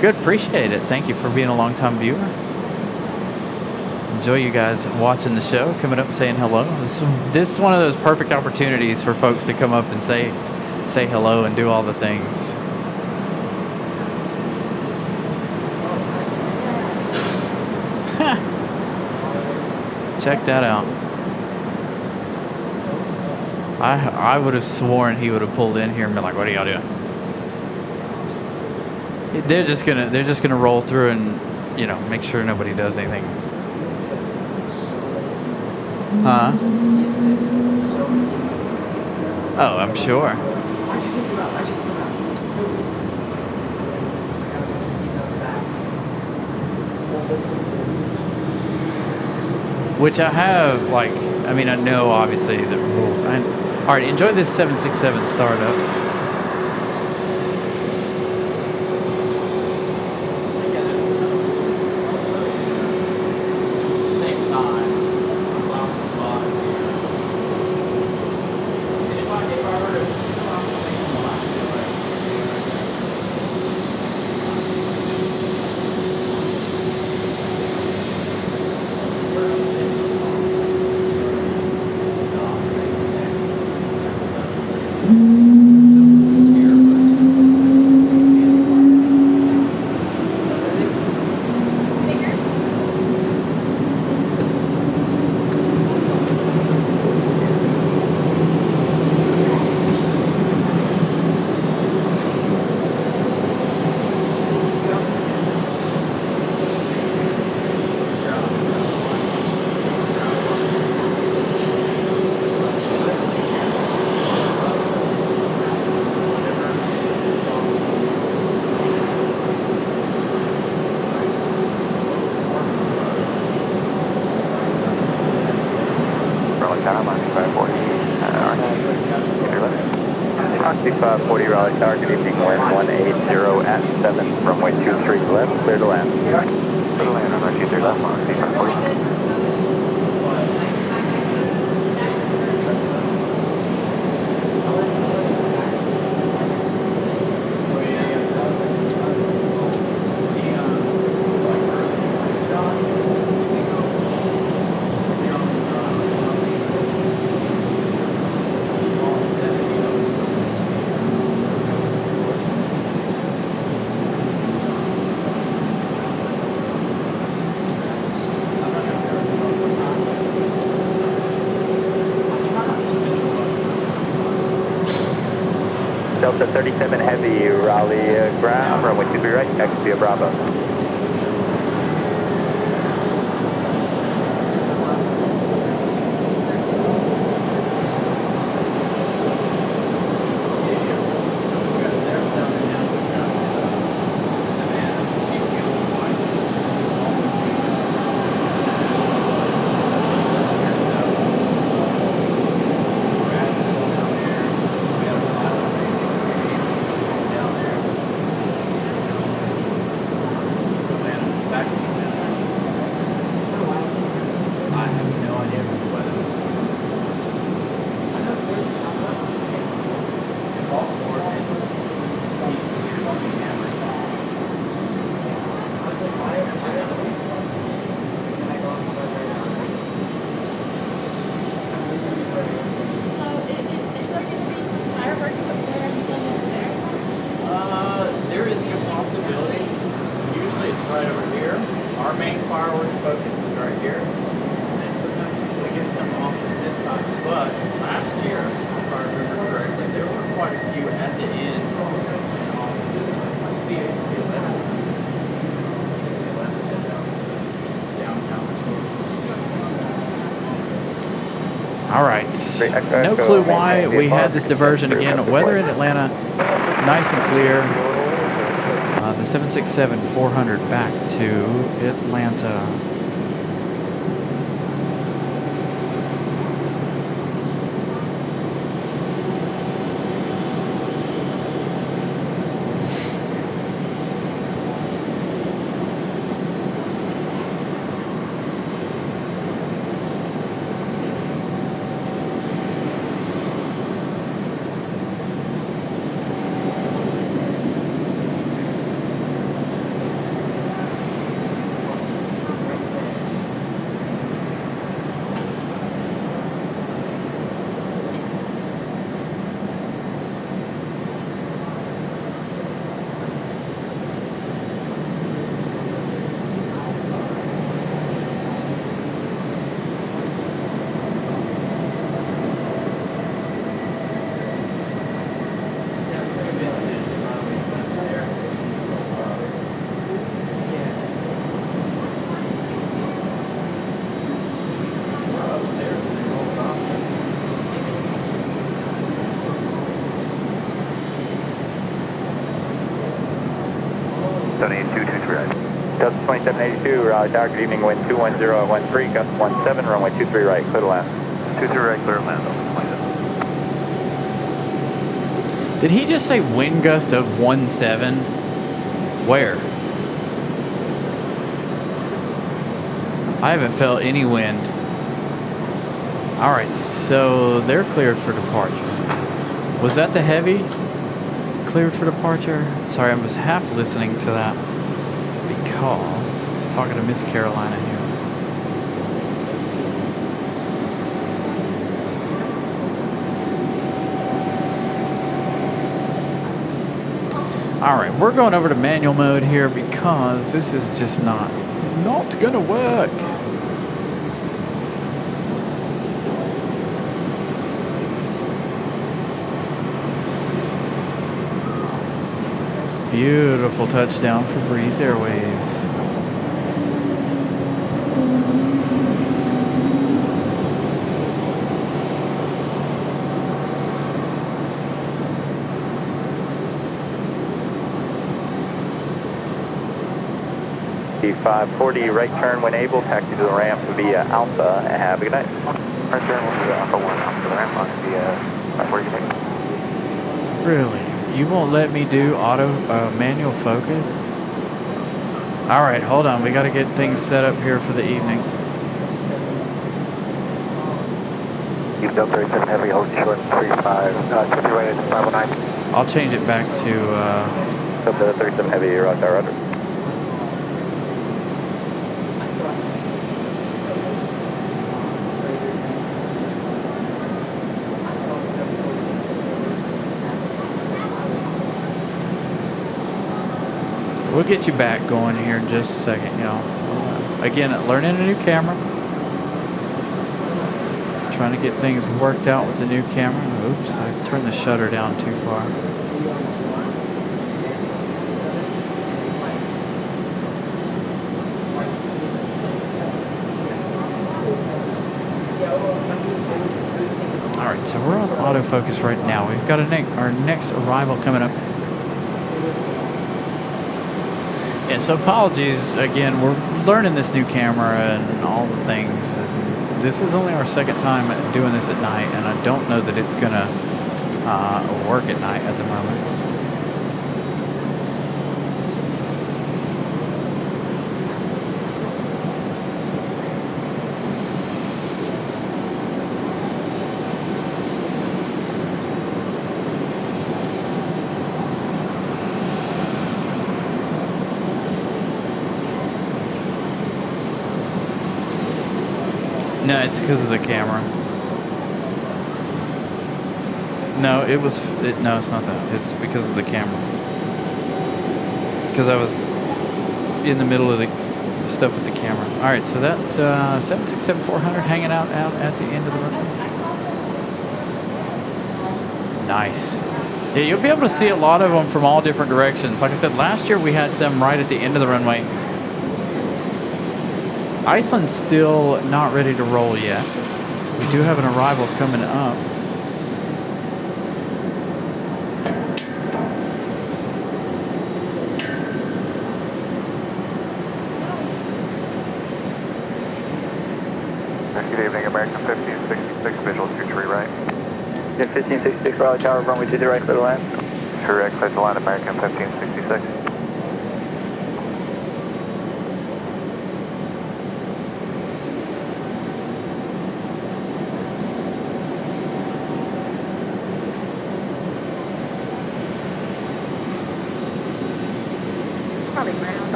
Good, appreciate it. Thank you for being a long-time viewer. Enjoy you guys watching the show, coming up and saying hello. This is one of those perfect opportunities for folks to come up and say say hello and do all the things. Check that out. I would have sworn he would have pulled in here and been like, "What are y'all doing?" They're just gonna roll through and, you know, make sure nobody does anything. Huh? Oh, I'm sure. Which I have, like, I mean, I know obviously the rules. All right, enjoy this 767 startup. Oxy 540 Raleigh Tower, good evening, wind 180 at 7, runway 23 left, clear to land. Clear to land, runway 23 left, Oxy 540. Delta 37 Heavy, Raleigh ground, runway 23 right, taxi via Bravo. There is a good possibility. Usually it's right over here. Our main fireworks focus is right here. And sometimes we get some off to this side. But last year, if I remember correctly, there were quite a few at the end and off to this side. C11. All right. No clue why we had this diversion again. Weather in Atlanta, nice and clear. The 767-400 back to Atlanta. 2782, 23 right. Delta 2782, Raleigh Tower, good evening, wind 210 at 13, gust 17, runway 23 right, clear to land. 23 right, clear to land, Did he just say wind gust of 17? Where? I haven't felt any wind. All right, so they're cleared for departure. Was that the heavy? Cleared for departure? Sorry, I was half listening to that because I was talking to Miss Carolina here. All right, we're going over to manual mode here because this is just not gonna work. Beautiful touchdown for Breeze Airways. T540, right turn when able, taxi to the ramp via Alpha, and have a good night. Right turn via Alpha 1, Alpha to the ramp on via 540. Really? You won't let me do manual focus? All right, hold on. We got to get things set up here for the evening. You've done 37 heavy, hold short 35, 20 right at 519. I'll change it back to... Delta 37 heavy, roger, roger. We'll get you back going here in just a second, y'all. Again, learning a new camera. Trying to get things worked out with the new camera. Oops, I turned the shutter down too far. All right, so we're on autofocus right now. We've got our next arrival coming up. Yeah, so apologies again. We're learning this new camera and all the things. This is only our second time doing this at night, and I don't know that it's gonna work at night at the moment. No, it's because of the camera. No, no, it's not that. It's because of the camera. Because I was in the middle of the stuff with the camera. All right, so that 767-400 hanging out at the end of the runway. Nice. Yeah, you'll be able to see a lot of them from all different directions. Like I said, last year we had some right at the end of the runway. Iceland's still not ready to roll yet. We do have an arrival coming up. Good evening, American 1566, visual 23 right. 1566, Raleigh Tower, runway 23 right, clear to land. 3 right, clear to land, American 1566.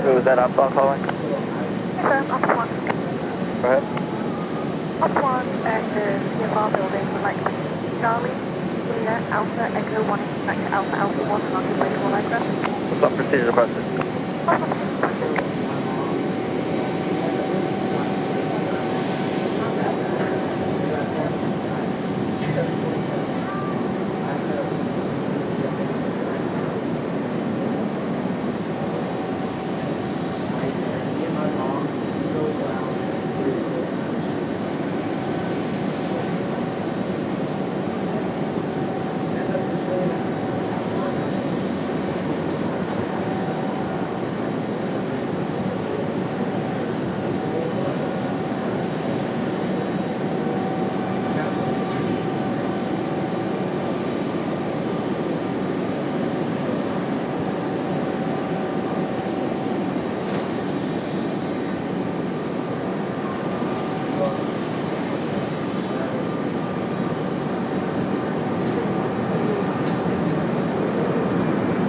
Was that Upsilon calling? Yes, sir, Upsilon. Go ahead. Upsilon at the CFR building would like Charlie, Julia, Alpha, Echo 1, back to Alpha, Alpha 1, and on his way to all address. What's up, procedure requested?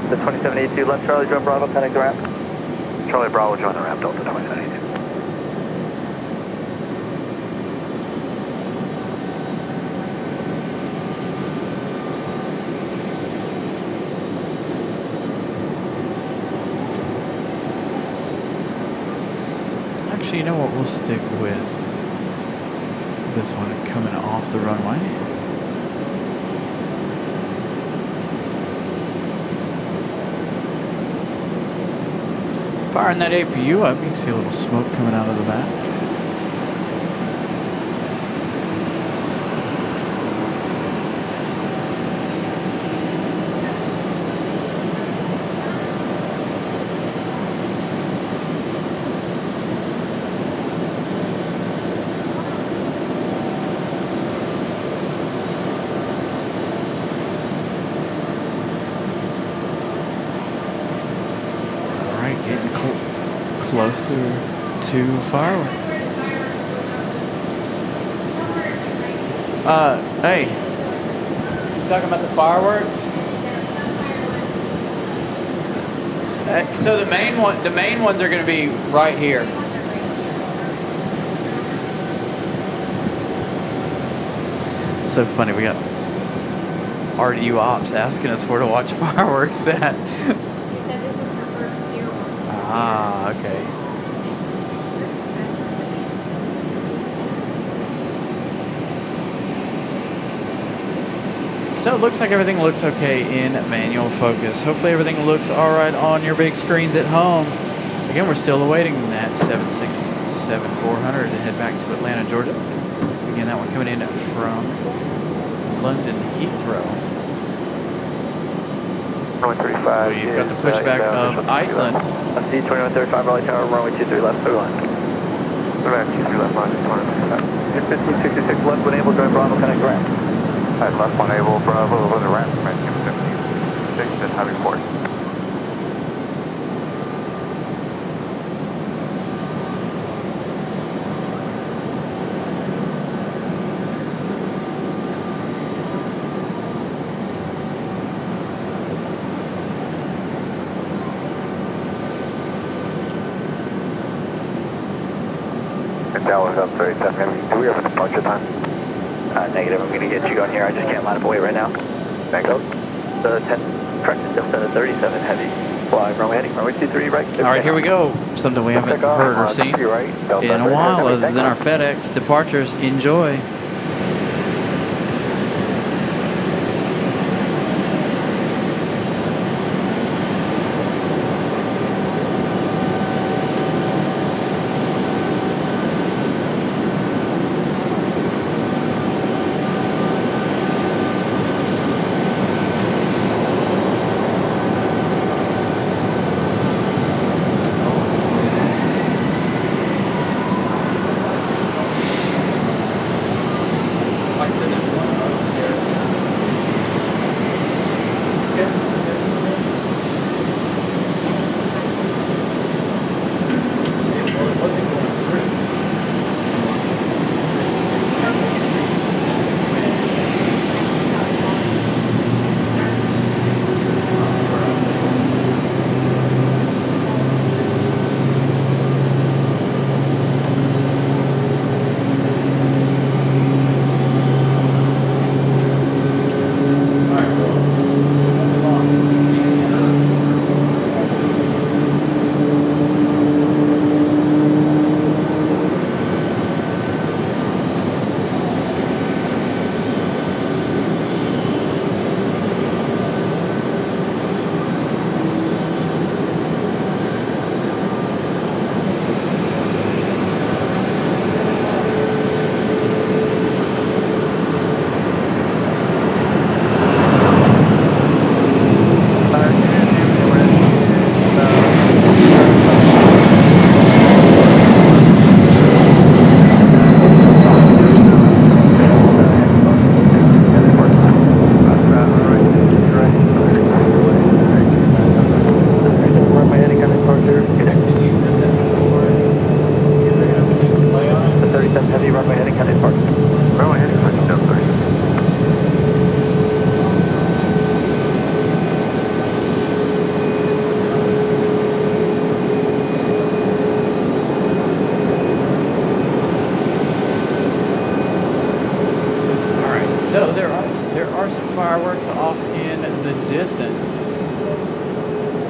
The 2782 left, Charlie, join Bravo, connect the ramp. Charlie Bravo, join the ramp, Delta 2782. Actually, you know what? We'll stick with this one coming off the runway. Firing that APU up, you can see a little smoke coming out of the back. Getting closer to fireworks. Hey, you talking about the fireworks? So the main ones are going to be right here. So funny, we got RDU ops asking us where to watch fireworks at. Ah, okay. So it looks like everything looks okay in manual focus. Hopefully everything looks all right on your big screens at home. Again, we're still awaiting that 767-400 to head back to Atlanta, Georgia. Again, that one coming in from London Heathrow. 135. We've got the pushback of Iceland. C2135, Raleigh Tower, runway 23 left, clear line. Clear line, 23 left, line, 235. 1566 left, when able, join Bravo, connect ramp. At left one able, Bravo over the ramp, 1566 at heavy port. Dallas up 37, do we have a departure time? Negative, I'm going to get you on here, I just can't line up away right now. Back up. The 10, correct, Delta 37 heavy. Fly, runway heading, runway 23 right. All right, here we go. Something we haven't heard or seen in a while other than our FedEx departures. Enjoy.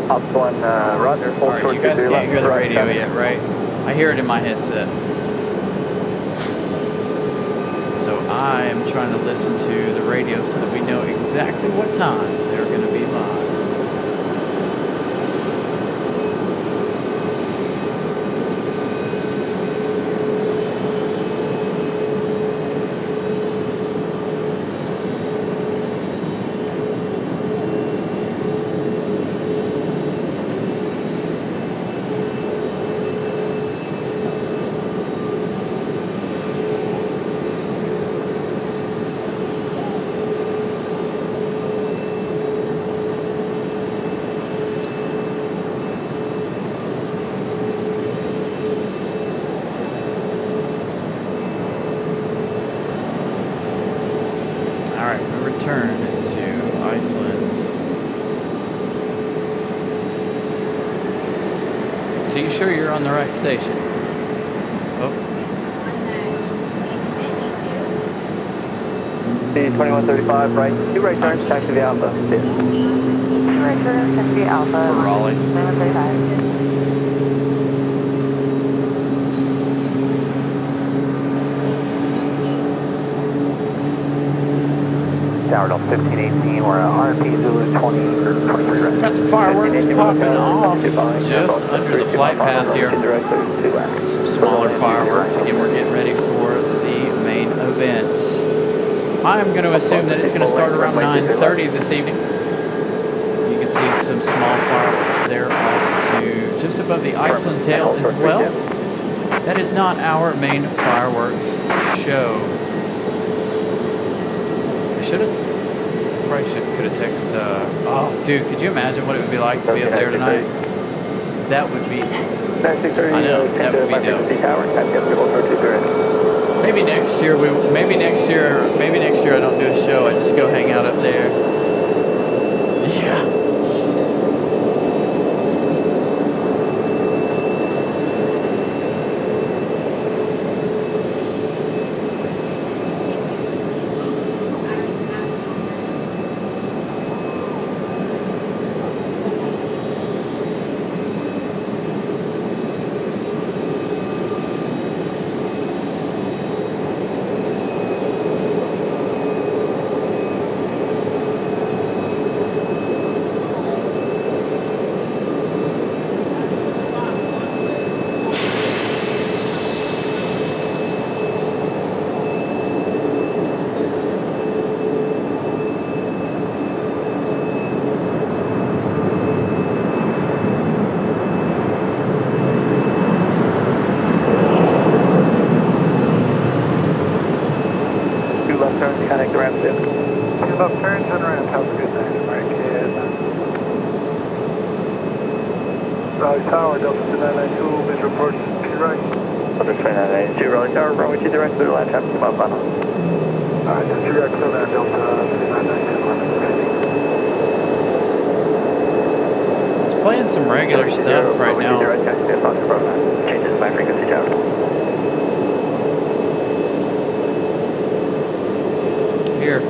Ops 1, Roger. All right, you guys can't hear the radio yet, right? I hear it in my headset. So I am trying to listen to the radio so that we know exactly what time they're going to be live. So you sure you're on the right station? Oh. C2135, right. 2 right turns, taxi via Alpha. 2 right turn, taxi Alpha. For Raleigh. 2135. Tower Delta 1518, we're RP Zulu 20 or 23 right. Got some fireworks popping off just under the flight path here. Some smaller fireworks. Again, we're getting ready for the main event. I'm going to assume that it's going to start around 9:30 this evening. You can see some small fireworks there off to just above the Iceland tail as well. That is not our main fireworks show. Probably could have texted. Oh, dude, could you imagine what it would be like to be up there tonight? That would be. I know, that would be dope. Maybe next year maybe next year I don't do a show. I just go hang out up there. Yeah. Raleigh Tower, Delta 2992, visual approach, to right. Delta 2992, Raleigh Tower, runway 2 right, clear line, traffic, mile final. Alright, that's 2 right, clear line, Delta 2992. It's playing some regular stuff right now. Changes my frequency tower. Here.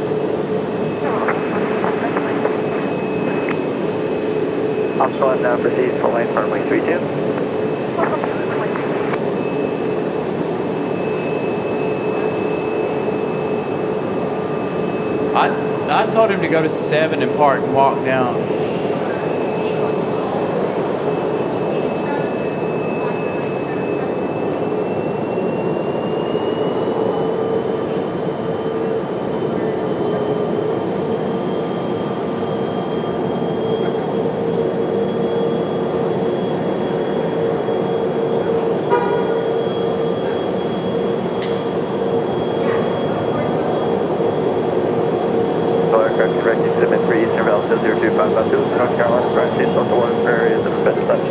Ops 1 now proceeds full lane for runway 32. I told him to go to 7 and park and walk down. North Carolina, United States, Delta 1 for areas that have been touched.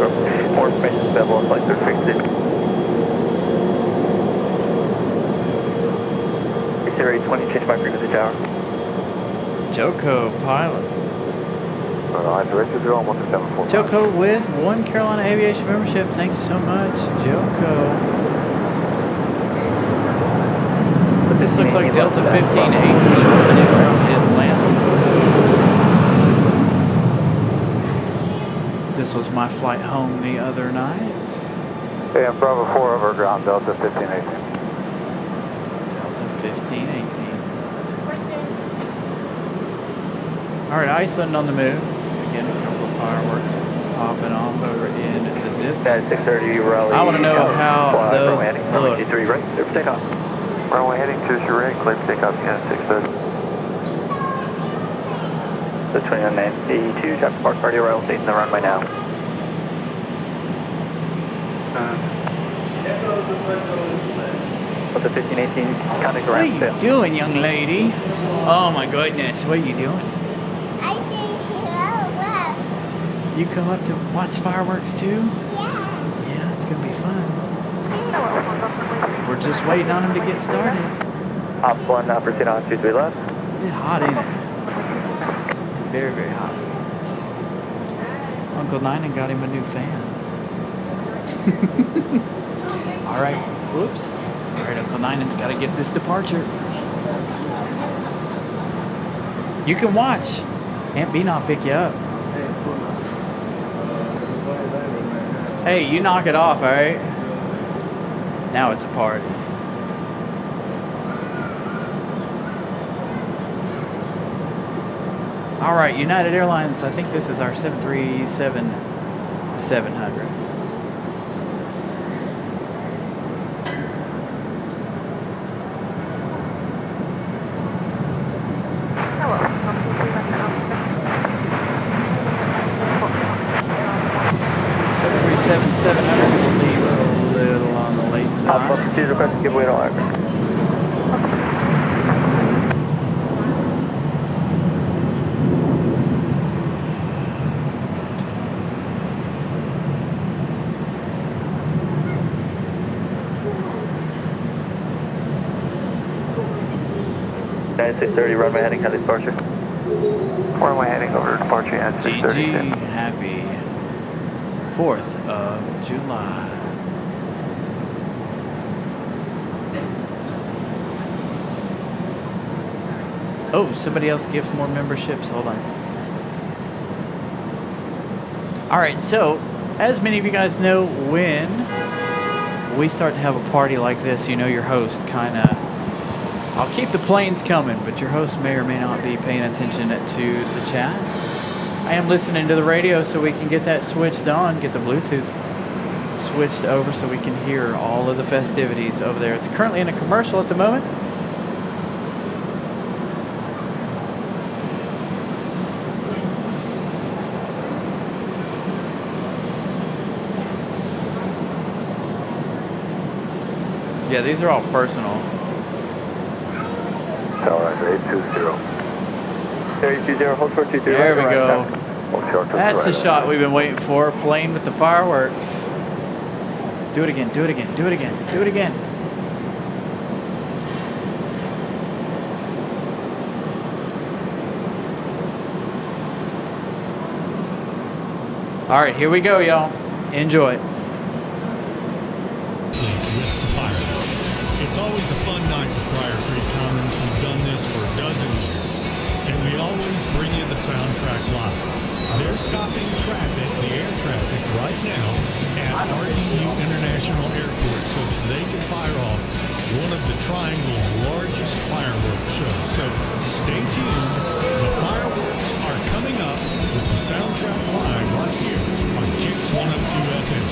More information is available on flight 360. Area 20, change my frequency tower. Joko pilot. I'm directed to almost 745. Joko with 1 Carolina Aviation membership. Thank you so much, Joko. This looks like Delta 1518 coming in from Atlanta. This was my flight home the other night. Okay, I'm Bravo 4 over ground, Delta 1518. Delta 1518. All right, Iceland on the move. Again, a couple of fireworks popping off over in the distance. 630 Raleigh. I want to know how those runway heading, runway look. 23 right, clear for takeoff. Runway heading to your right, clear for takeoff again at 630. The 2982, traffic park party arrival station the runway now. What's the 1518 contact What are around you tail? doing, young lady? Oh my goodness, what are you doing? I did hello. You come up to watch fireworks too? Yeah. Yeah, it's gonna be fun. We're just waiting on them to get started. Ops 1, proceed on 23 left. It's hot, ain't it? Very, very hot. Uncle Ninen got him a new fan. All right, whoops. All right, Uncle Ninen's got to get this departure. You can watch. Aunt B not pick you up. Hey, you knock it off, all right? Now it's a party. All right, United Airlines, I think this is our 737-700. Hello. 737-700 will leave a little on the late Ops 1, side. proceed request to give way to all aircraft. United 630 runway heading to departure. Runway heading over to departure at GG, 630. happy 4th of July. Oh, somebody else gift more memberships. Hold on. All right, so as many of you guys know, when we start to have a party like this, you know your host kind of, I'll keep the planes coming, but your host may or may not be paying attention to the chat. I am listening to the radio so we can get that switched on, get the Bluetooth switched over so we can hear all of the festivities over there. It's currently in a commercial at the moment. Yeah, these are all personal. Tower 820. 3020, hold short 23. There we go. Hold short to the That's the right. shot we've been waiting for, playing with the fireworks. Do it again, do it again, do it again, do it again. All right, here we go, y'all. Enjoy. With the fireworks. It's always a fun night with Briar Creek Commons. We've done this for a dozen years. And we always bring you the soundtrack live. They're stopping traffic, the air traffic, right now at RDU International Airport so that they can fire off one of the Triangle's largest fireworks shows. So stay tuned. The fireworks are coming up with the soundtrack live right here on Kicks 102 FM.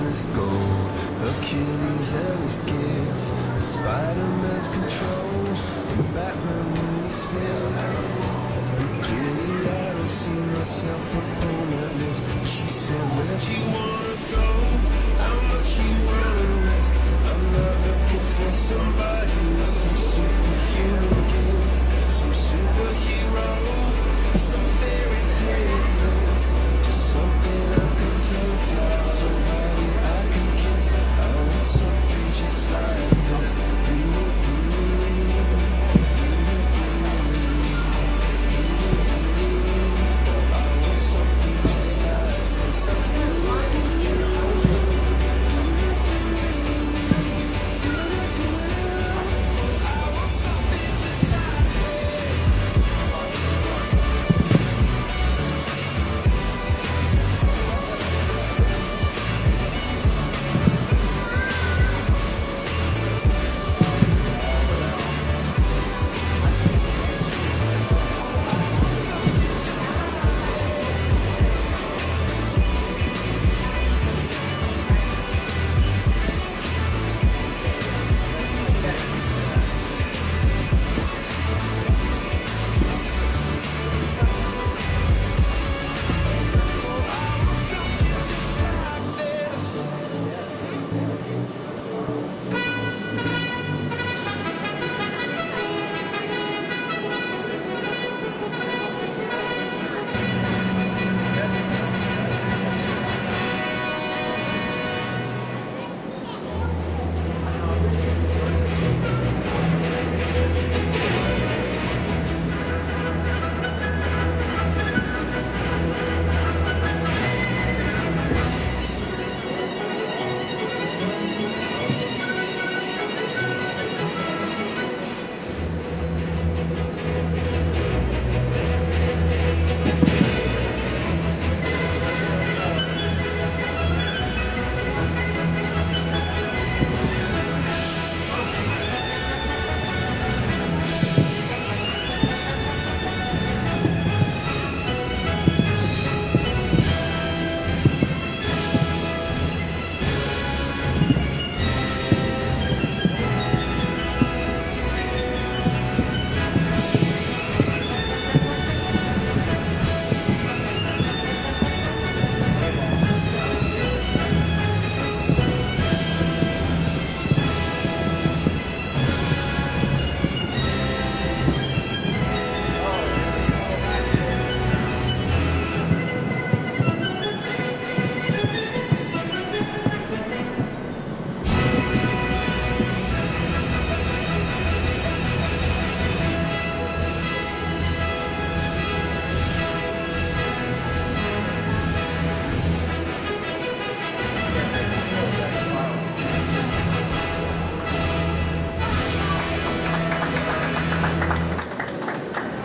is gold, Achilles and his gifts, Spider-Man's control, and Batman with his fists. And clearly I don't see myself upon that list. She said, where'd you wanna go? How much you wanna risk? I'm not looking for somebody with some superhuman gifts, some superhero, some fairy tale, just something I can turn to, somebody I can kiss. I want something just like this. I want something just like this.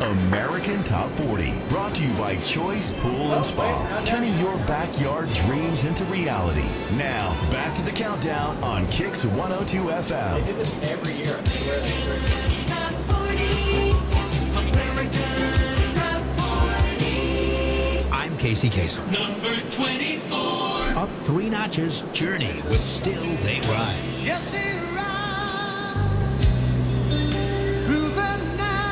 American Top 40, brought to you by Choice Pool and Spa, turning your backyard dreams into reality. Now, back to the countdown on Kicks 102 FM. They do this every year, I swear. I'm Casey Kasem. Number 24. Up 3 notches, Journey with Still They Rise. Yes, they rise through the night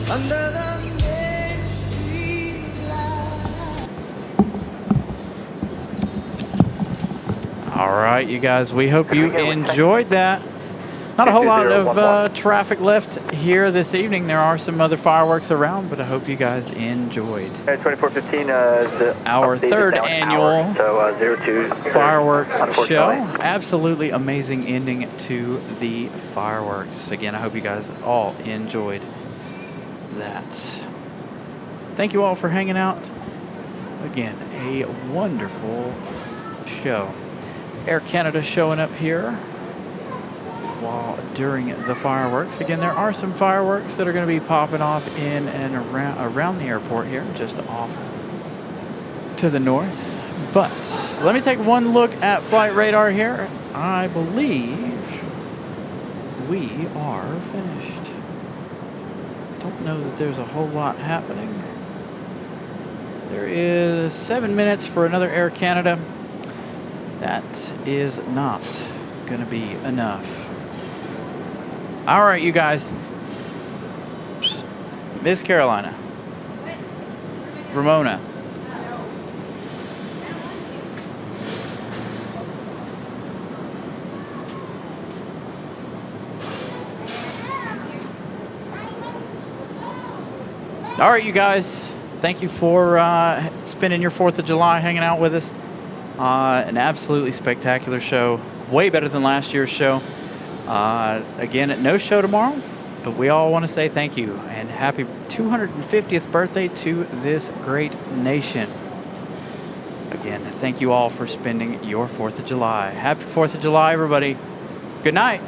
under the main street light. All right, you guys, we hope you enjoyed that. Not a whole lot of traffic left here this evening. There are some other fireworks around, but I hope you guys enjoyed. 2415, Our third annual so 02 fireworks show. Absolutely amazing ending to the fireworks. Again, I hope you guys all enjoyed that. Thank you all for hanging out. Again, a wonderful show. Air Canada showing up here while during the fireworks. Again, there are some fireworks that are going to be popping off in and around the airport here, just off to the north. But let me take one look at flight radar here. I believe we are finished. Don't know that there's a whole lot happening. There is 7 minutes for another Air Canada. That is not going to be enough. All right, you guys. Miss Carolina. Ramona. All right, you guys. Thank you for spending your 4th of July hanging out with us. An absolutely spectacular show. Way better than last year's show. Again, no show tomorrow, but we all want to say thank you and happy 250th birthday to this great nation. Again, thank you all for spending your 4th of July. Happy 4th of July, everybody. Good night.